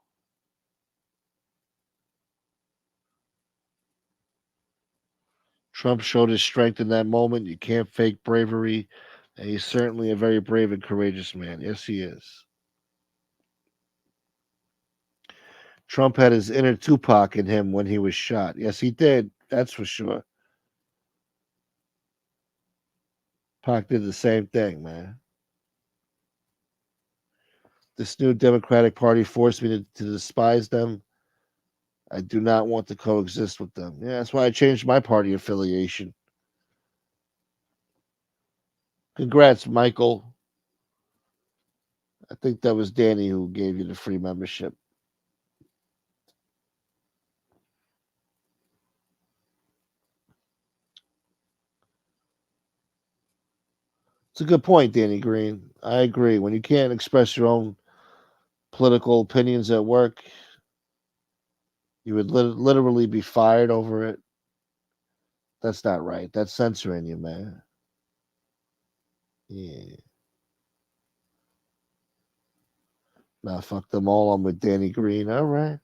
Trump showed his strength in that moment. You can't fake bravery. And he's certainly a very brave and courageous man. Yes, he is. Trump had his inner Tupac in him when he was shot. Yes, he did. That's for sure. Pac did the same thing, man. This new Democratic Party forced me to despise them. I do not want to coexist with them. Yeah, that's why I changed my party affiliation. Congrats, Michael. I think that was Danny who gave you the free membership. It's a good point, Danny Green. I agree. When you can't express your own political opinions at work, you would literally be fired over it. That's not right. That's censoring you, man. Yeah. Nah, fuck them all. I'm with Danny Green. All right.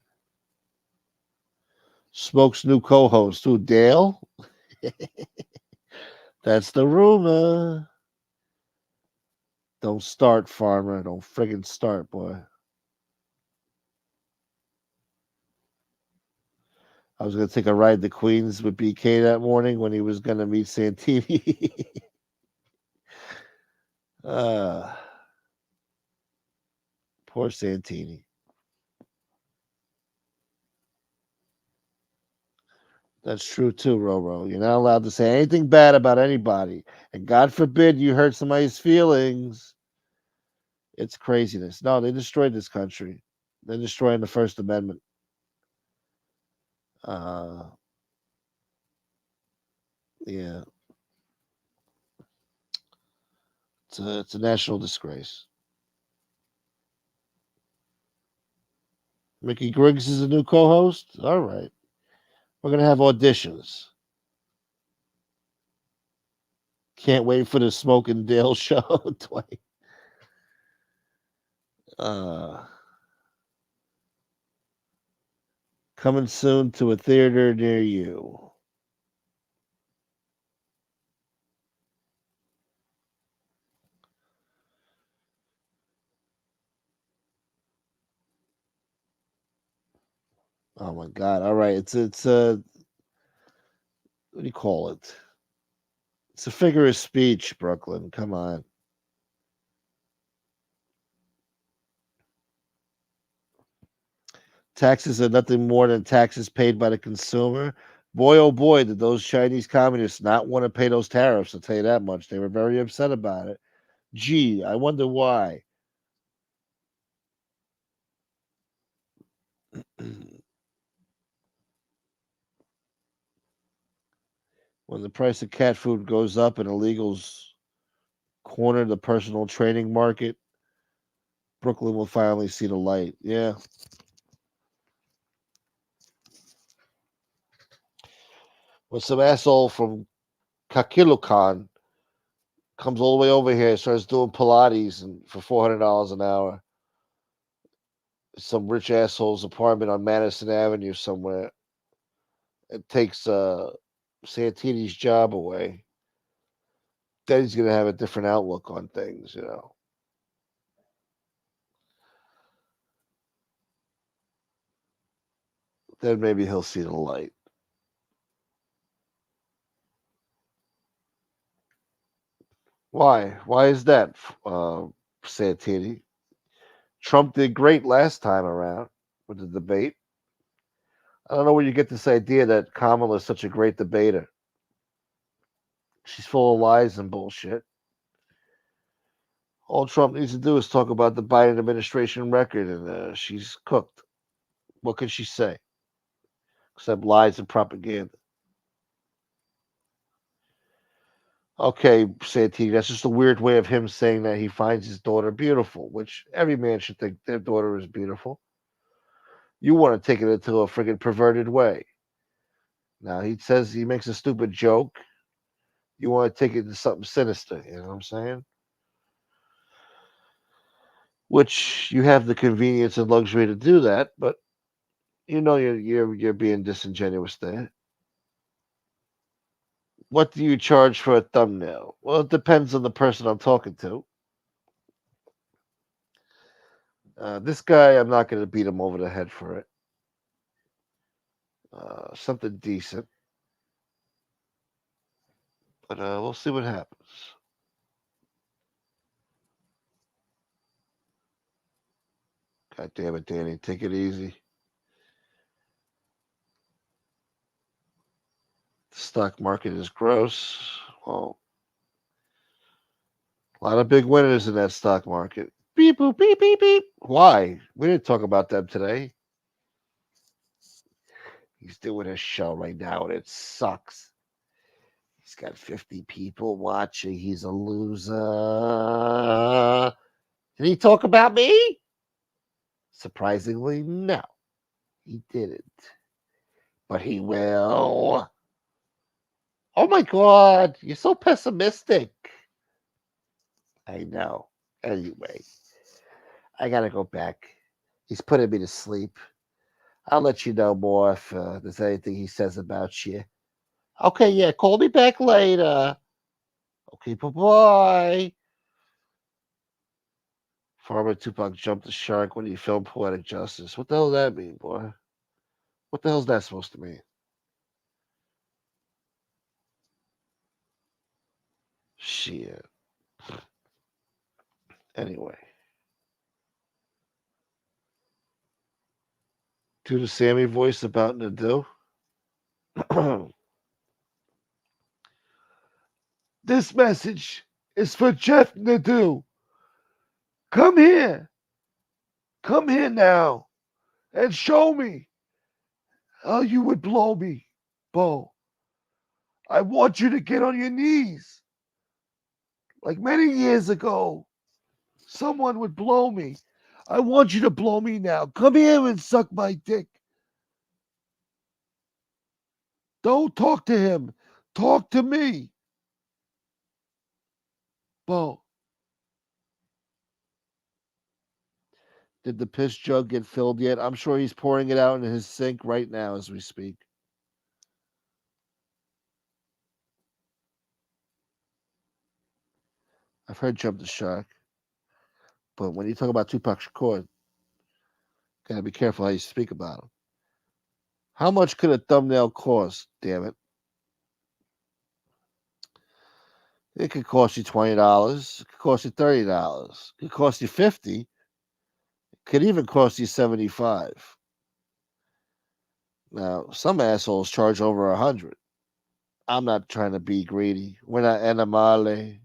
Smoke's new co-host, who Dale? That's the rumor. Don't start, farmer. Don't friggin' start, boy. I was gonna take a ride to Queens with BK that morning when he was gonna meet Santini. uh, poor Santini. That's true too, Roro. You're not allowed to say anything bad about anybody, and God forbid you hurt somebody's feelings. It's craziness. No, they destroyed this country. They're destroying the First Amendment. Uh, yeah, it's a national disgrace. Mickey Griggs is a new co-host. All right, we're gonna have auditions. Can't wait for the Smoke and Dale show. Dwight. Uh, coming soon to a theater near you. Oh my God! All right, it's what do you call it? It's a figure of speech, Brooklyn. Come on. Taxes are nothing more than taxes paid by the consumer. Boy, oh boy, did those Chinese communists not want to pay those tariffs, I'll tell you that much. They were very upset about it. Gee, I wonder why. When the price of cat food goes up and illegals corner the personal training market, Brooklyn will finally see the light. Yeah. When some asshole from Kakilukan comes all the way over here, starts doing Pilates and for $400 an hour, some rich asshole's apartment on Madison Avenue somewhere, it takes Santini's job away, then he's gonna have a different outlook on things. Then maybe he'll see the light. Why? Why is that, Santini? Trump did great last time around with the debate. I don't know where you get this idea that Kamala is such a great debater. She's full of lies and bullshit. All Trump needs to do is talk about the Biden administration record, and she's cooked. What can she say except lies and propaganda? Okay, Santini, that's just a weird way of him saying that he finds his daughter beautiful, which every man should think their daughter is beautiful. You want to take it into a friggin' perverted way. Now, he says he makes a stupid joke. You want to take it to something sinister, you know what I'm saying? Which you have the convenience and luxury to do that, but you know you're being disingenuous there. What do you charge for a thumbnail? Well, it depends on the person I'm talking to. This guy, I'm not going to beat him over the head for it. Something decent. But we'll see what happens. God damn it, Danny. Take it easy. The stock market is gross. Well, a lot of big winners in that stock market. Beep, boop, beep, beep, beep. Why? We didn't talk about them today. He's doing his show right now and it sucks. He's got 50 people watching. He's a loser. Did he talk about me? Surprisingly, no, he didn't. But he will. Oh my God, you're so pessimistic. I know. Anyway, I gotta go back. He's putting me to sleep. I'll let you know more if there's anything he says about you. Okay, yeah, call me back later. Okay, bye bye. Farmer Tupac jumped the shark when he filmed Poetic Justice. What the hell does that mean, boy? What the hell's that supposed to mean? Shit. Anyway, do the Sammy voice about Nadu. This message is for Jeff Nadu. Come here. Come here now and show me how you would blow me, Bo. I want you to get on your knees. Like many years ago, someone would blow me. I want you to blow me now. Come here and suck my dick. Don't talk to him. Talk to me. Bo, did the piss jug get filled yet? I'm sure he's pouring it out in his sink right now as we speak. I've heard Jump the Shark, but when you talk about Tupac Shakur, gotta be careful how you speak about him. How much could a thumbnail cost? Damn it! It could cost you $20. It could cost you $30. It could cost you 50. It could even cost you 75. Now, some assholes charge over 100. I'm not trying to be greedy. We're not animale.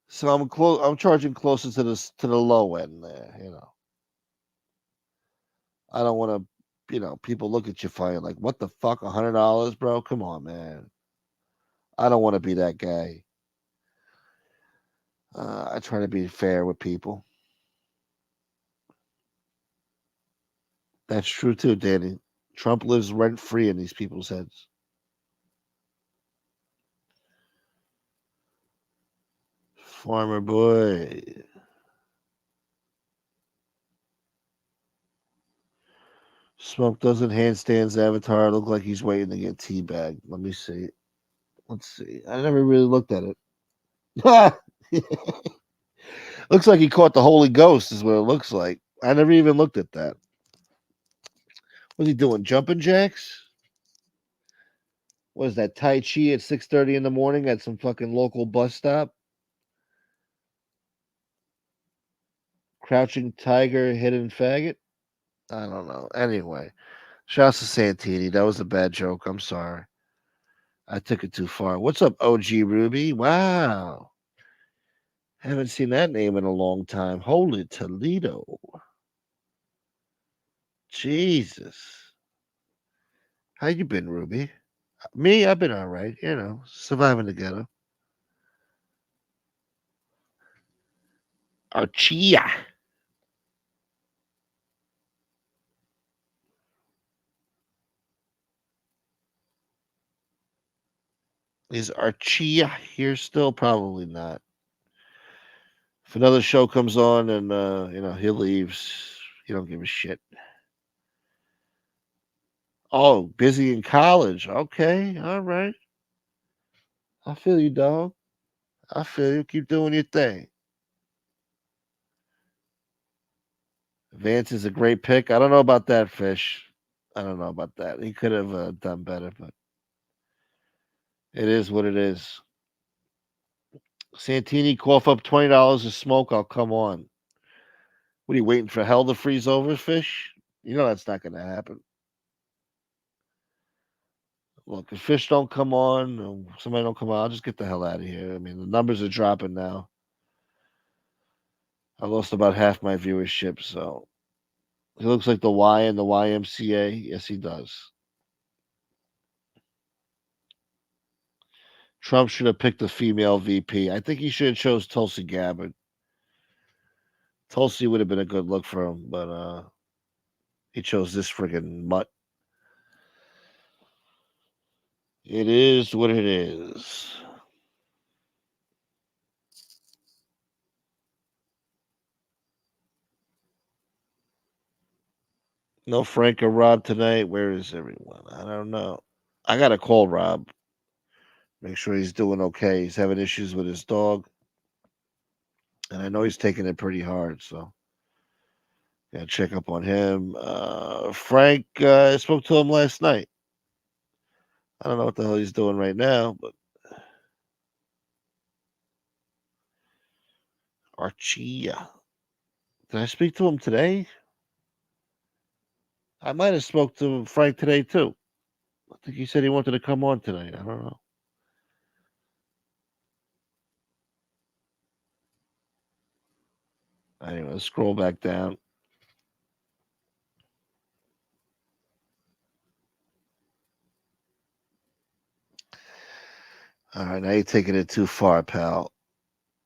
So I'm charging closer to the low end there. I don't want to. People look at you funny like, what the fuck, $100, bro? Come on, man. I don't want to be that guy. I try to be fair with people. That's true too, Danny. Trump lives rent free in these people's heads. Farmer boy. Smoke doesn't handstands avatar look like he's waiting to get teabagged. Let me see. Let's see. I never really looked at it. Looks like he caught the Holy Ghost, is what it looks like. I never even looked at that. What's he doing? Jumping jacks? What is that? Tai Chi at 6:30 in the morning at some fucking local bus stop? Crouching tiger, hidden faggot? I don't know. Anyway, shouts to Santini. That was a bad joke. I'm sorry. I took it too far. What's up, OG Ruby? Wow. Haven't seen that name in a long time. Holy Toledo. Jesus. How you been, Ruby? Me, I've been all right. Surviving together. Archia. Is Archia here still? Probably not. If another show comes on and he leaves, he don't give a shit. Oh, busy in college. Okay, all right. I feel you, dog. I feel you. Keep doing your thing. Vance is a great pick. I don't know about that, Fish. I don't know about that. He could have done better, but it is what it is. Santini, cough up $20 of smoke. I'll come on. What are you waiting for hell to freeze over, Fish? You know that's not going to happen. Look, if Fish don't come on, or somebody don't come on, I'll just get the hell out of here. I mean, the numbers are dropping now. I lost about half my viewership, so he looks like the Y in the YMCA. Yes, he does. Trump should have picked a female VP. I think he should have chose Tulsi Gabbard. Tulsi would have been a good look for him, but he chose this friggin' mutt. It is what it is. No Frank or Rob tonight. Where is everyone? I don't know. I gotta call Rob. Make sure he's doing okay. He's having issues with his dog, and I know he's taking it pretty hard. So gotta check up on him. Frank, I spoke to him last night. I don't know what the hell he's doing right now, but Archie. Did I speak to him today? I might have spoke to Frank today too. I think he said he wanted to come on tonight. I don't know. Anyway, let's scroll back down. All right, now you're taking it too far, pal.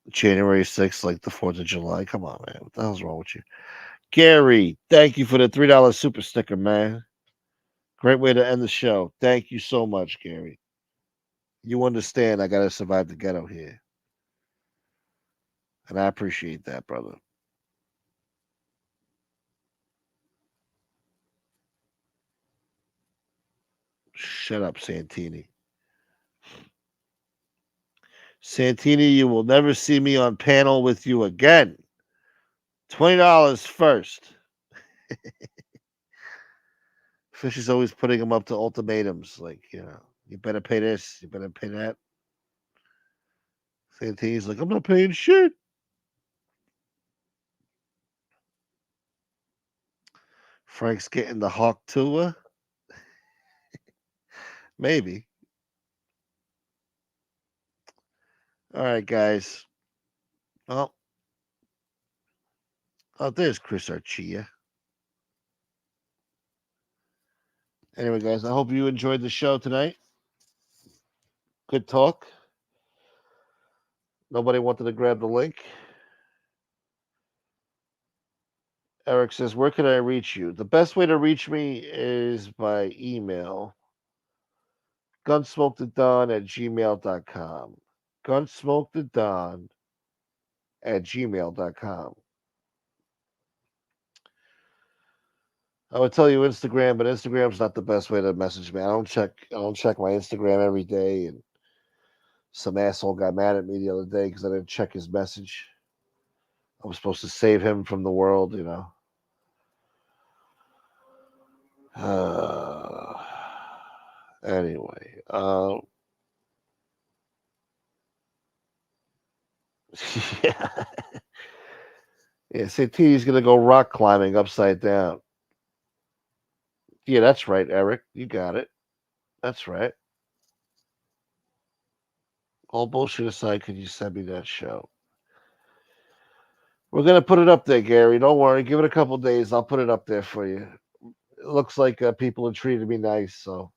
January 6th, like the 4th of July. Come on, man. What the hell's wrong with you? Gary, thank you for the $3 super sticker, man. Great way to end the show. Thank you so much, Gary. You understand I got to survive the ghetto here. And I appreciate that, brother. Shut up, Santini. Santini, you will never see me on panel with you again. $20 first. Fish is always putting him up to ultimatums. Like, you better pay this, you better pay that. Santini's like, I'm not paying shit. Frank's getting the Hawk Tua. Maybe. All right, guys. Well, there's Chris Archia. Anyway, guys, I hope you enjoyed the show tonight. Good talk. Nobody wanted to grab the link. Eric says, where can I reach you? The best way to reach me is by email. Gunsmokethedon@gmail.com. Gunsmokethedon@gmail.com. I would tell you Instagram, but Instagram's not the best way to message me. I don't check my Instagram every day, and some asshole got mad at me the other day because I didn't check his message. I was supposed to save him from the world. Anyway, yeah, yeah. Santini's gonna go rock climbing upside down. Yeah, that's right, Eric. You got it. That's right. All bullshit aside, could you send me that show? We're gonna put it up there, Gary. Don't worry. Give it a couple days. I'll put it up there for you. It looks like people have treated me nice, so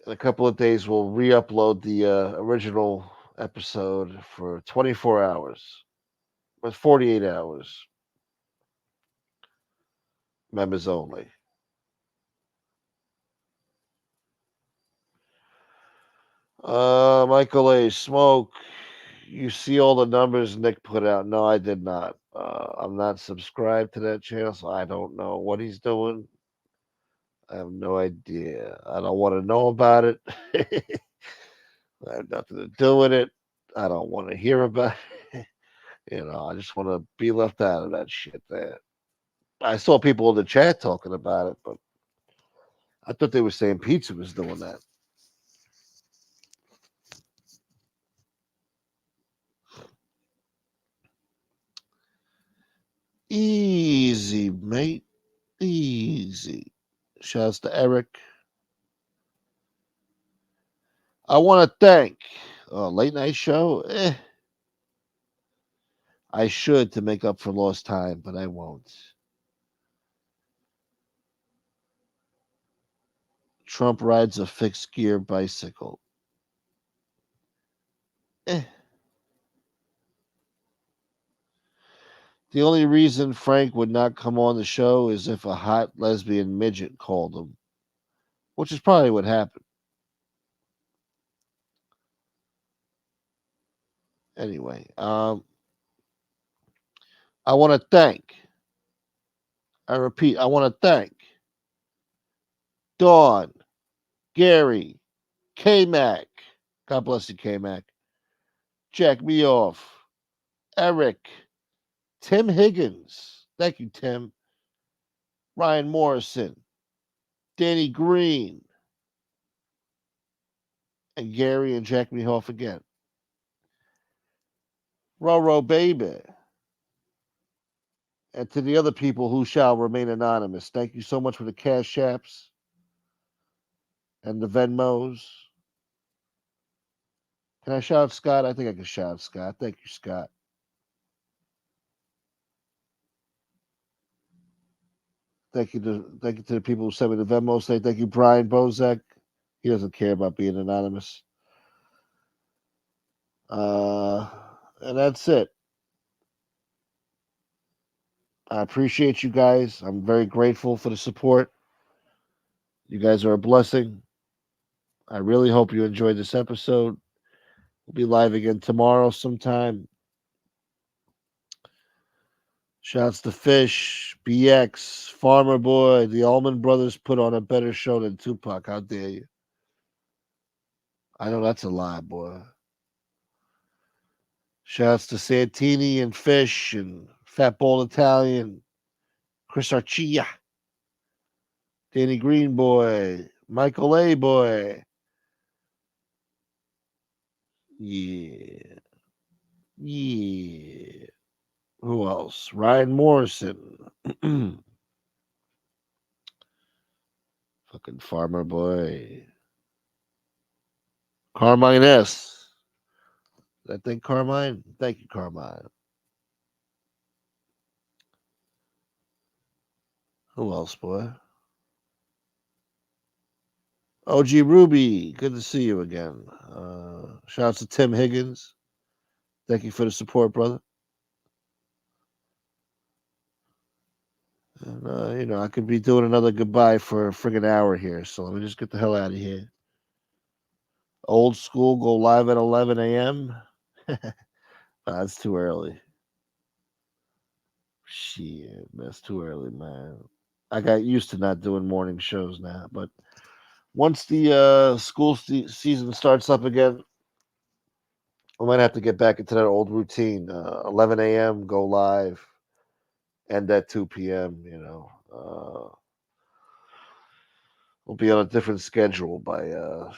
in a couple of days we'll re-upload the original episode for 24 hours, but 48 hours. Members only. Michael A. Smoke. You see all the numbers Nick put out? No, I did not. I'm not subscribed to that channel, so I don't know what he's doing. I have no idea. I don't want to know about it. I have nothing to do with it. I don't want to hear about it. I just want to be left out of that shit there. I saw people in the chat talking about it, but I thought they were saying pizza was doing that. Easy, mate. Easy. Shouts to Eric. I want to thank late night show. I should to make up for lost time, but I won't. Trump rides a fixed gear bicycle. Eh. The only reason Frank would not come on the show is if a hot lesbian midget called him, which is probably what happened. Anyway, I want to thank, I repeat, I want to thank Dawn, Gary, K Mac. God bless you, K Mac. Jack Me Off, Eric, Tim Higgins. Thank you, Tim. Ryan Morrison, Danny Green, and Gary and Jack Me Off again. Roro Baby. And to the other people who shall remain anonymous, thank you so much for the cash apps and the Venmos. Can I shout out Scott? I think I can shout out Scott. Thank you, Scott. Thank you to the people who sent me the Venmo. Say thank you, Brian Bozek. He doesn't care about being anonymous. Uh, and that's it. I appreciate you guys. I'm very grateful for the support. You guys are a blessing. I really hope you enjoyed this episode. We'll be live again tomorrow sometime. Shouts to Fish, BX, Farmer Boy. The Allman Brothers put on a better show than Tupac. How dare you? I know that's a lie, boy. Shouts to Santini and Fish and Fat Ball Italian, Chris Archia, Danny Green Boy, Michael A. Boy. Yeah. Yeah. Who else? Ryan Morrison. Fucking Farmer Boy. Carmine S. Did I think Carmine? Thank you, Carmine. Who else, boy? OG Ruby. Good to see you again. Shout out to Tim Higgins. Thank you for the support, brother. And, I could be doing another goodbye for a friggin' hour here, so let me just get the hell out of here. Old school, go live at 11 a.m. That's too early. Shit, that's too early, man. I got used to not doing morning shows now, but once the school season starts up again, I might have to get back into that old routine. 11 a.m., go live, end at 2 p.m., we'll be on a different schedule by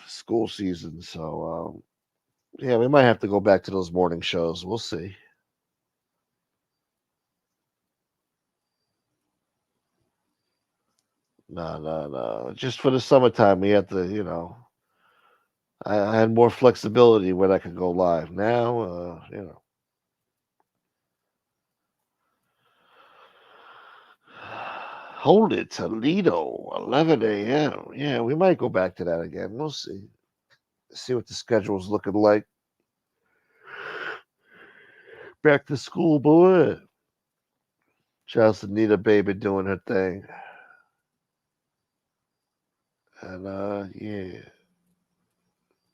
school season. So, yeah, we might have to go back to those morning shows. We'll see. No, no, no. Just for the summertime, we have to, I had more flexibility when I could go live. Now, hold it, Toledo, 11 a.m. Yeah, we might go back to that again. We'll see. See what the schedule's looking like. Back to school, boy. Shouts to Nita Baby doing her thing. And, yeah.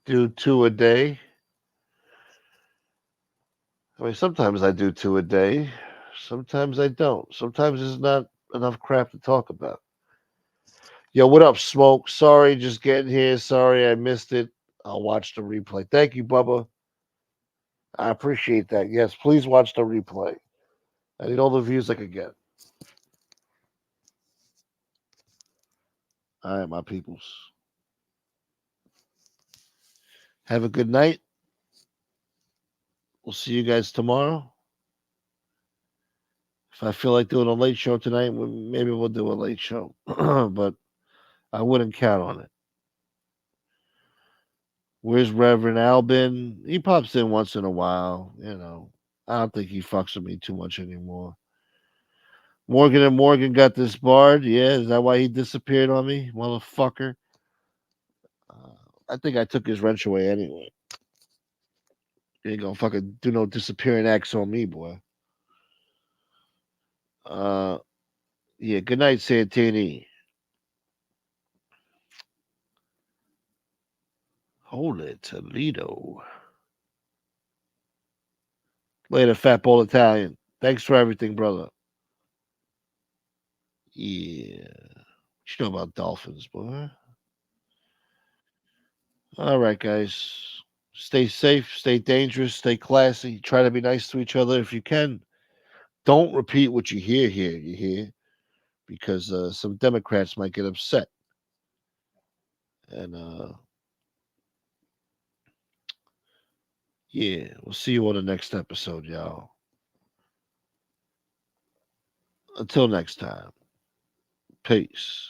Do two a day. I mean, sometimes I do two a day. Sometimes I don't. Sometimes there's not enough crap to talk about. Yo, what up, Smoke? Sorry, just getting here. Sorry I missed it. I'll watch the replay. Thank you, Bubba. I appreciate that. Yes, please watch the replay. I need all the views I could get. All right, my peoples. Have a good night. We'll see you guys tomorrow. If I feel like doing a late show tonight, maybe we'll do a late show. But I wouldn't count on it. Where's Reverend Albin? He pops in once in a while. I don't think he fucks with me too much anymore. Morgan and Morgan got this barred. Yeah, is that why he disappeared on me, motherfucker? Uh, I think I took his wrench away anyway. You ain't gonna fucking do no disappearing acts on me, boy. Uh, yeah. Good night, Santini. Holy Toledo. Later, Fat Bowl Italian. Thanks for everything, brother. Yeah. What you know about dolphins, boy? All right, guys. Stay safe, stay dangerous, stay classy. Try to be nice to each other if you can. Don't repeat what you hear here. You hear? Because some Democrats might get upset. And yeah, we'll see you on the next episode, y'all. Until next time, peace.